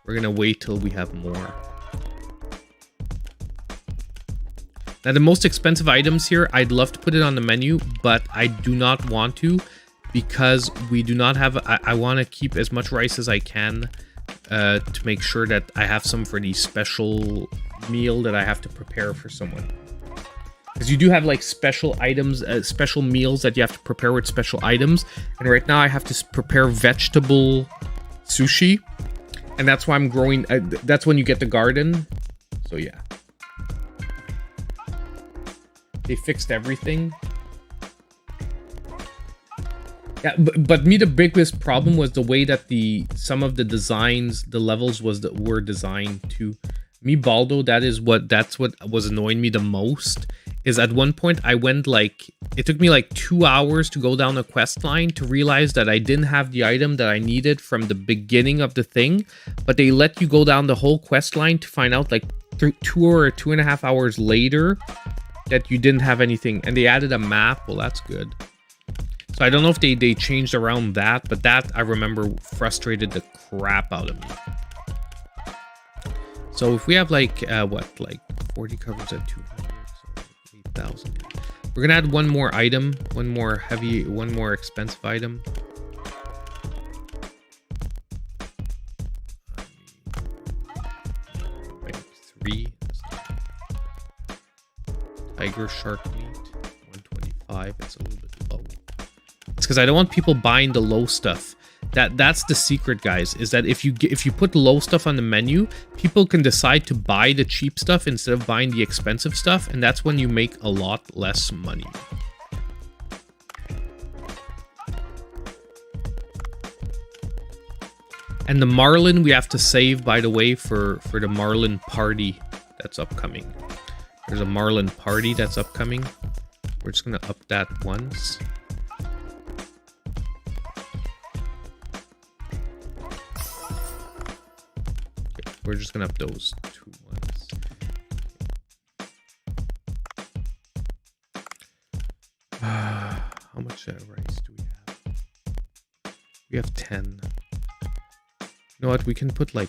We're gonna wait till we have more. Now the most expensive items here, I'd love to put it on the menu, but I do not want to, because we do not have, I want to keep as much rice as I can to make sure that I have some for the special meal that I have to prepare for someone. Because you do have like special items, special meals that you have to prepare with special items. And right now I have to prepare vegetable sushi. And that's why I'm growing, that's when you get the garden. So yeah. They fixed everything. Yeah, but me, the biggest problem was the way that some of the designs, the levels were designed to. Me, Baldo, that's what was annoying me the most. Is at one point I went like, it took me like 2 hours to go down a quest line to realize that I didn't have the item that I needed from the beginning of the thing. But they let you go down the whole quest line to find out like 2 or 2.5 hours later that you didn't have anything. And they added a map. Well, that's good. So I don't know if they changed around that, but that I remember frustrated the crap out of me. So if we have like, what, like 40 covers at 200, so 8,000. We're gonna add one more item, one more expensive item. Like 3. Tiger shark meat, 125. It's a little bit low. It's because I don't want people buying the low stuff. That's the secret, guys, is that if you put low stuff on the menu, people can decide to buy the cheap stuff instead of buying the expensive stuff, and that's when you make a lot less money. And the Marlin we have to save, by the way, for the Marlin party that's upcoming. There's a Marlin party that's upcoming. We're just gonna up that once. We're just gonna up those 2 ones. How much rice do we have? We have 10. You know what? We can put like...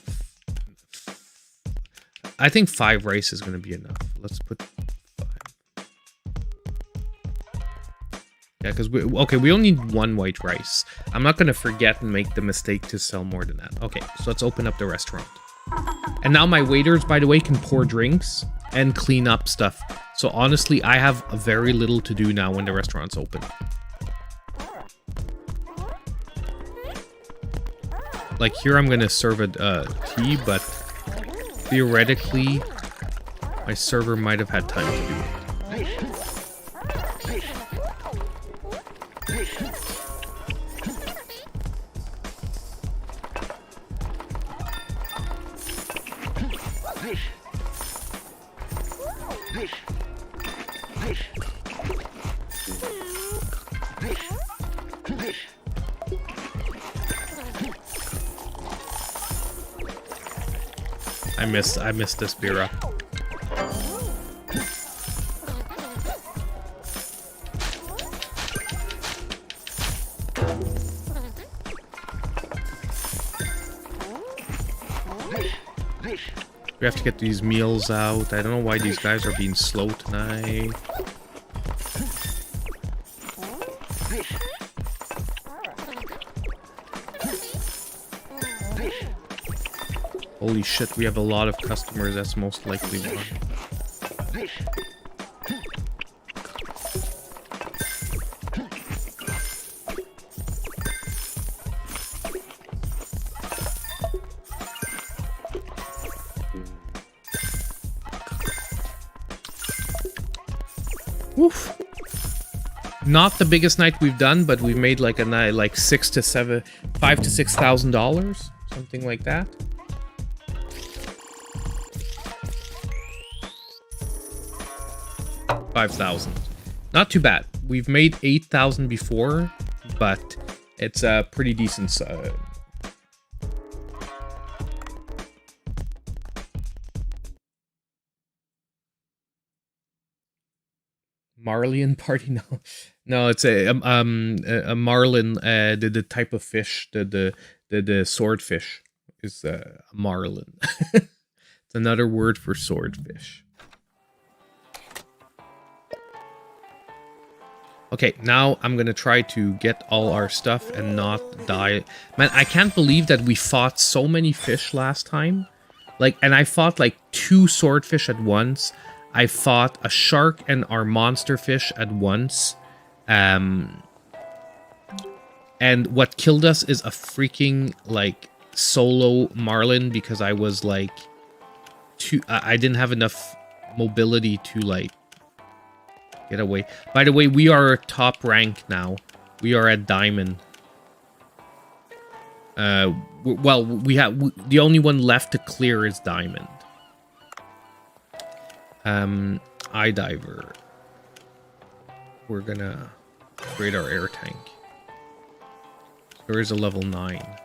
I think 5 rice is gonna be enough. Let's put 5. Yeah, because we only need 1 white rice. I'm not gonna forget and make the mistake to sell more than that. Okay, so let's open up the restaurant. And now my waiters, by the way, can pour drinks and clean up stuff. So honestly, I have very little to do now when the restaurant's open. Like here, I'm gonna serve a tea, but theoretically, my server might have had time to do it. I missed this beer up. We have to get these meals out. I don't know why these guys are being slow tonight. Holy shit, we have a lot of customers. That's most likely one. Woof. Not the biggest night we've done, but we've made like a night like $5,000 to $6,000, something like that. $5,000. Not too bad. We've made 8,000 before, but it's a pretty decent. Marlin party? No, it's a marlin. The type of fish, the swordfish is a marlin. It's another word for swordfish. Okay, now I'm gonna try to get all our stuff and not die. Man, I can't believe that we fought so many fish last time. Like, and I fought like 2 swordfish at once. I fought a shark and our monster fish at once. And what killed us is a freaking, like, solo marlin because I was, like, I didn't have enough mobility to, like, get away. By the way, we are top rank now. We are at diamond. Well, we have the only one left to clear is diamond. Eye diver. We're gonna upgrade our air tank. There is a level 9. I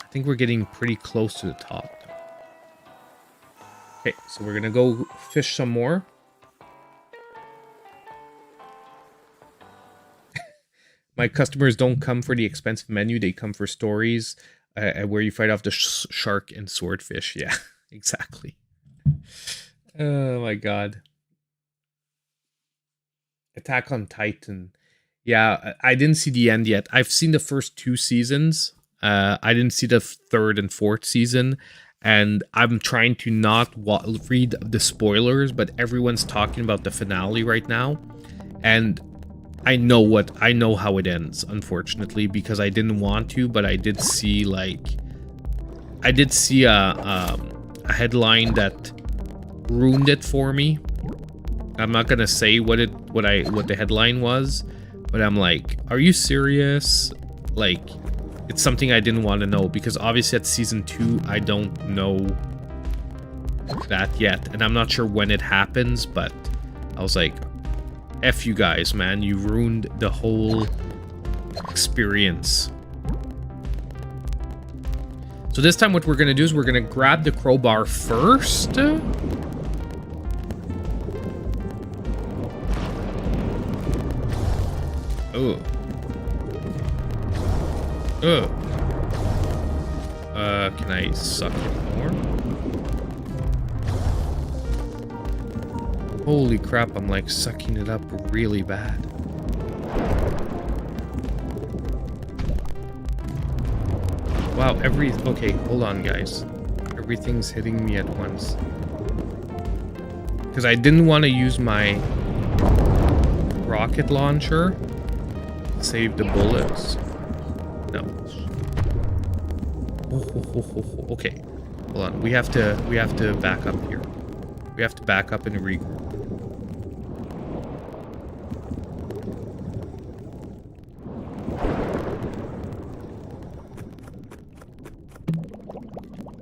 think we're getting pretty close to the top. Okay, so we're gonna go fish some more. My customers don't come for the expensive menu, they come for stories where you fight off the shark and swordfish. Yeah, exactly. Oh my god. Attack on Titan. Yeah, I didn't see the end yet. I've seen the first 2 seasons. I didn't see the 3rd and 4th season. And I'm trying to not read the spoilers, but everyone's talking about the finale right now. And I know how it ends, unfortunately, because I didn't want to, but I did see, like, I did see a headline that ruined it for me. I'm not gonna say what the headline was, but I'm like, are you serious? Like, it's something I didn't want to know, because obviously at season 2 I don't know that yet, and I'm not sure when it happens, but I was like, F you guys, man, you ruined the whole experience. So this time what we're gonna do is we're gonna grab the crowbar first. Oh. Oh. Can I suck it more? Holy crap, I'm like sucking it up really bad. Wow, okay, hold on guys. Everything's hitting me at once. Because I didn't want to use my rocket launcher. Save the bullets. No. Okay. Hold on. We have to back up here. We have to back up and regroup.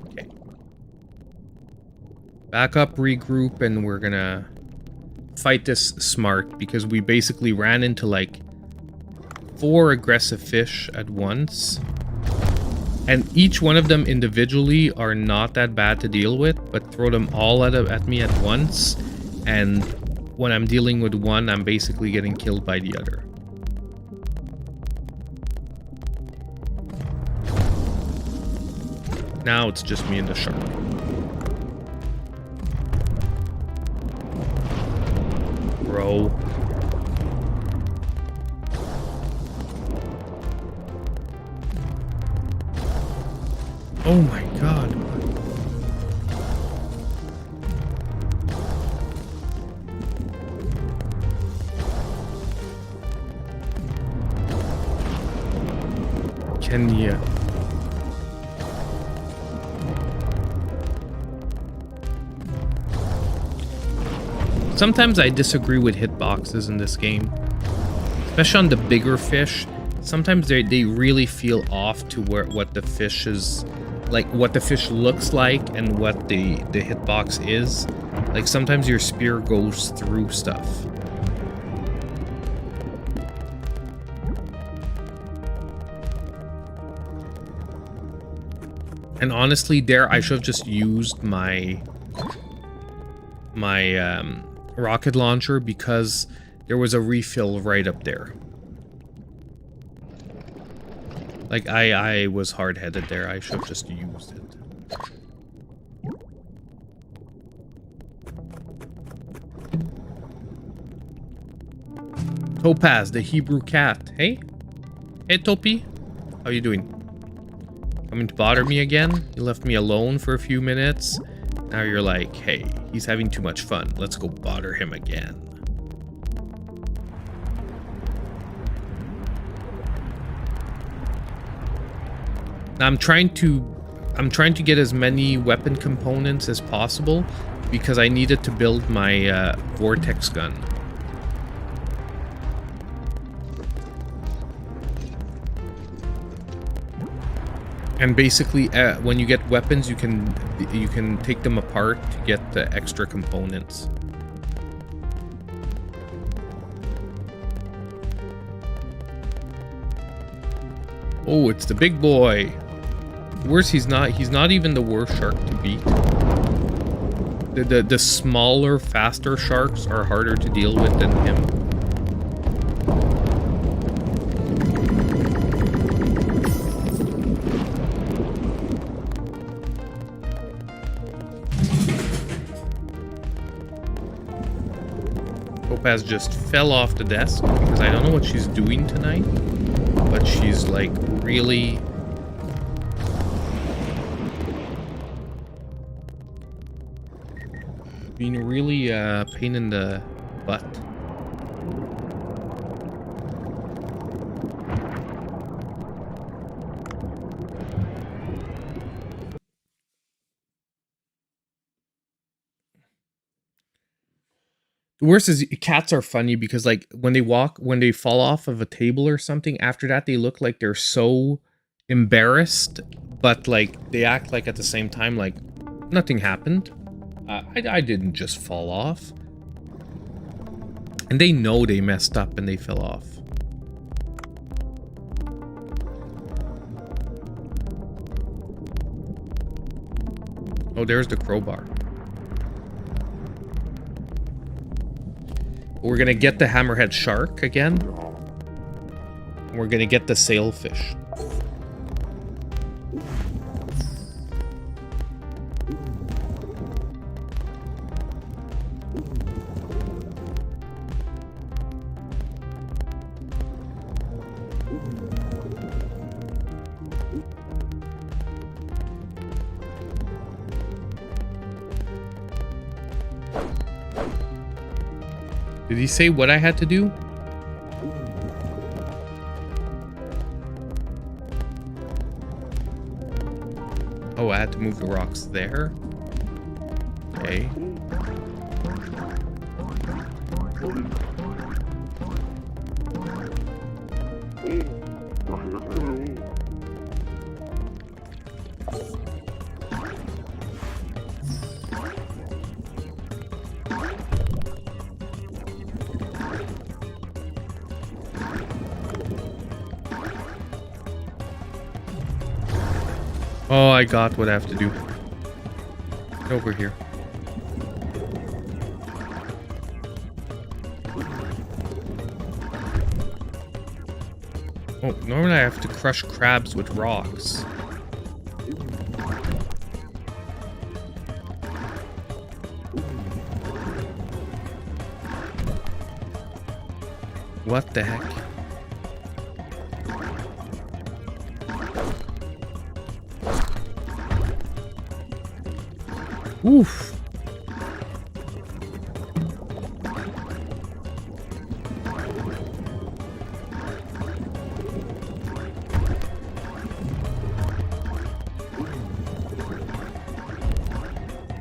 Okay. Back up, regroup, and we're gonna fight this smart, because we basically ran into like 4 aggressive fish at once, and each one of them individually are not that bad to deal with, but throw them all at me at once, and when I'm dealing with one, I'm basically getting killed by the other. Now it's just me and the shark. Bro. Oh my god. Kenya. Sometimes I disagree with hitboxes in this game, especially on the bigger fish. Sometimes they really feel off to what the fish is, like what the fish looks like and what the hitbox is. Like sometimes your spear goes through stuff. And honestly, there I should have just used my rocket launcher, because there was a refill right up there. Like I was hard-headed there. I should have just used it. Topaz, the Hebrew cat. Hey? Hey, Topi. How you doing? Coming to bother me again? You left me alone for a few minutes. Now you're like, hey, He's having too much fun. Let's go bother him again. Now I'm trying to get as many weapon components as possible because I needed to build my vortex gun. And basically, when you get weapons, you can take them apart to get the extra components. Oh, it's the big boy. Worse, he's not even the worst shark to beat. The smaller, faster sharks are harder to deal with than him. Topaz just fell off the desk because I don't know what she's doing tonight, but she's like really being really pain in the butt. The worst is cats are funny because like when they fall off of a table or something, after that they look like they're so embarrassed, but like they act like at the same time like nothing happened. I didn't just fall off. And they know they messed up and they fell off. Oh, there's the crowbar. We're gonna get the hammerhead shark again. We're gonna get the sailfish. Did he say what I had to do? Oh, I had to move the rocks there. Okay. Oh, I got what I have to do. Get over here. Oh, normally I have to crush crabs with rocks. What the heck? Oof.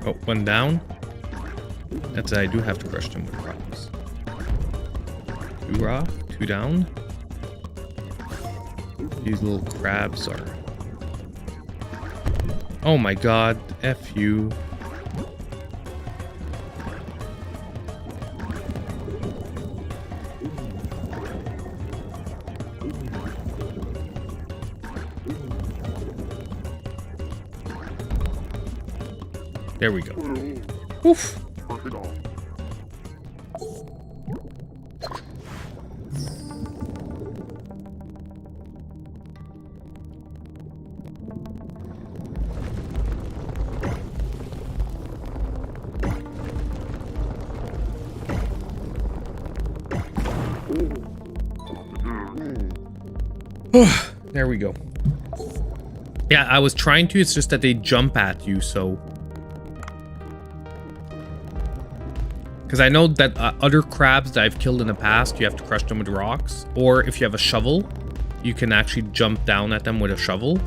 Oh, one down. That's I do have to crush them with rocks. Two rock, two down. These little crabs are... Oh my god, F you. There we go. Oof. There we go. Yeah, I was trying to, it's just that they jump at you, so... Because I know that other crabs that I've killed in the past, you have to crush them with rocks. Or if you have a shovel, you can actually jump down at them with a shovel.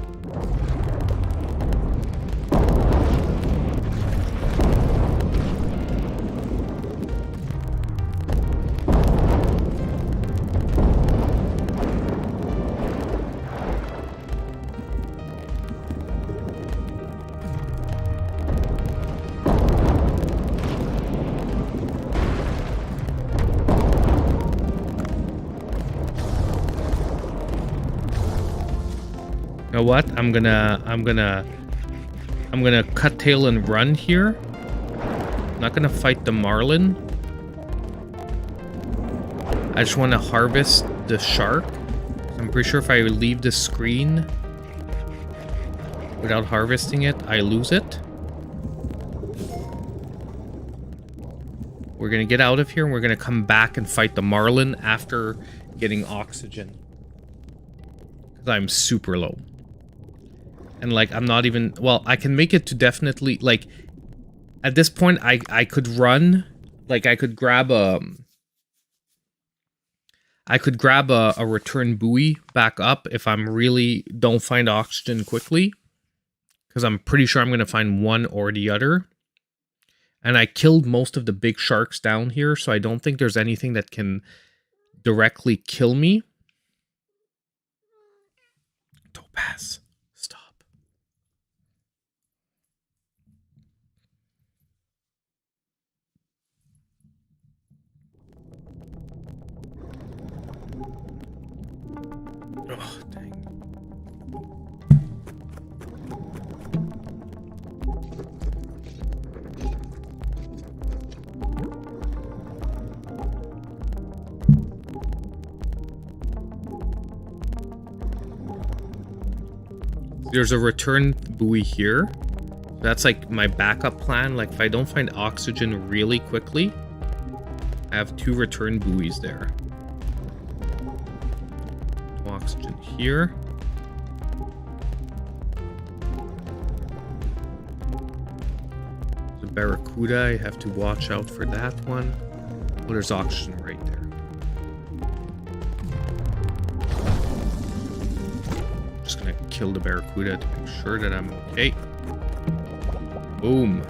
You know what? I'm gonna cut tail and run here. I'm not gonna fight the marlin. I just want to harvest the shark. I'm pretty sure if I leave the screen without harvesting it, I lose it. We're gonna get out of here and we're gonna come back and fight the marlin after getting oxygen. Because I'm super low. And like, I'm not even, well, I can make it to definitely, like, at this point, I could run, like, I could grab a return buoy back up if I'm really don't find oxygen quickly. Because I'm pretty sure I'm going to find one or the other. And I killed most of the big sharks down here, so I don't think there's anything that can directly kill me. Topaz. Oh, dang. There's a return buoy here. That's like my backup plan. Like if I don't find oxygen really quickly, I have 2 return buoys there. Oxygen here. The barracuda, I have to watch out for that one. Oh, there's oxygen right there. Just gonna kill the barracuda to make sure that I'm okay. Boom.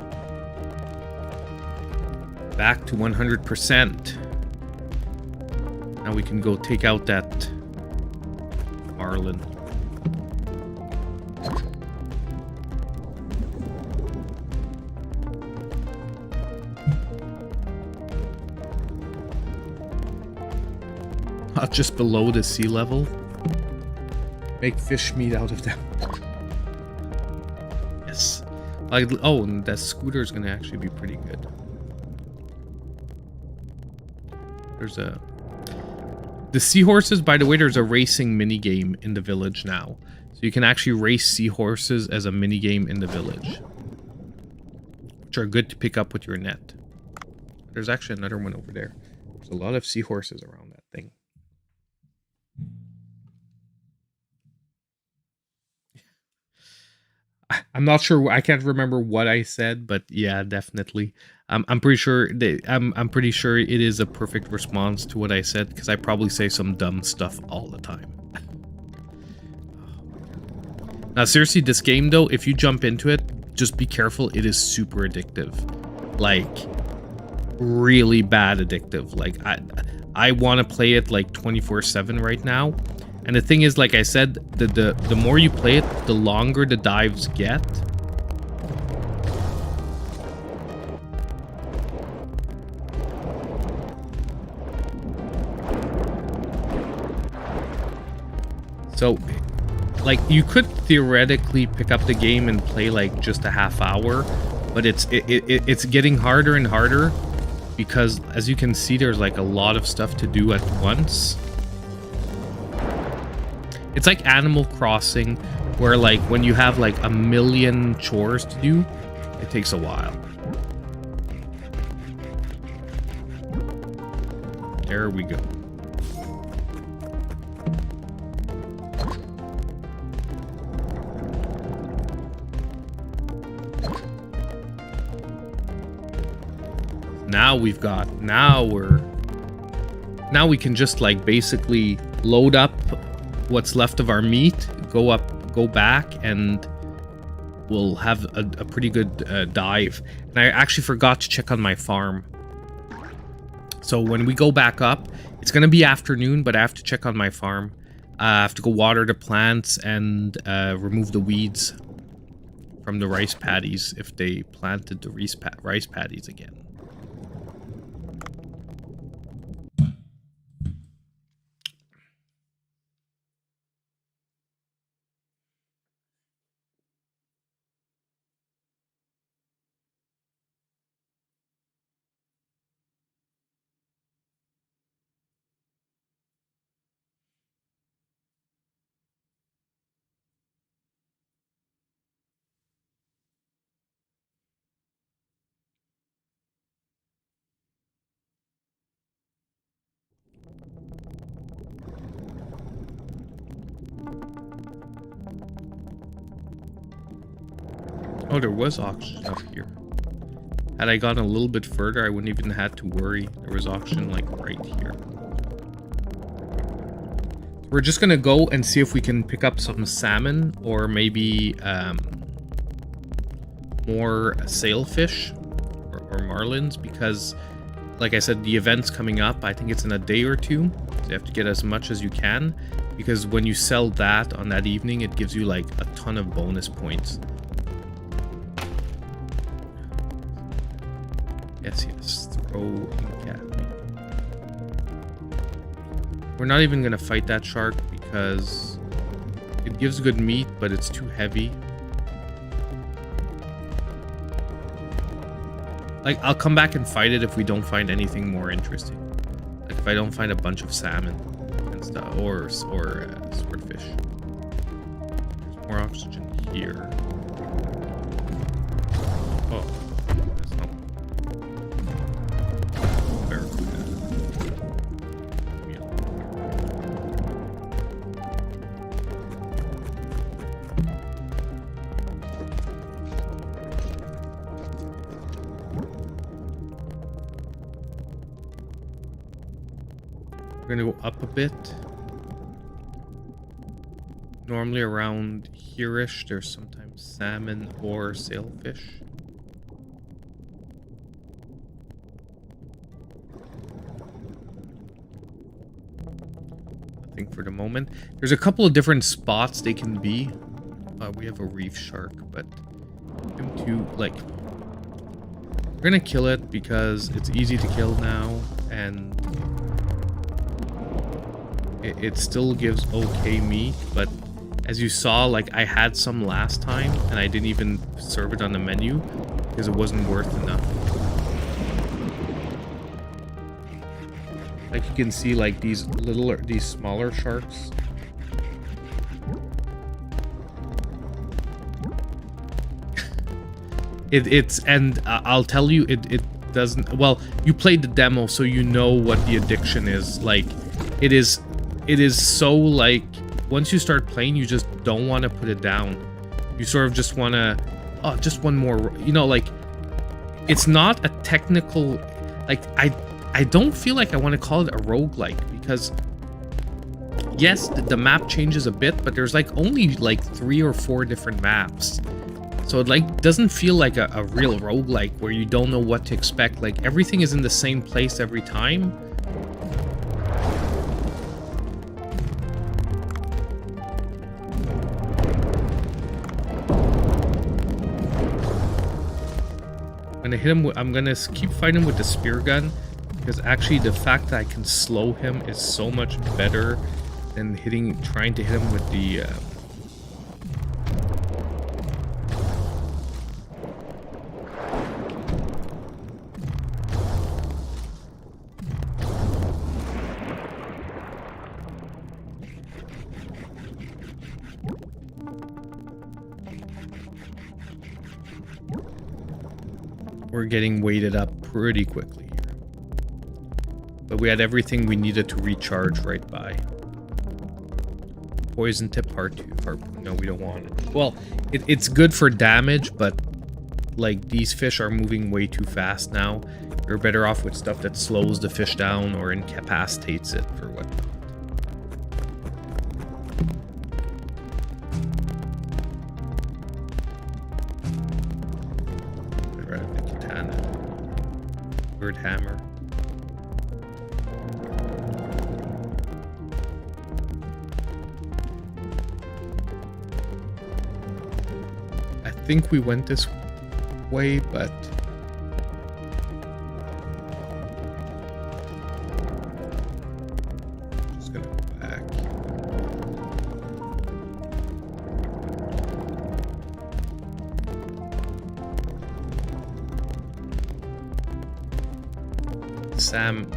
Back to 100%. Now we can go take out that marlin. Not just below the sea level. Make fish meat out of them. Yes. Like, oh, and that scooter is gonna actually be pretty good. There's a... The seahorses, by the way, there's a racing minigame in the village now. So you can actually race seahorses as a minigame in the village. Which are good to pick up with your net. There's actually another one over there. There's a lot of seahorses around that thing. I'm not sure. I can't remember what I said, but yeah, definitely. I'm pretty sure. I'm pretty sure it is a perfect response to what I said because I probably say some dumb stuff all the time. Now, seriously, this game though, if you jump into it, just be careful. It is super addictive, like really bad addictive. Like I want to play it like 24/7 right now. And the thing is, like I said, the more you play it, the longer the dives get. So, like, you could theoretically pick up the game and play like just a half hour, but it's getting harder and harder because, as you can see, there's like a lot of stuff to do at once. It's like Animal Crossing, where like when you have like a million chores to do, it takes a while. There we go. now we can just like basically load up what's left of our meat, go back, and we'll have a pretty good dive. And I actually forgot to check on my farm. So when we go back up, it's going to be afternoon, but I have to check on my farm. I have to go water the plants and remove the weeds from the rice paddies if they planted the rice paddies again. Oh, there was oxygen up here. Had I gone a little bit further, I wouldn't even have to worry. There was oxygen like right here. We're just gonna go and see if we can pick up some salmon or maybe more sailfish or marlins, because like I said, the event's coming up. I think it's in a day or two. So you have to get as much as you can, because when you sell that on that evening, it gives you like a ton of bonus points. Yes, throw ink at me. We're not even gonna fight that shark because it gives good meat, but it's too heavy. Like, I'll come back and fight it if we don't find anything more interesting. Like, if I don't find a bunch of salmon and stuff, or swordfish. There's more oxygen here. Oh. We're gonna go up a bit. Normally around here-ish, there's sometimes salmon or sailfish. Nothing for the moment. There's a couple of different spots they can be. We have a reef shark, but him too, like, we're gonna kill it because it's easy to kill now, and it still gives okay meat, but as you saw, like, I had some last time and I didn't even serve it on the menu because it wasn't worth enough. Like, you can see, like, these smaller sharks. And I'll tell you, it doesn't, well, you played the demo, so you know what the addiction is. Like, it is so, like, once you start playing, you just don't want to put it down. You sort of just want to, oh, just one more, you know, like, it's not a technical, like, I don't feel like I want to call it a roguelike, because yes, the map changes a bit, but there's like only like 3 or 4 different maps. So it like doesn't feel like a real roguelike where you don't know what to expect. Like, everything is in the same place every time. I'm gonna keep fighting him with the spear gun, because actually the fact that I can slow him is so much better than trying to hit him with the we're getting weighted up pretty quickly here. But we had everything we needed to recharge right by. Poison tip harpoon. No, we don't want it. Well, it's good for damage, but like these fish are moving way too fast now. You're better off with stuff that slows the fish down or incapacitates it or whatnot. Bird hammer. I think we went this way, but just gonna go back. Sam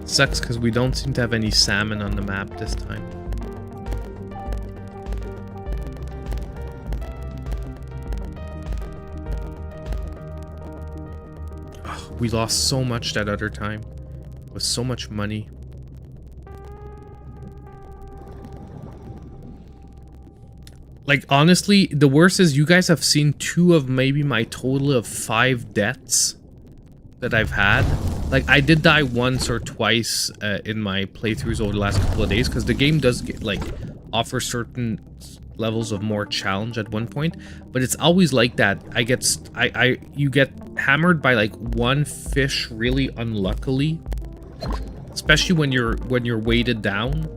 sucks because we don't seem to have any salmon on the map this time. Oh, we lost so much that other time. It was so much money. Like, honestly, the worst is you guys have seen 2 of maybe my total of 5 deaths that I've had. Like, I did die once or twice in my playthroughs over the last couple of days, because the game does get, like, offer certain levels of more challenge at one point, but it's always like that. You get hammered by like one fish really unluckily, especially when you're weighted down.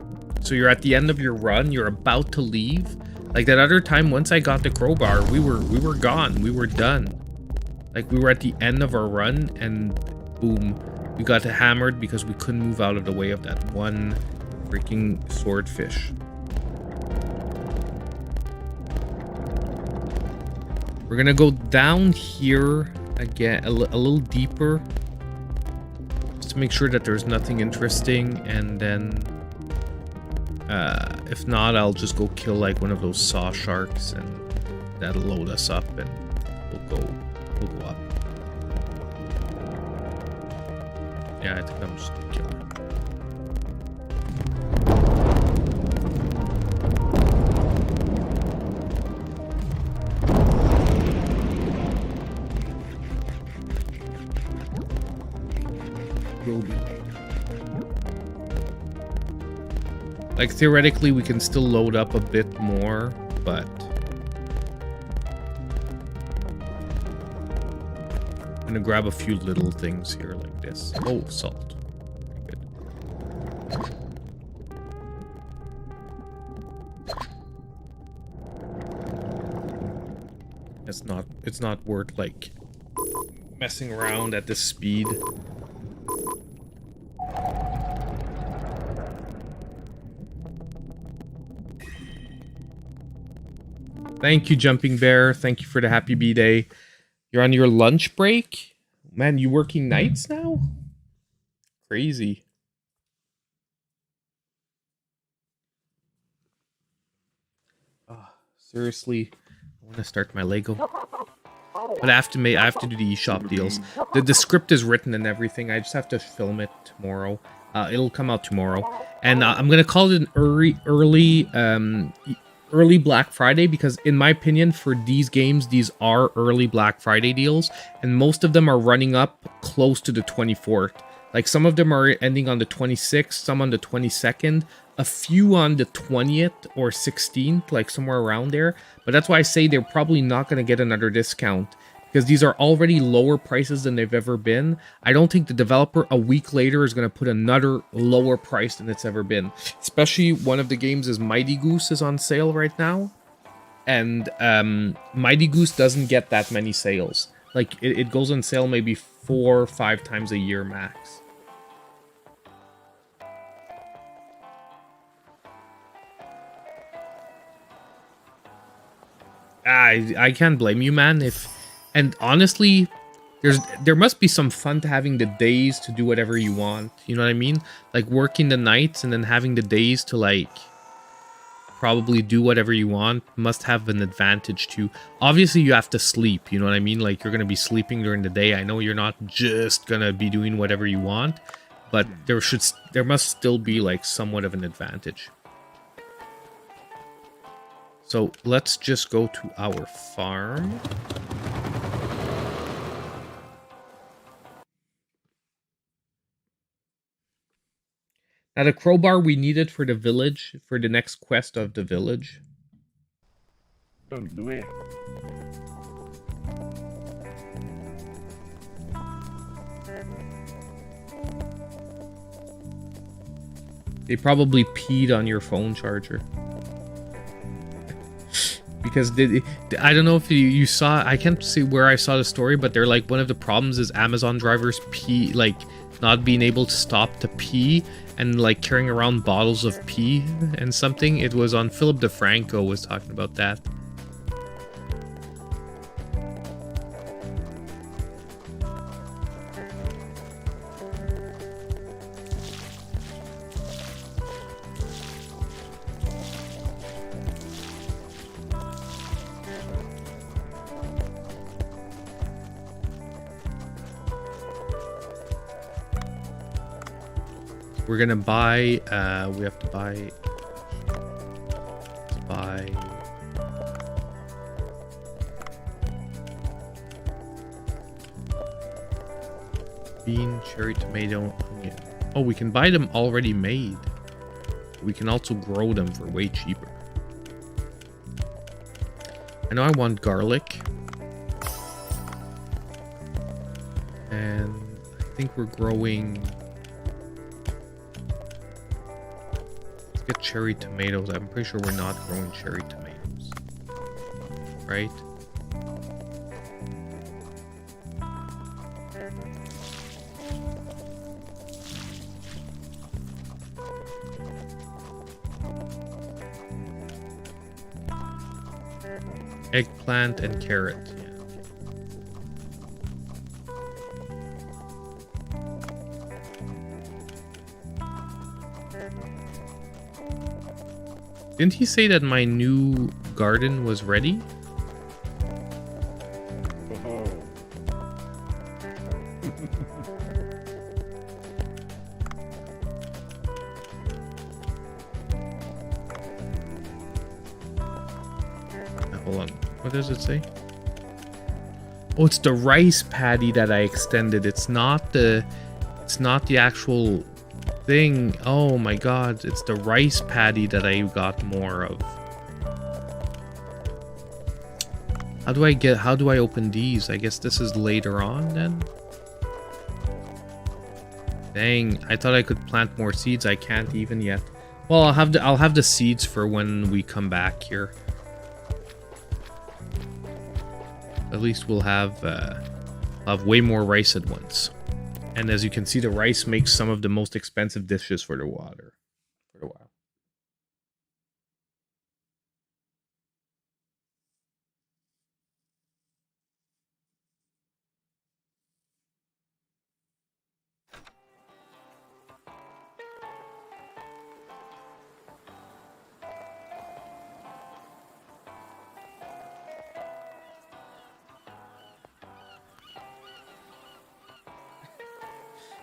So you're at the end of your run, you're about to leave. Like that other time, once I got the crowbar, we were gone, we were done. Like, we were at the end of our run, and boom, we got hammered because we couldn't move out of the way of that one freaking swordfish. We're gonna go down here again, a little deeper, just to make sure that there's nothing interesting, and then, if not, I'll just go kill, like, one of those saw sharks, and that'll load us up, and we'll go up. Yeah, I think I'm just gonna kill him. Like, theoretically, we can still load up a bit more, but I'm gonna grab a few little things here like this. Oh, salt. Very good. It's not worth, like, messing around at this speed. Thank you, Jumping Bear. Thank you for the happy B-Day. You're on your lunch break? Man, you working nights now? Crazy. Oh, seriously, I want to start my Lego. But I have to do the eShop deals. The script is written and everything. I just have to film it tomorrow. It'll come out tomorrow. And I'm going to call it an early Black Friday, because in my opinion, for these games, these are early Black Friday deals, and most of them are running up close to the 24th. Like, some of them are ending on the 26th, some on the 22nd, a few on the 20th or 16th, like somewhere around there. But that's why I say they're probably not going to get another discount, because these are already lower prices than they've ever been. I don't think the developer a week later is going to put another lower price than it's ever been. Especially one of the games is Mighty Goose is on sale right now. And Mighty Goose doesn't get that many sales. Like, it goes on sale maybe 4 or 5 times a year max. I can't blame you, man. And honestly, there must be some fun to having the days to do whatever you want. You know what I mean? Like, working the nights and then having the days to, like, probably do whatever you want must have an advantage too. Obviously, you have to sleep. You know what I mean? Like, you're going to be sleeping during the day. I know you're not just going to be doing whatever you want, but there must still be, like, somewhat of an advantage. So let's just go to our farm. Now the crowbar we needed for the village, for the next quest of the village. Don't do it. They probably peed on your phone charger. Because I don't know if you saw, I can't see where I saw the story, but they're like, one of the problems is Amazon drivers pee, like not being able to stop to pee and like carrying around bottles of pee and something. It was on Philip DeFranco was talking about that. We're gonna buy, we have to buy, bean, cherry, tomato, onion. Oh, we can buy them already made. We can also grow them for way cheaper. I know I want garlic. And I think we're growing... Let's get cherry tomatoes. I'm pretty sure we're not growing cherry tomatoes. Right? Eggplant and carrot. Yeah. Didn't he say that my new garden was ready? Hold on. What does it say? Oh, it's the rice paddy that I extended. It's not the actual thing. Oh my god, it's the rice paddy that I got more of. How do I open these? I guess this is later on then. Dang, I thought I could plant more seeds. I can't even yet. Well, I'll have the seeds for when we come back here. At least we'll have way more rice at once. And as you can see, the rice makes some of the most expensive dishes for the water. For a while.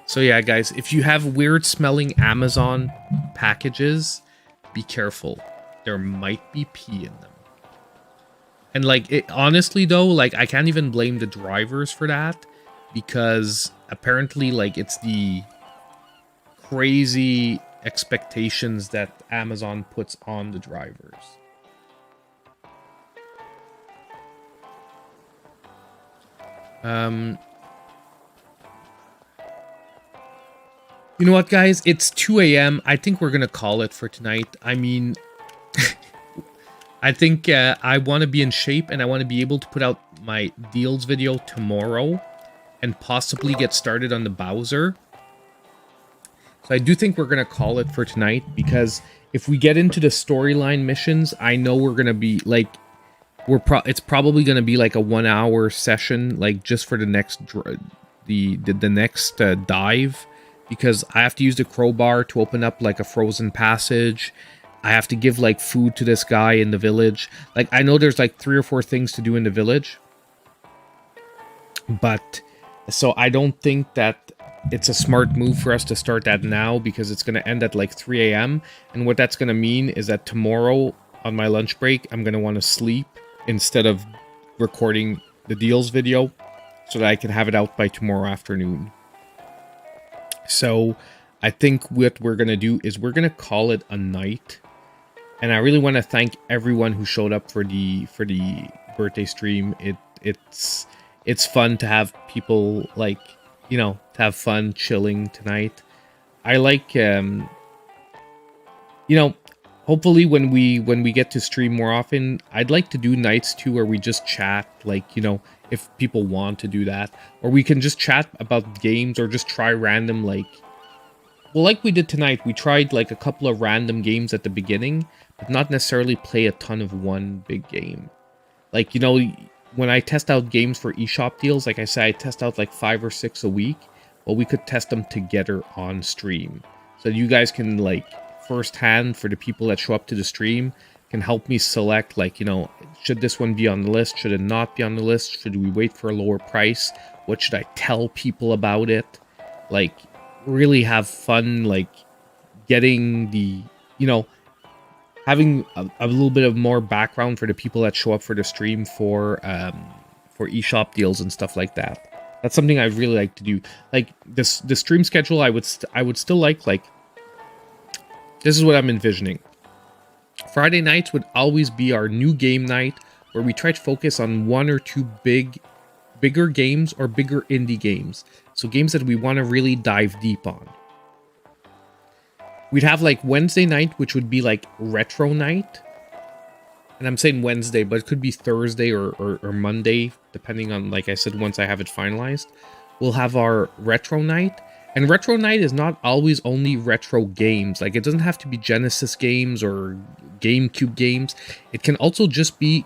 So yeah, guys, if you have weird smelling Amazon packages, be careful. There might be pee in them. And like, honestly though, like I can't even blame the drivers for that, because apparently like it's the crazy expectations that Amazon puts on the drivers. You know what, guys? It's 2 a.m. I think we're going to call it for tonight. I mean, I think I want to be in shape and I want to be able to put out my deals video tomorrow and possibly get started on the Bowser. So I do think we're going to call it for tonight, because if we get into the storyline missions, I know we're going to be like, it's probably going to be like a 1-hour session, like just for the next, the next dive. Because I have to use the crowbar to open up like a frozen passage. I have to give like food to this guy in the village. Like I know there's like 3 or 4 things to do in the village. But so I don't think that it's a smart move for us to start that now, because it's going to end at like 3 a.m. And what that's going to mean is that tomorrow on my lunch break, I'm going to want to sleep instead of recording the deals video so that I can have it out by tomorrow afternoon. So I think what we're gonna do is we're gonna call it a night. And I really want to thank everyone who showed up for the birthday stream. It's fun to have people like, you know, to have fun chilling tonight. I like you know, hopefully when we get to stream more often, I'd like to do nights too where we just chat, like, you know, if people want to do that, or we can just chat about games or just try random, like, well, like we did tonight, we tried like a couple of random games at the beginning, but not necessarily play a ton of one big game. Like, you know, when I test out games for eShop deals, like I said, I test out like 5 or 6 a week. Well, we could test them together on stream. So you guys can, like, firsthand, for the people that show up to the stream, can help me select, like, you know, should this one be on the list? Should it not be on the list? Should we wait for a lower price? What should I tell people about it? Like, really have fun, like, getting the, you know, having a little bit of more background for the people that show up for the stream for eShop deals and stuff like that. That's something I really like to do. Like, the stream schedule, I would still like, this is what I'm envisioning. Friday nights would always be our new game night, where we try to focus on 1 or 2 bigger games or bigger indie games. So games that we want to really dive deep on. We'd have like Wednesday night, which would be like retro night. And I'm saying Wednesday, but it could be Thursday or Monday, depending on, like I said, once I have it finalized. We'll have our retro night. And retro night is not always only retro games. Like, it doesn't have to be Genesis games or GameCube games. It can also just be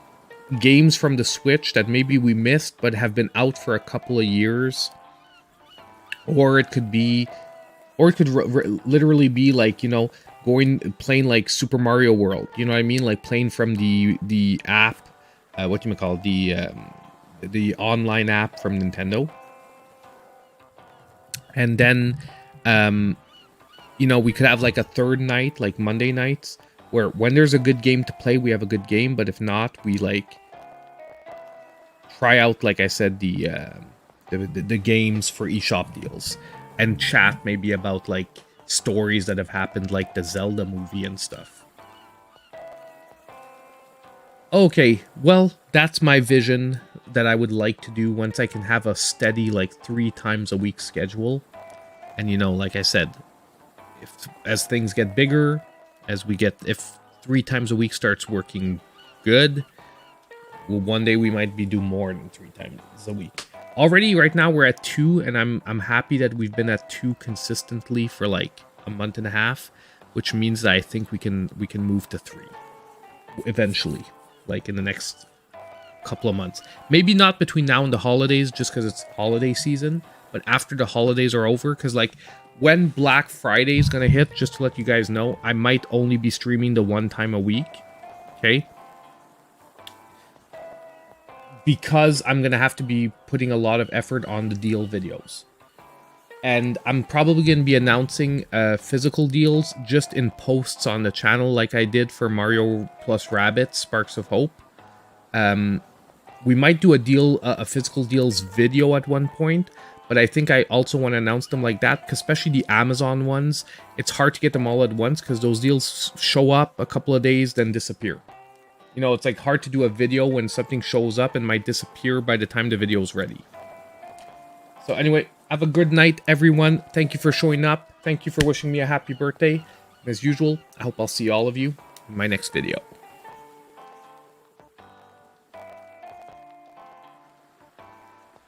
games from the Switch that maybe we missed but have been out for a couple of years. Or it could be, or it could literally be like, you know, playing like Super Mario World. You know what I mean? Like playing from the app, what do you call it? The online app from Nintendo. And then, you know, we could have like a third night, like Monday nights, where when there's a good game to play, we have a good game. But if not, we like try out, like I said, the games for eShop deals, and chat maybe about like stories that have happened, like the Zelda movie and stuff. Okay, well, that's my vision that I would like to do once I can have a steady, like, 3 times a week schedule. And, you know, like I said, as things get bigger, if 3 times a week starts working good, well, one day we might be doing more than 3 times a week. Already, right now, we're at 2, and I'm happy that we've been at 2 consistently for like a month and a half, which means that I think we can move to 3 eventually, like in the next couple of months. Maybe not between now and the holidays, just because it's holiday season, but after the holidays are over, because like when Black Friday is gonna hit, just to let you guys know, I might only be streaming the 1 time a week. Okay. Because I'm going to have to be putting a lot of effort on the deal videos. And I'm probably going to be announcing physical deals just in posts on the channel, like I did for Mario plus Rabbids Sparks of Hope. We might do a physical deals video at one point, but I think I also want to announce them like that, because especially the Amazon ones, it's hard to get them all at once because those deals show up a couple of days, then disappear. You know, it's like hard to do a video when something shows up and might disappear by the time the video is ready. So anyway, have a good night, everyone. Thank you for showing up. Thank you for wishing me a happy birthday. And as usual, I hope I'll see all of you in my next video.